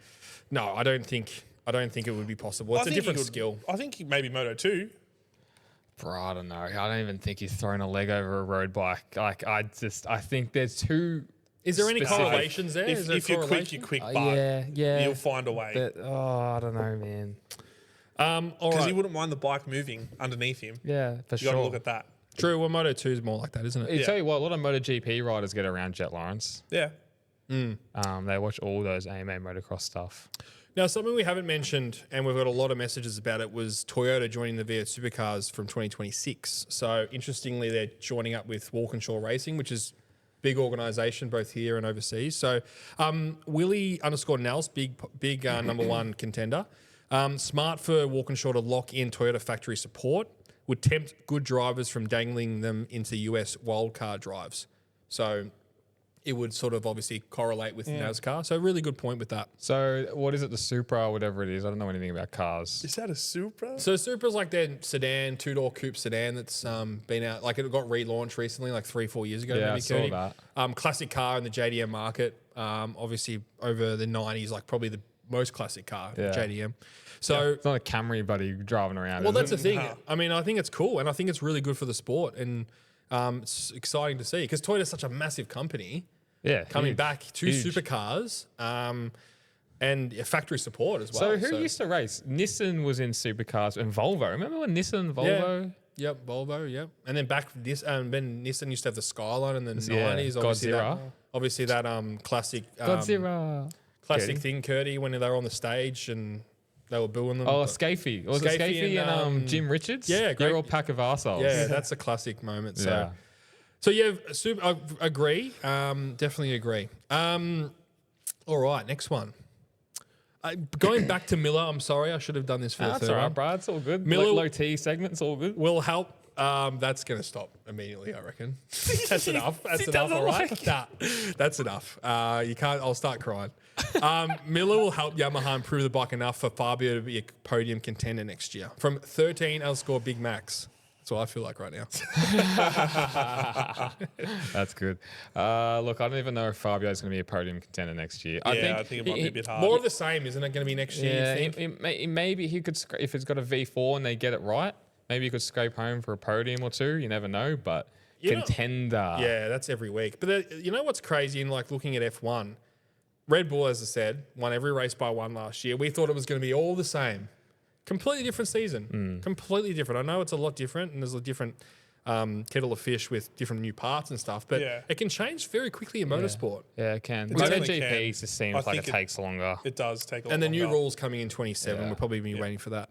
Speaker 3: no, I don't think it would be possible. It's a different skill.
Speaker 2: I think maybe Moto 2.
Speaker 1: Bro, I don't know. I don't even think he's thrown a leg over a road bike. Like, I think there's too.
Speaker 3: Is there any
Speaker 1: specific.
Speaker 3: correlations there?
Speaker 2: If you're quick, you're quick, but
Speaker 1: yeah.
Speaker 2: you'll find a way.
Speaker 1: But, I don't know, man.
Speaker 3: All
Speaker 2: Because
Speaker 3: right.
Speaker 2: he wouldn't mind the bike moving underneath him.
Speaker 1: Yeah, for
Speaker 2: You
Speaker 1: sure.
Speaker 2: got to look at that.
Speaker 3: True. Well, Moto 2 is more like that, isn't it?
Speaker 1: I tell you what, a lot of MotoGP riders get around Jet Lawrence.
Speaker 2: Yeah.
Speaker 1: They watch all those AMA motocross stuff.
Speaker 3: Now, something we haven't mentioned, and we've got a lot of messages about it, was Toyota joining the V8 Supercars from 2026. So, interestingly, they're joining up with Walkinshaw Racing, which is a big organisation both here and overseas. So, Willie_Nels, big number one contender. Smart for Walkinshaw to lock in Toyota factory support. Would tempt good drivers from dangling them into US wildcard drives. So it would sort of obviously correlate with NASCAR. So really good point with that.
Speaker 1: So, what is it, the Supra or whatever it is? I don't know anything about cars.
Speaker 2: Is that a Supra?
Speaker 3: So Supra's like their sedan, 2-door coupe sedan that's been out, like it got relaunched recently, like 3-4 years ago.
Speaker 1: Yeah,
Speaker 3: maybe,
Speaker 1: I saw
Speaker 3: Cody.
Speaker 1: that.
Speaker 3: Classic car in the JDM market. Obviously over the 90s, like probably the most classic car, JDM. So
Speaker 1: It's not a Camry buddy driving around.
Speaker 3: well,
Speaker 1: is
Speaker 3: that's the
Speaker 1: it?
Speaker 3: thing. I mean, I think it's cool, and I think it's really good for the sport, and it's exciting to see because Toyota's such a massive company.
Speaker 1: Yeah,
Speaker 3: Coming
Speaker 1: huge,
Speaker 3: back to
Speaker 1: huge.
Speaker 3: supercars, and factory support as well.
Speaker 1: So who used to race? Nissan was in supercars and Volvo. Remember when Nissan, Volvo?
Speaker 3: Yep, Volvo, yep. And then back this, then Nissan used to have the Skyline in the
Speaker 1: Yeah,
Speaker 3: 90s. Obviously that classic
Speaker 1: Godzilla.
Speaker 3: classic
Speaker 1: Curdy.
Speaker 3: thing, Curdy, when they were on the stage and they were booing them.
Speaker 1: Oh,
Speaker 3: But-
Speaker 1: Scafey. Was it
Speaker 3: Scafey
Speaker 1: Scafey and
Speaker 3: and,
Speaker 1: Jim Richards?
Speaker 3: yeah, great.
Speaker 1: They're all pack of arseholes.
Speaker 3: yeah, that's a classic moment. So,
Speaker 1: Yeah.
Speaker 3: so yeah, I agree. Definitely agree. All right, next one. Going back to Miller, I'm sorry, I should have done this for the
Speaker 1: That's
Speaker 3: third
Speaker 1: all right,
Speaker 3: one.
Speaker 1: bro. It's all good.
Speaker 3: Miller-
Speaker 1: Low T segment's all good.
Speaker 3: Will help. That's going to stop immediately, I reckon. That's enough. That's enough, all right? Nah, that's enough. You can't. I'll start crying. Miller will help Yamaha improve the bike enough for Fabio to be a podium contender next year. From 13, I'll score Big Max. That's what I feel like right now.
Speaker 1: That's good. Look, I don't even know if Fabio's going to be a podium contender next year.
Speaker 2: I think it might be a bit hard.
Speaker 3: More of the same, isn't it going to be next year?
Speaker 1: Yeah,
Speaker 3: You think?
Speaker 1: maybe he could, if it's got a V4 and they get it right, maybe he could scrape home for a podium or two. You never know, but contender.
Speaker 3: Yeah, that's every week. But you know what's crazy in like looking at F1? Red Bull, as I said, won every race by one last year. We thought it was going to be all the same. Completely different season. Completely different. I know it's a lot different and there's a different kettle of fish with different new parts and stuff, but it can change very quickly in motorsport.
Speaker 1: Yeah, it can.
Speaker 2: definitely
Speaker 1: MotoGP just seems like it takes longer.
Speaker 2: It does take a lot
Speaker 3: And the new
Speaker 2: longer.
Speaker 3: rules coming in 27. We'll probably be waiting for that.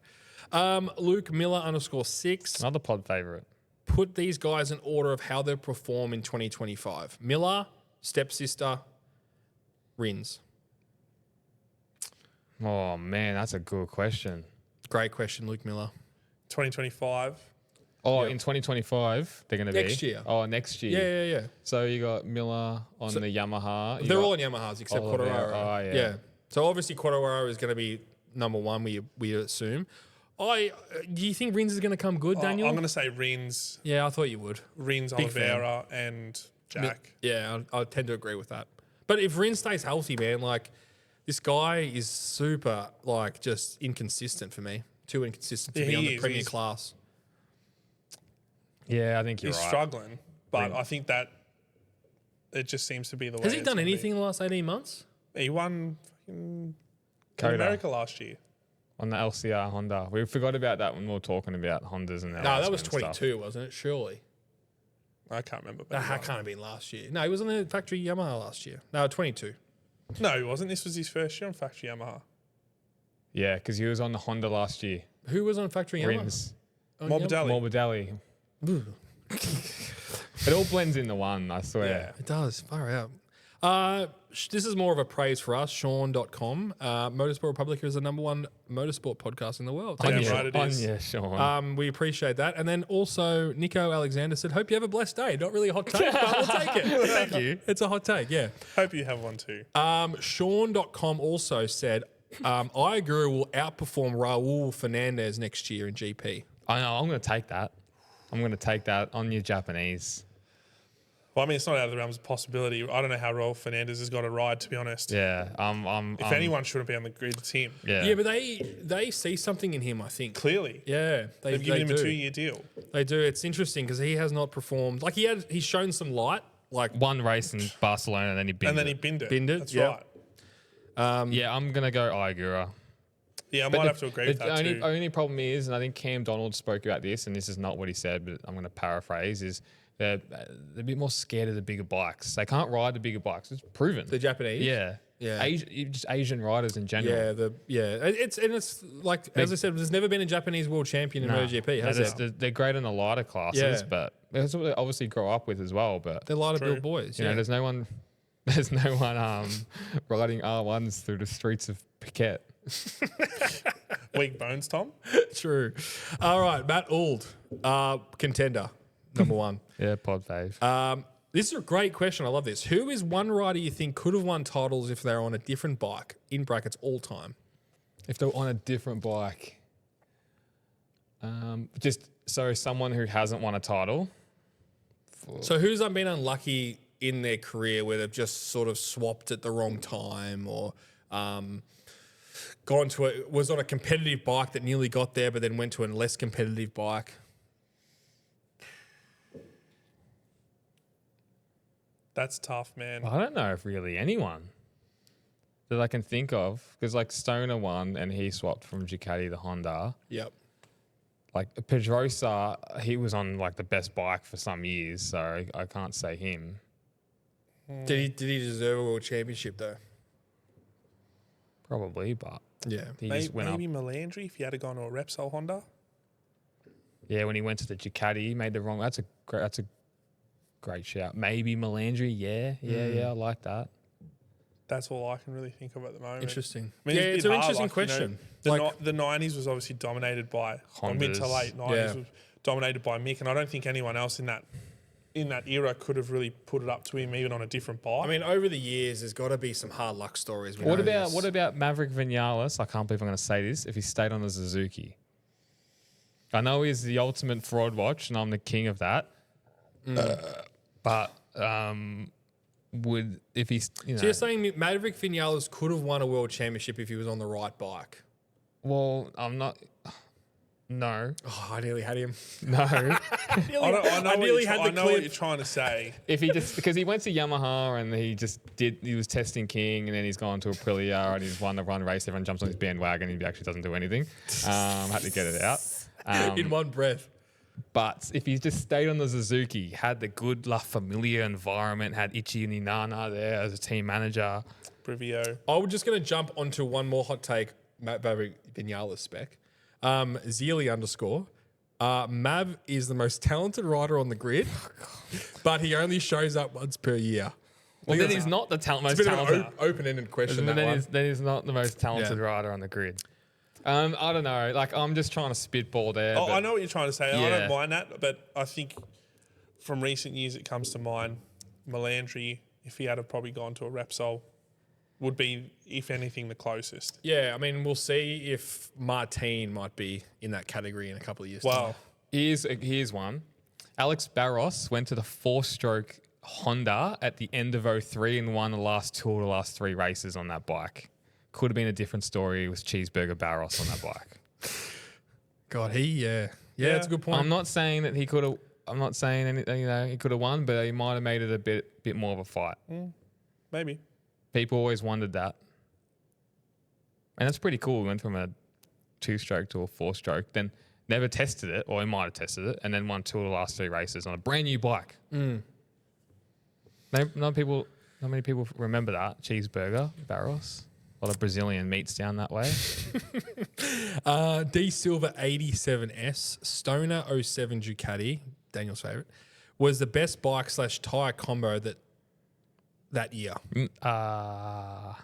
Speaker 3: Luke Miller _6.
Speaker 1: Another pod favourite.
Speaker 3: Put these guys in order of how they'll perform in 2025. Miller, stepsister, Rins.
Speaker 1: Oh, man, that's a good question.
Speaker 3: Great question, Luke Miller.
Speaker 2: 2025.
Speaker 1: Oh, in 2025, they're going to be?
Speaker 3: Next year.
Speaker 1: Oh, next year.
Speaker 3: Yeah.
Speaker 1: So you got Miller on the Yamaha.
Speaker 3: They're all on Yamahas except
Speaker 1: Oliver.
Speaker 3: Quartararo.
Speaker 1: Oh, yeah.
Speaker 3: So obviously Quartararo is going to be number one, we assume. Do you think Rins is going to come good, Daniel?
Speaker 2: I'm going to say Rins,
Speaker 3: Yeah, I thought you would.
Speaker 2: Big Oliveira, and Jack.
Speaker 3: Yeah, I tend to agree with that. But if Rins stays healthy, man, like this guy is super, like just inconsistent for me. Too inconsistent to be on the premier class.
Speaker 1: Yeah, I think you're
Speaker 2: He's
Speaker 1: right.
Speaker 2: struggling, but I think that it just seems to be the way.
Speaker 3: Has he
Speaker 2: it's
Speaker 3: done
Speaker 2: gonna be.
Speaker 3: anything in the last 18 months?
Speaker 2: He won in
Speaker 1: Coda.
Speaker 2: America last year.
Speaker 1: On the LCR Honda. We forgot about that when we were talking about Hondas and
Speaker 3: No, that was 22, wasn't it? Surely.
Speaker 2: I can't remember. But
Speaker 3: That can't have been last year. No, he was on the factory Yamaha last year. No, 22.
Speaker 2: no, he wasn't. This was his first year on factory Yamaha.
Speaker 1: Yeah, because he was on the Honda last year.
Speaker 3: Who was on factory Yamaha?
Speaker 1: Rins.
Speaker 3: On
Speaker 2: Morbidelli.
Speaker 1: Morbidelli. It all blends into one, I swear.
Speaker 3: It does. Far out. This is more of a praise for us, Sean.com. Motorsport Republica is the #1 motorsport podcast in the world.
Speaker 2: Damn
Speaker 3: Thank you,
Speaker 2: right it is.
Speaker 1: Yeah, Sean.
Speaker 3: Sean. We appreciate that. And then also, Nico Alexander said, hope you have a blessed day. Not really a hot take, but we'll take it. Thank you. It's a hot take, yeah.
Speaker 2: Hope you have one too.
Speaker 3: Sean.com also said, Iagura will outperform Raul Fernandez next year in GP.
Speaker 1: I know, I'm going to take that. I'm going to take that on your Japanese.
Speaker 2: Well, I mean, it's not out of the realms of possibility. I don't know how Raul Fernandez has got a ride, to be honest.
Speaker 1: Yeah.
Speaker 2: If anyone shouldn't be on the grid, it's him.
Speaker 1: Yeah.
Speaker 3: Yeah, but they see something in him, I think.
Speaker 2: Clearly.
Speaker 3: Yeah,
Speaker 2: They've given him
Speaker 3: do.
Speaker 2: a 2-year deal.
Speaker 3: They do. It's interesting because he has not performed. Like he's shown some light. Like
Speaker 1: One race in Barcelona and then he binned
Speaker 2: And then
Speaker 1: it.
Speaker 2: he binned it.
Speaker 3: Binned it,
Speaker 2: That's
Speaker 3: yeah.
Speaker 2: right.
Speaker 1: Yeah, I'm going to go Iagura.
Speaker 2: Yeah, I might have to agree with that too.
Speaker 1: The only problem is, and I think Cam Donald spoke about this, and this is not what he said, but I'm going to paraphrase, is they're a bit more scared of the bigger bikes. They can't ride the bigger bikes. It's proven.
Speaker 3: the Japanese.
Speaker 1: Yeah.
Speaker 3: Yeah.
Speaker 1: Just Asian riders in general.
Speaker 3: It's like as I said, there's never been a Japanese world champion in MotoGP, has there?
Speaker 1: They're great in the lighter classes,
Speaker 3: Yeah.
Speaker 1: but that's what they obviously grow up with as well. But
Speaker 3: They're lighter
Speaker 2: True.
Speaker 3: built boys.
Speaker 1: you know, there's no one riding R1s through the streets of Phuket.
Speaker 2: Weak bones, Tom.
Speaker 3: True. All right, Matt Auld, contender #1.
Speaker 1: Yeah, pod fave.
Speaker 3: This is a great question. I love this. Who is one rider you think could have won titles if they're on a different bike, in brackets all time?
Speaker 1: If they're on a different bike, someone who hasn't won a title.
Speaker 3: So who's been unlucky in their career where they've just sort of swapped at the wrong time or was on a competitive bike that nearly got there but then went to a less competitive bike?
Speaker 2: That's tough, man.
Speaker 1: I don't know if really anyone that I can think of, because like Stoner won and he swapped from Ducati to Honda.
Speaker 3: Yep.
Speaker 1: Like Pedrosa, he was on like the best bike for some years, so I can't say him.
Speaker 3: Did he deserve a world championship though?
Speaker 1: Probably, but
Speaker 3: Yeah.
Speaker 1: he
Speaker 2: Maybe,
Speaker 1: just went up.
Speaker 2: Melandri, if he had gone to a Repsol Honda.
Speaker 1: Yeah, when he went to the Ducati, he made the wrong. That's a great shout. Maybe Melandri. Yeah, I like that.
Speaker 2: That's all I can really think of at the moment.
Speaker 3: Interesting.
Speaker 2: I mean,
Speaker 3: Yeah,
Speaker 2: it's
Speaker 3: it's
Speaker 2: a
Speaker 3: an
Speaker 2: bit hard,
Speaker 3: interesting
Speaker 2: like, you know,
Speaker 3: question.
Speaker 2: the 90s was obviously dominated by, or mid to
Speaker 1: Hondas.
Speaker 2: late 90s
Speaker 3: Yeah.
Speaker 2: was dominated by Mick, and I don't think anyone else in that era could have really put it up to him, even on a different bike.
Speaker 3: I mean, over the years, there's got to be some hard luck stories.
Speaker 1: What about Maverick Vinales? I can't believe I'm going to say this. If he stayed on the Suzuki, I know he's the ultimate fraud watch, and I'm the king of that. But if he's
Speaker 3: So you're saying Maverick Vinales could have won a world championship if he was on the right bike?
Speaker 1: well, I'm not. No,
Speaker 3: Oh, I nearly had him.
Speaker 1: no.
Speaker 2: I know what you're trying to say.
Speaker 1: If he just because he went to Yamaha and he was testing King, and then he's gone to Aprilia and he's won the run race. Everyone jumps on his bandwagon. He actually doesn't do anything. Had to get it out.
Speaker 3: In one breath.
Speaker 1: But if he just stayed on the Suzuki, had the good La Familia environment, had Ichi and Inanna there as a team manager.
Speaker 2: Brivio.
Speaker 3: I was just going to jump onto one more hot take, Maverick Vinales spec. Zealy _ Mav is the most talented rider on the grid, but he only shows up once per year.
Speaker 1: Well, then he's not the most
Speaker 3: It's a bit
Speaker 1: talented.
Speaker 3: of an open-ended question.
Speaker 1: Then he's not the most talented
Speaker 3: Yeah.
Speaker 1: rider on the grid. I don't know. Like, I'm just trying to spitball there.
Speaker 2: Oh,
Speaker 1: but
Speaker 2: I know what you're trying to say. I
Speaker 1: Yeah.
Speaker 2: don't mind that, but I think from recent years it comes to mind, Melandri, if he had have probably gone to a Repsol, would be, if anything, the closest.
Speaker 3: Yeah, I mean, we'll see if Martin might be in that category in a couple of years' time.
Speaker 2: Well,
Speaker 1: Here's one. Alex Barros went to the 4-stroke Honda at the end of 03 and won the last 3 races on that bike. Could have been a different story with Cheeseburger Barros on that bike.
Speaker 3: God, yeah, that's a good point.
Speaker 1: I'm not saying that he could have. I'm not saying anything, he could have won, but he might have made it a bit more of a fight.
Speaker 2: maybe.
Speaker 1: People always wondered that. And that's pretty cool. We went from a 2-stroke to a 4-stroke, then never tested it, or he might have tested it, and then won 2 of the last 3 races on a brand new bike. Not many people remember that. Cheeseburger, Barros. A lot of Brazilian meats down that way.
Speaker 3: D Silver 87S, Stoner 07 Ducati, Daniel's favourite, was the best bike / tyre combo that year.
Speaker 1: I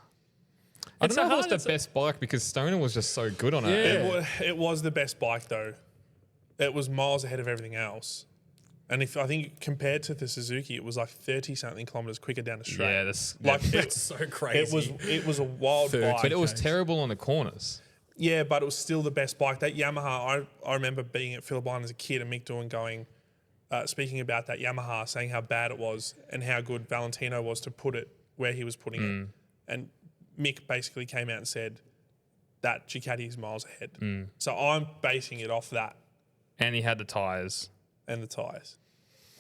Speaker 1: don't know if it was the best bike because Stoner was just so good on it.
Speaker 3: Yeah.
Speaker 2: It was the best bike, though. It was miles ahead of everything else. And I think compared to the Suzuki, it was like 30-something kilometres quicker down the straight.
Speaker 1: Yeah,
Speaker 3: That's so crazy.
Speaker 2: It was a wild bike.
Speaker 1: but it was terrible on the corners.
Speaker 2: Yeah, but it was still the best bike. That Yamaha, I remember being at Phillip Island as a kid and Mick Doohan going, speaking about that Yamaha, saying how bad it was and how good Valentino was to put it where he was putting it. And Mick basically came out and said that Ducati is miles ahead. So I'm basing it off that
Speaker 1: And he had the tyres.
Speaker 2: and the tyres.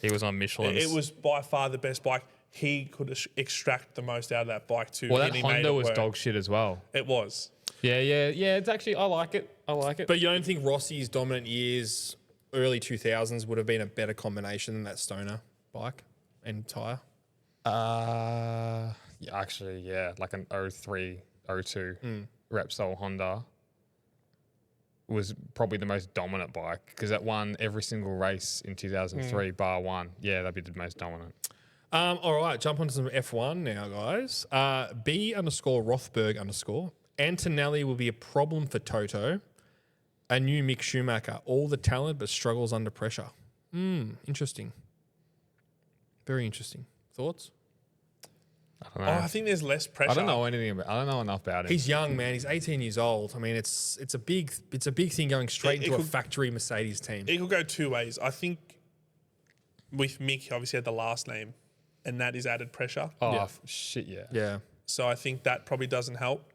Speaker 1: He was on Michelin.
Speaker 2: It was by far the best bike. He could extract the most out of that bike too.
Speaker 1: Well, that
Speaker 2: and he made
Speaker 1: Honda
Speaker 2: it
Speaker 1: was
Speaker 2: work.
Speaker 1: dog shit as well.
Speaker 2: It was.
Speaker 1: Yeah. It's actually, I like it.
Speaker 3: But you don't think Rossi's dominant years, early 2000s, would have been a better combination than that Stoner bike and tyre?
Speaker 1: Actually, yeah. Like an 03, 02 Repsol Honda was probably the most dominant bike because it won every single race in 2003 bar one. Yeah, that'd be the most dominant.
Speaker 3: All right, jump onto some F1 now, guys. B_Rothberg_. Antonelli will be a problem for Toto. A new Mick Schumacher. All the talent, but struggles under pressure. Interesting. Very interesting. Thoughts?
Speaker 1: I don't know.
Speaker 2: I think there's less pressure.
Speaker 1: I don't know anything about. I don't know enough about him.
Speaker 3: He's young, man. He's 18 years old. I mean, it's a big thing going straight into a factory Mercedes team.
Speaker 2: It could go two ways. I think with Mick, obviously had the last name, and that is added pressure.
Speaker 1: Oh shit! Yeah.
Speaker 3: Yeah.
Speaker 2: So I think that probably doesn't help.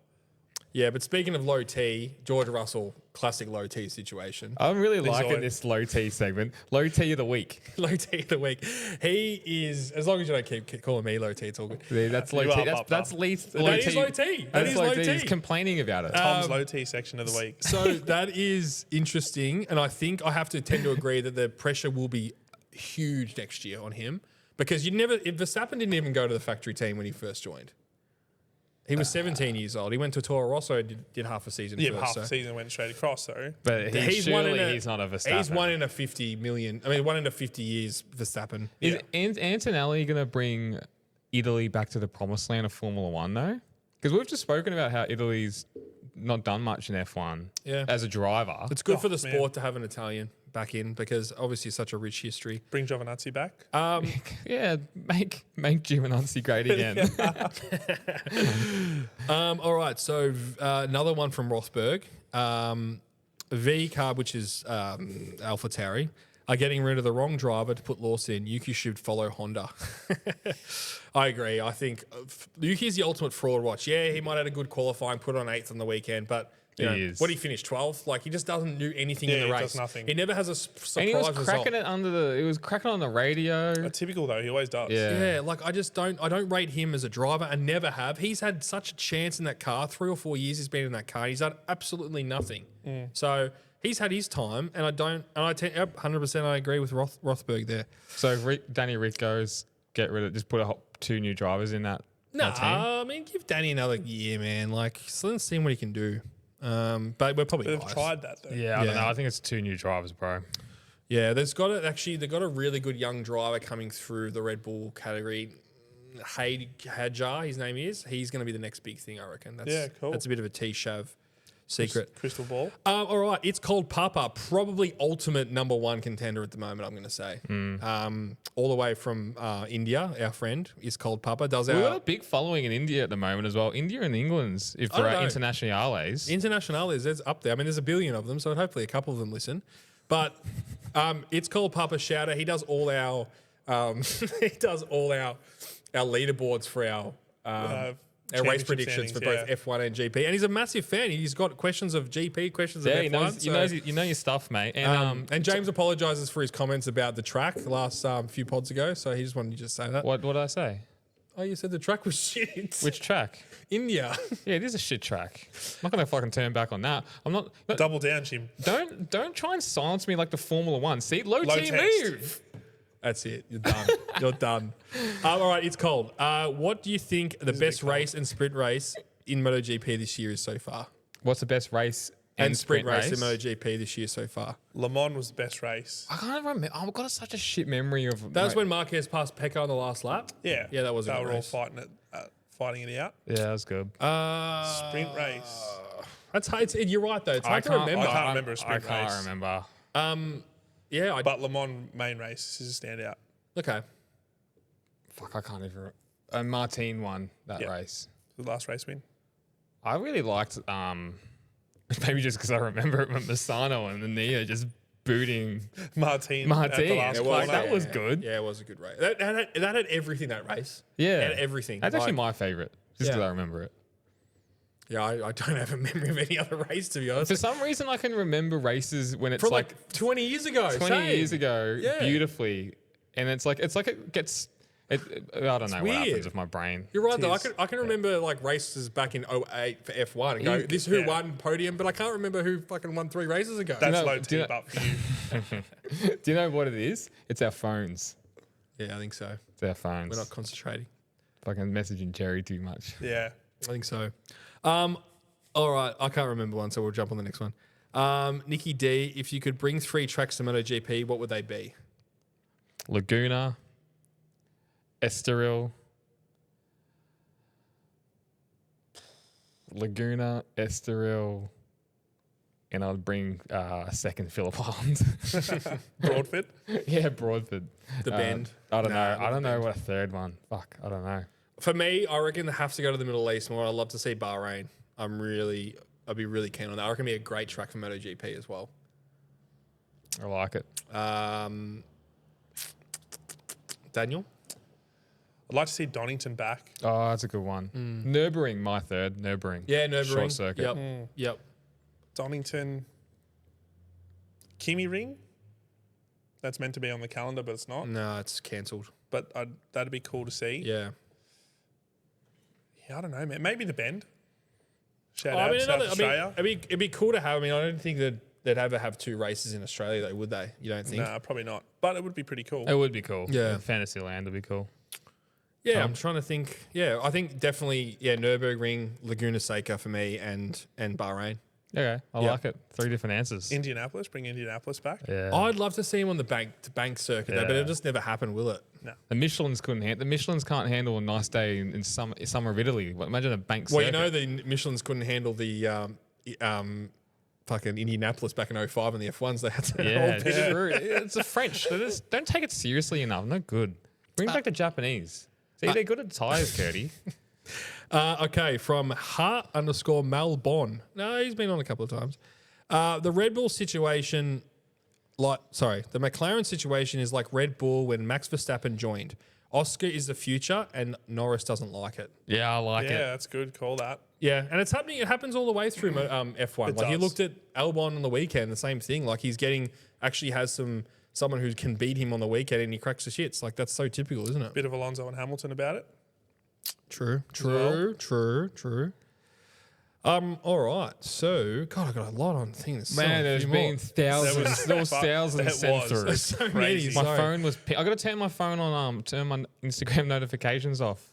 Speaker 3: Yeah, but speaking of low T, George Russell, classic low T situation.
Speaker 1: I'm really liking
Speaker 2: always-
Speaker 1: this low T segment. Low T of the week.
Speaker 3: Low T of the week. He is, as long as you don't keep calling me low T, it's all good.
Speaker 1: Yeah, that's low
Speaker 2: You
Speaker 1: T.
Speaker 2: are,
Speaker 1: That's
Speaker 2: Papa.
Speaker 1: least
Speaker 3: That
Speaker 1: low
Speaker 3: is
Speaker 1: T.
Speaker 3: low T. That
Speaker 1: That's
Speaker 3: is
Speaker 1: low
Speaker 3: low
Speaker 1: T.
Speaker 3: T.
Speaker 1: He's complaining about it.
Speaker 2: Tom's low T section of the week.
Speaker 3: So that is interesting, and I think I have to tend to agree that the pressure will be huge next year on him because Verstappen didn't even go to the factory team when he first joined. He was 17 years old. He went to Toro Rosso, did half a season
Speaker 2: Yeah,
Speaker 3: first.
Speaker 2: half the season went straight across though.
Speaker 1: But he's not a Verstappen.
Speaker 3: He's one in a 50 million. I mean, 1 in a 50 years, Verstappen.
Speaker 1: Is Antonelli going to bring Italy back to the promised land of Formula One though? Because we've just spoken about how Italy's not done much in F1
Speaker 3: Yeah.
Speaker 1: as a driver.
Speaker 3: It's good for the
Speaker 2: man.
Speaker 3: sport to have an Italian back in because obviously such a rich history.
Speaker 2: Bring Giovinazzi back.
Speaker 1: Yeah, make Giovinazzi great again.
Speaker 3: All right, so another one from Rothberg. V Carb, which is AlphaTauri, are getting rid of the wrong driver to put Lawson in. Yuki should follow Honda. I agree. I think Yuki's the ultimate fraud watch. Yeah, he might have had a good qualifying, put on 8th on the weekend, but you know, what he finished 12th. Like he just doesn't do anything in the race.
Speaker 2: He does nothing.
Speaker 3: He never has a surprise
Speaker 1: And he was
Speaker 3: result.
Speaker 1: cracking it under the. It was cracking on the radio.
Speaker 2: Typical though, he always does.
Speaker 3: Yeah, like I don't rate him as a driver. I never have. He's had such a chance in that car. 3 or 4 years he's been in that car. He's done absolutely nothing. So he's had his time, and I don't. And 100% I agree with Rothberg there.
Speaker 1: So if Danny Rick goes, get rid of. Just put 2 new drivers in that.
Speaker 3: No,
Speaker 1: that team.
Speaker 3: I mean give Danny another year, man. Like let's see what he can do. But we're probably
Speaker 2: They've
Speaker 3: biased.
Speaker 2: tried that though.
Speaker 1: Yeah, I don't know. I think it's 2 new drivers, bro.
Speaker 3: Yeah, they've got a really good young driver coming through the Red Bull category. Hadjar, his name is. He's going to be the next big thing, I reckon. That's,
Speaker 2: cool.
Speaker 3: That's a bit of a T-Shav secret.
Speaker 2: Crystal ball.
Speaker 3: All right, it's called Papa, probably ultimate number 1 contender at the moment, I'm going to say. All the way from India, our friend is called Papa.
Speaker 1: We've got a big following in India at the moment as well. India and England's, if there are internationales.
Speaker 3: Internationales, there's up there. I mean, there's a billion of them, so hopefully a couple of them listen. But it's called Papa Shouter. He does all our leaderboards for our race predictions for both F1 and GP, and he's a massive fan. He's got questions of GP, questions of F1.
Speaker 1: You know your stuff, mate. And
Speaker 3: James apologises for his comments about the track the last few pods ago, so he just wanted to just say that.
Speaker 1: what did I say?
Speaker 3: Oh, you said the track was shit.
Speaker 1: Which track?
Speaker 3: India.
Speaker 1: Yeah, it is a shit track. I'm not gonna fucking turn back on that. I'm not.
Speaker 2: Double down, Jim.
Speaker 1: Don't try and silence me like the Formula One. See, low T
Speaker 2: text.
Speaker 1: move.
Speaker 3: That's it. You're done. You're done. All right, it's cold. What do you think the best race and sprint race in MotoGP this year is so far?
Speaker 1: What's the best race
Speaker 3: and sprint race in MotoGP this year so far?
Speaker 2: Le Mans was the best race.
Speaker 1: I can't remember. I've got such a shit memory of
Speaker 3: that. Was when Marquez passed Pecco on the last lap.
Speaker 2: Yeah,
Speaker 3: yeah, that was.
Speaker 2: They
Speaker 3: a good
Speaker 2: were
Speaker 3: race.
Speaker 2: all fighting it out.
Speaker 1: Yeah, that was good.
Speaker 2: Sprint race.
Speaker 3: That's hard. You're right though. It's hard to remember.
Speaker 2: I can't remember a sprint race.
Speaker 1: I can't remember.
Speaker 3: Yeah,
Speaker 2: but Le Mans main race is a standout.
Speaker 3: Okay.
Speaker 1: Fuck, I can't even. Martin won that race.
Speaker 2: The last race win.
Speaker 1: I really liked. Maybe just because I remember it when Massano and Enea just booting
Speaker 2: Martin. At the last corner.
Speaker 1: That was good.
Speaker 3: Yeah, it was a good race. That had everything. That race.
Speaker 1: Yeah,
Speaker 3: it had everything.
Speaker 1: That's actually my favorite, just because I remember it.
Speaker 3: Yeah, I don't have a memory of any other race, to be honest.
Speaker 1: For some reason, I can remember races when it's
Speaker 3: from like 20 years ago.
Speaker 1: 20 years ago, beautifully, and it's like it gets. I don't know what happens with my brain.
Speaker 3: You're right, though. I can remember like races back in 2008 for F1 and go, this who won podium, but I can't remember who fucking won 3 races ago.
Speaker 2: That's low tip up for you.
Speaker 1: Do you know what it is? It's our phones.
Speaker 3: Yeah, I think so.
Speaker 1: It's our phones.
Speaker 3: We're not concentrating.
Speaker 1: Fucking messaging Jerry too much.
Speaker 2: Yeah.
Speaker 3: I think so. All right, I can't remember one, so we'll jump on the next one. Nikki D, if you could bring 3 tracks to MotoGP, what would they be?
Speaker 1: Laguna, Estoril, and I'd bring a second Phillip Island.
Speaker 2: Broadford?
Speaker 1: Yeah, Broadford.
Speaker 3: The Bend.
Speaker 1: I don't know. I don't know what a third one. Fuck, I don't know.
Speaker 3: For me, I reckon they have to go to the Middle East more. I'd love to see Bahrain. I'd be really keen on that. I reckon it'd be a great track for MotoGP as well.
Speaker 1: I like it.
Speaker 3: Daniel?
Speaker 2: I'd like to see Donington back.
Speaker 1: Oh, that's a good one. Nürburgring, my third. Nürburgring.
Speaker 3: Yeah, Nürburgring.
Speaker 1: Short circuit.
Speaker 3: Yep.
Speaker 2: Donington. Kimi Ring. That's meant to be on the calendar, but it's not.
Speaker 3: No, it's cancelled.
Speaker 2: But that'd be cool to see.
Speaker 3: Yeah.
Speaker 2: Yeah, I don't know, man. Maybe the Bend. Shout out South Australia.
Speaker 3: It'd be cool to have. I mean, I don't think that they'd ever have 2 races in Australia, though, would they? You don't think?
Speaker 2: Nah, probably not. But it would be pretty cool.
Speaker 1: It would be cool.
Speaker 3: Yeah.
Speaker 1: Fantasyland would be cool.
Speaker 3: Yeah, I'm trying to think. Yeah, I think definitely, Nürburgring, Laguna Seca for me, and Bahrain.
Speaker 1: Okay, I like it. 3 different answers.
Speaker 2: Indianapolis, bring Indianapolis back.
Speaker 1: Yeah.
Speaker 3: I'd love to see him on the bank circuit, though, but it'll just never happen, will it?
Speaker 2: No.
Speaker 1: The Michelins can't handle a nice day in summer of Italy. Imagine a bank circuit.
Speaker 3: Well, you know the Michelins couldn't handle the fucking Indianapolis back in 05 and the F1s. They had to
Speaker 1: it's the French. They just don't take it seriously enough. No good. Bring back the Japanese. See, they're good at tyres, Curdy.
Speaker 3: Okay, from Ha_Malbon. No, he's been on a couple of times. The Red Bull situation, the McLaren situation is like Red Bull when Max Verstappen joined. Oscar is the future, and Norris doesn't like it.
Speaker 1: Yeah, I like
Speaker 2: Yeah,
Speaker 1: it.
Speaker 2: that's good. Call that.
Speaker 3: Yeah, and it's happening. It happens all the way through F1.
Speaker 2: It
Speaker 3: Like you
Speaker 2: does.
Speaker 3: looked at Albon on the weekend, the same thing. Like he's actually has someone who can beat him on the weekend, and he cracks the shits. Like that's so typical, isn't it?
Speaker 2: Bit of Alonso and Hamilton about it.
Speaker 3: True. All right. So, God, I got a lot on things.
Speaker 1: Man, there's been thousands. There was
Speaker 2: Fuck,
Speaker 1: thousands
Speaker 2: that
Speaker 1: sent
Speaker 2: was.
Speaker 1: through.
Speaker 3: so
Speaker 2: Crazy.
Speaker 3: many.
Speaker 1: My
Speaker 3: Sorry.
Speaker 1: phone was. I got to turn my phone on. Turn my Instagram notifications off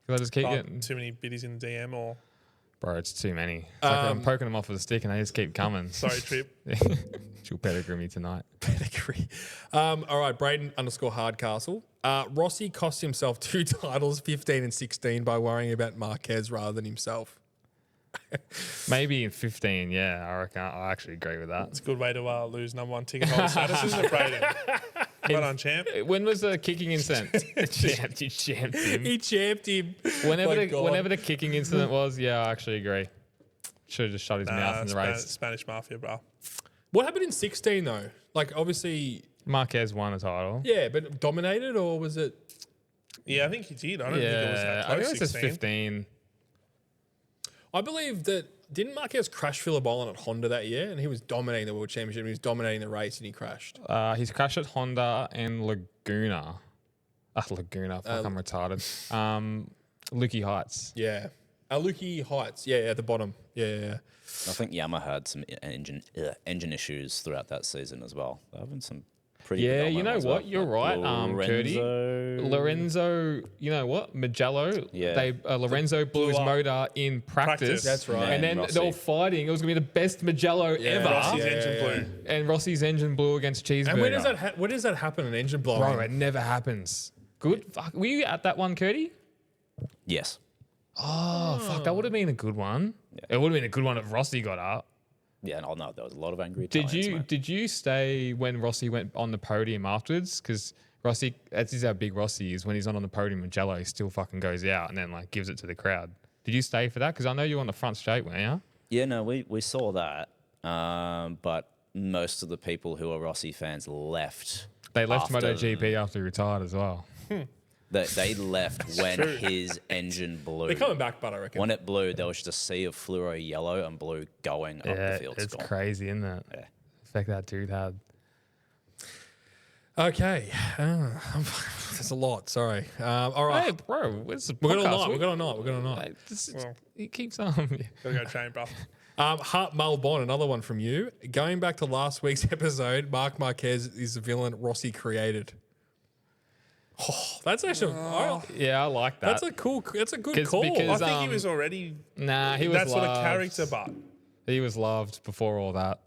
Speaker 1: because I just keep getting.
Speaker 2: Too many biddies in the DM or
Speaker 1: Bro, it's too many. It's like I'm poking them off with a stick and they just keep coming.
Speaker 2: sorry, Trip.
Speaker 1: She'll pedigree me tonight.
Speaker 3: Pedigree. All right, Braden _Hardcastle. Rossi cost himself 2 titles, 15 and 16, by worrying about Marquez rather than himself.
Speaker 1: Maybe in 15, yeah. I reckon I actually agree with that.
Speaker 2: It's a good way to lose number 1 ticket holder status, isn't it, Braden? Well done, champ.
Speaker 1: When was the kicking incident? You champed him.
Speaker 3: He champed him.
Speaker 1: Whenever the kicking incident was, yeah, I actually agree. Should have just shut his mouth in the race.
Speaker 2: Spanish Mafia, bro.
Speaker 3: What happened in 16 though? Like obviously,
Speaker 1: Marquez won a title.
Speaker 3: yeah, but dominated, or was it?
Speaker 2: Yeah, I think he did. I don't think it was that
Speaker 1: I
Speaker 2: close.
Speaker 1: think it was
Speaker 2: 16.
Speaker 1: 15.
Speaker 3: I believe that didn't Marquez crash Phillip Island at Honda that year, and he was dominating the World Championship. He was dominating the race, and he crashed.
Speaker 1: He's crashed at Honda and Laguna. Laguna. Fuck, I'm retarded. Lukey Heights.
Speaker 3: Yeah, Lukey Heights. Yeah, at the bottom. Yeah.
Speaker 4: I think Yamaha had some engine issues throughout that season as well. There have been some pretty
Speaker 1: Yeah,
Speaker 4: good
Speaker 1: you know
Speaker 4: ones as
Speaker 1: what?
Speaker 4: well.
Speaker 1: You're right, Curdy.
Speaker 4: Lorenzo.
Speaker 1: Lorenzo, you know what? Magello.
Speaker 4: Yeah.
Speaker 1: Lorenzo blew his
Speaker 2: up.
Speaker 1: motor in practice.
Speaker 3: That's right.
Speaker 1: And then
Speaker 4: Rossi.
Speaker 1: they were fighting. It was going to be the best Magello ever.
Speaker 2: Rossi's
Speaker 3: Yeah.
Speaker 2: engine blew.
Speaker 1: And Rossi's engine blew against Cheeseburger.
Speaker 3: And when does that happen? An engine blowing?
Speaker 1: Bro, it never happens. Good. Fuck. Were you at that one, Curdy?
Speaker 4: Yes.
Speaker 1: Oh, fuck. That would have been a good one.
Speaker 4: Yeah.
Speaker 1: It would have been a good one if Rossi got up.
Speaker 4: Yeah, no, there was a lot of angry
Speaker 1: Did
Speaker 4: Italians,
Speaker 1: you
Speaker 4: man.
Speaker 1: did you stay when Rossi went on the podium afterwards? Because Rossi, that's just how big Rossi is. When he's not on the podium, Magello, he still fucking goes out and then like gives it to the crowd. Did you stay for that? Because I know you were on the front straight, weren't you?
Speaker 4: Yeah, no, we saw that. But most of the people who are Rossi fans left.
Speaker 1: They left
Speaker 4: after-
Speaker 1: MotoGP after he retired as well.
Speaker 4: They left when his engine blew.
Speaker 3: They're coming back, but I reckon.
Speaker 4: When it blew, there was just a sea of fluoro yellow and blue going up the
Speaker 1: Yeah,
Speaker 4: field.
Speaker 1: it's
Speaker 4: Gone.
Speaker 1: crazy, isn't it?
Speaker 4: Yeah.
Speaker 1: The fact that dude had.
Speaker 3: Okay, that's a lot. Sorry. All
Speaker 1: Hey,
Speaker 3: right,
Speaker 1: bro, it's a
Speaker 3: we're
Speaker 1: podcast.
Speaker 3: going all night. We're going all night.
Speaker 2: Well.
Speaker 1: He keeps
Speaker 2: Gotta go train, bro.
Speaker 3: Hart Malbon, another one from you. Going back to last week's episode, Marc Marquez is the villain Rossi created. Oh, that's actually
Speaker 1: Yeah, I like that.
Speaker 3: that's a cool. That's a good
Speaker 1: 'Cause-
Speaker 3: call.
Speaker 1: because-
Speaker 2: I think he was already
Speaker 1: Nah, he was
Speaker 2: that sort of
Speaker 1: loved.
Speaker 2: character, but
Speaker 1: He was loved before all that.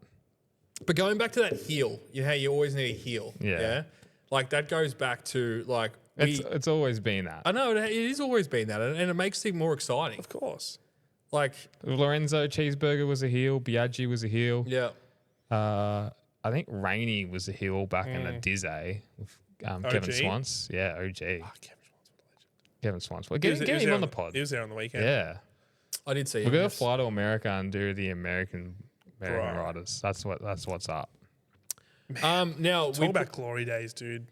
Speaker 3: But going back to that heel, you know how you always need a heel.
Speaker 1: Yeah.
Speaker 3: Like that goes back to like
Speaker 1: It's always been that.
Speaker 3: I know it has always been that, and it makes it more exciting.
Speaker 2: of course.
Speaker 3: Like
Speaker 1: Lorenzo Cheeseburger was a heel. Biaggi was a heel.
Speaker 3: yeah,
Speaker 1: I think Rainey was a heel back in the Dizzy with Kevin
Speaker 2: OG?
Speaker 1: Swans. Yeah, OG.
Speaker 2: Kevin
Speaker 1: Kevin Swans. Well,
Speaker 2: He was
Speaker 1: get him
Speaker 2: there
Speaker 1: on the pod.
Speaker 2: He was there on the weekend.
Speaker 1: Yeah.
Speaker 3: I did see.
Speaker 1: We're
Speaker 3: him,
Speaker 1: going to
Speaker 3: yes.
Speaker 1: fly to America and do the American
Speaker 2: Bro.
Speaker 1: riders. That's what's up.
Speaker 3: Now
Speaker 2: Talk about glory days, dude.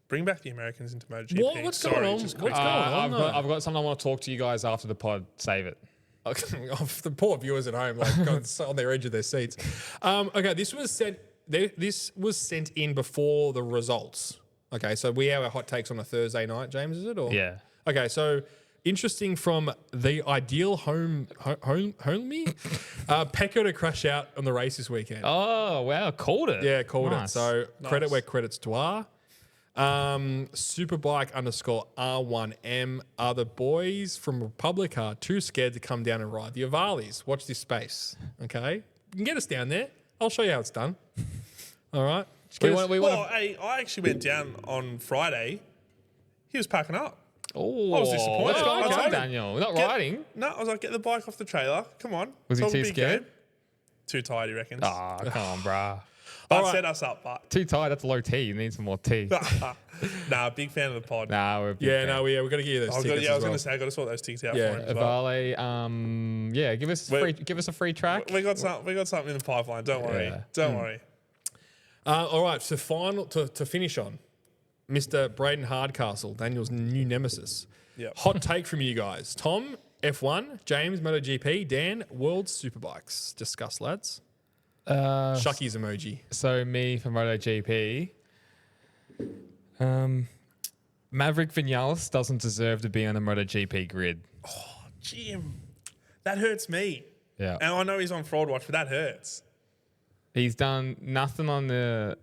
Speaker 2: Bring back the Americans into MotoGP.
Speaker 3: What's
Speaker 2: Sorry,
Speaker 3: going on?
Speaker 2: just
Speaker 3: What's
Speaker 2: quick.
Speaker 3: going on?
Speaker 1: I've got something I want to talk to you guys after the pod. Save it.
Speaker 3: Of the poor viewers at home, like got so on their edge of their seats. Okay, this was sent. This was sent in before the results. Okay, so we have our hot takes on a Thursday night. James, is it? Or
Speaker 1: Yeah.
Speaker 3: Okay, so interesting from the ideal homie, Pecco to crash out on the race this weekend.
Speaker 1: Oh, wow. Called it.
Speaker 3: Yeah, called it.
Speaker 1: Nice.
Speaker 3: So credit
Speaker 2: Nice.
Speaker 3: where credit's due. Superbike _R1M. Are the boys from Republica too scared to come down and ride the Avalis? Watch this space. Okay. You can get us down there. I'll show you how it's done. All right.
Speaker 1: We want
Speaker 2: Well, hey, I actually went down on Friday. He was packing up.
Speaker 1: Oh,
Speaker 2: I was disappointed.
Speaker 1: what's going
Speaker 2: I told
Speaker 1: on,
Speaker 2: him,
Speaker 1: Daniel? We're not
Speaker 2: Get-
Speaker 1: riding.
Speaker 2: No, I was like, get the bike off the trailer. Come on.
Speaker 1: Was he
Speaker 2: Talk a
Speaker 1: too
Speaker 2: big
Speaker 1: scared?
Speaker 2: game. Too tired, he reckons.
Speaker 1: Ah, come on, brah.
Speaker 2: I'd set us up, but
Speaker 1: Too tight. That's low T. You need some more tea.
Speaker 2: nah, big fan of the pod.
Speaker 1: Nah, we're a big fan.
Speaker 3: we're going to give you those tickets.
Speaker 2: I was going to say, I got to sort those tickets out
Speaker 3: Yeah.
Speaker 2: for him as well.
Speaker 1: Vale, give us a free track.
Speaker 2: We got something in the pipeline. Don't worry.
Speaker 1: Yeah.
Speaker 2: Don't worry.
Speaker 3: All right, so to finish on, Mr. Braden Hardcastle, Daniel's new nemesis.
Speaker 2: Yep.
Speaker 3: Hot take from you guys. Tom, F1, James, MotoGP, Dan, World Superbikes. Discuss, lads. Shucky's emoji.
Speaker 1: So me for MotoGP. Maverick Vinales doesn't deserve to be on the MotoGP grid.
Speaker 2: Jim, that hurts me.
Speaker 1: Yeah.
Speaker 2: And I know he's on fraud watch, but that hurts.
Speaker 1: He's done nothing on the...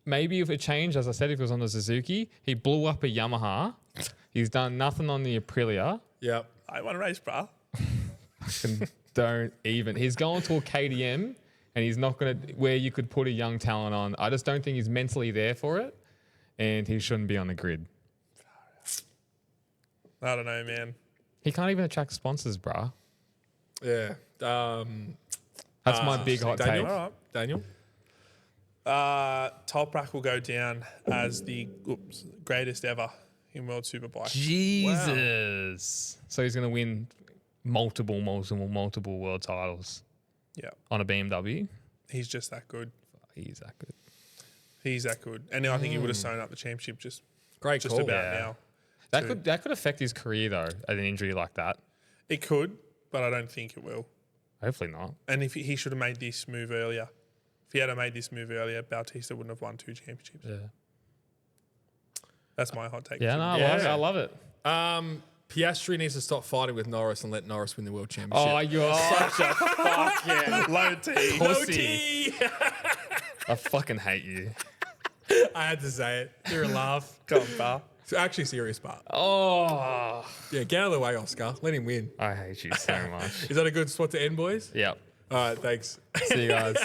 Speaker 1: maybe if it changed, as I said, if it was on the Suzuki, he blew up a Yamaha. He's done nothing on the Aprilia.
Speaker 3: Yep.
Speaker 2: I won a race, bruh.
Speaker 1: And don't even. He's going to a KTM, and he's not going to... Where you could put a young talent on. I just don't think he's mentally there for it, and he shouldn't be on the grid.
Speaker 2: I don't know, man.
Speaker 1: He can't even attract sponsors, bruh.
Speaker 3: Yeah.
Speaker 1: That's my big hot
Speaker 3: Daniel?
Speaker 1: take.
Speaker 2: All right.
Speaker 3: Daniel?
Speaker 2: Toprak will go down as the greatest ever in World Superbike.
Speaker 1: Jesus. So he's going to win multiple world titles
Speaker 2: Yeah,
Speaker 1: on a BMW.
Speaker 2: he's just that good.
Speaker 1: He's that good.
Speaker 2: He's that good. And I think he would have sewn up the championship just
Speaker 3: Great call.
Speaker 2: about
Speaker 1: Yeah.
Speaker 2: now.
Speaker 1: That could affect his career though, an injury like that.
Speaker 2: It could, but I don't think it will.
Speaker 1: Hopefully not.
Speaker 2: And if he should have made this move earlier. If he had made this move earlier, Bautista wouldn't have won 2 championships.
Speaker 1: Yeah.
Speaker 2: That's my hot take.
Speaker 1: Yeah, no, I love it.
Speaker 3: Piastri needs to stop fighting with Norris and let Norris win the world championship.
Speaker 1: Oh, you're such a fucking
Speaker 2: Low T.
Speaker 1: pussy. I fucking hate you.
Speaker 3: I had to say it. You're a laugh.
Speaker 2: Come on, pal.
Speaker 3: It's actually serious, but
Speaker 1: Oh,
Speaker 3: yeah, get out of the way, Oscar. Let him win.
Speaker 1: I hate you so much.
Speaker 3: Is that a good spot to end, boys?
Speaker 1: Yep.
Speaker 3: All right, thanks.
Speaker 1: See you guys.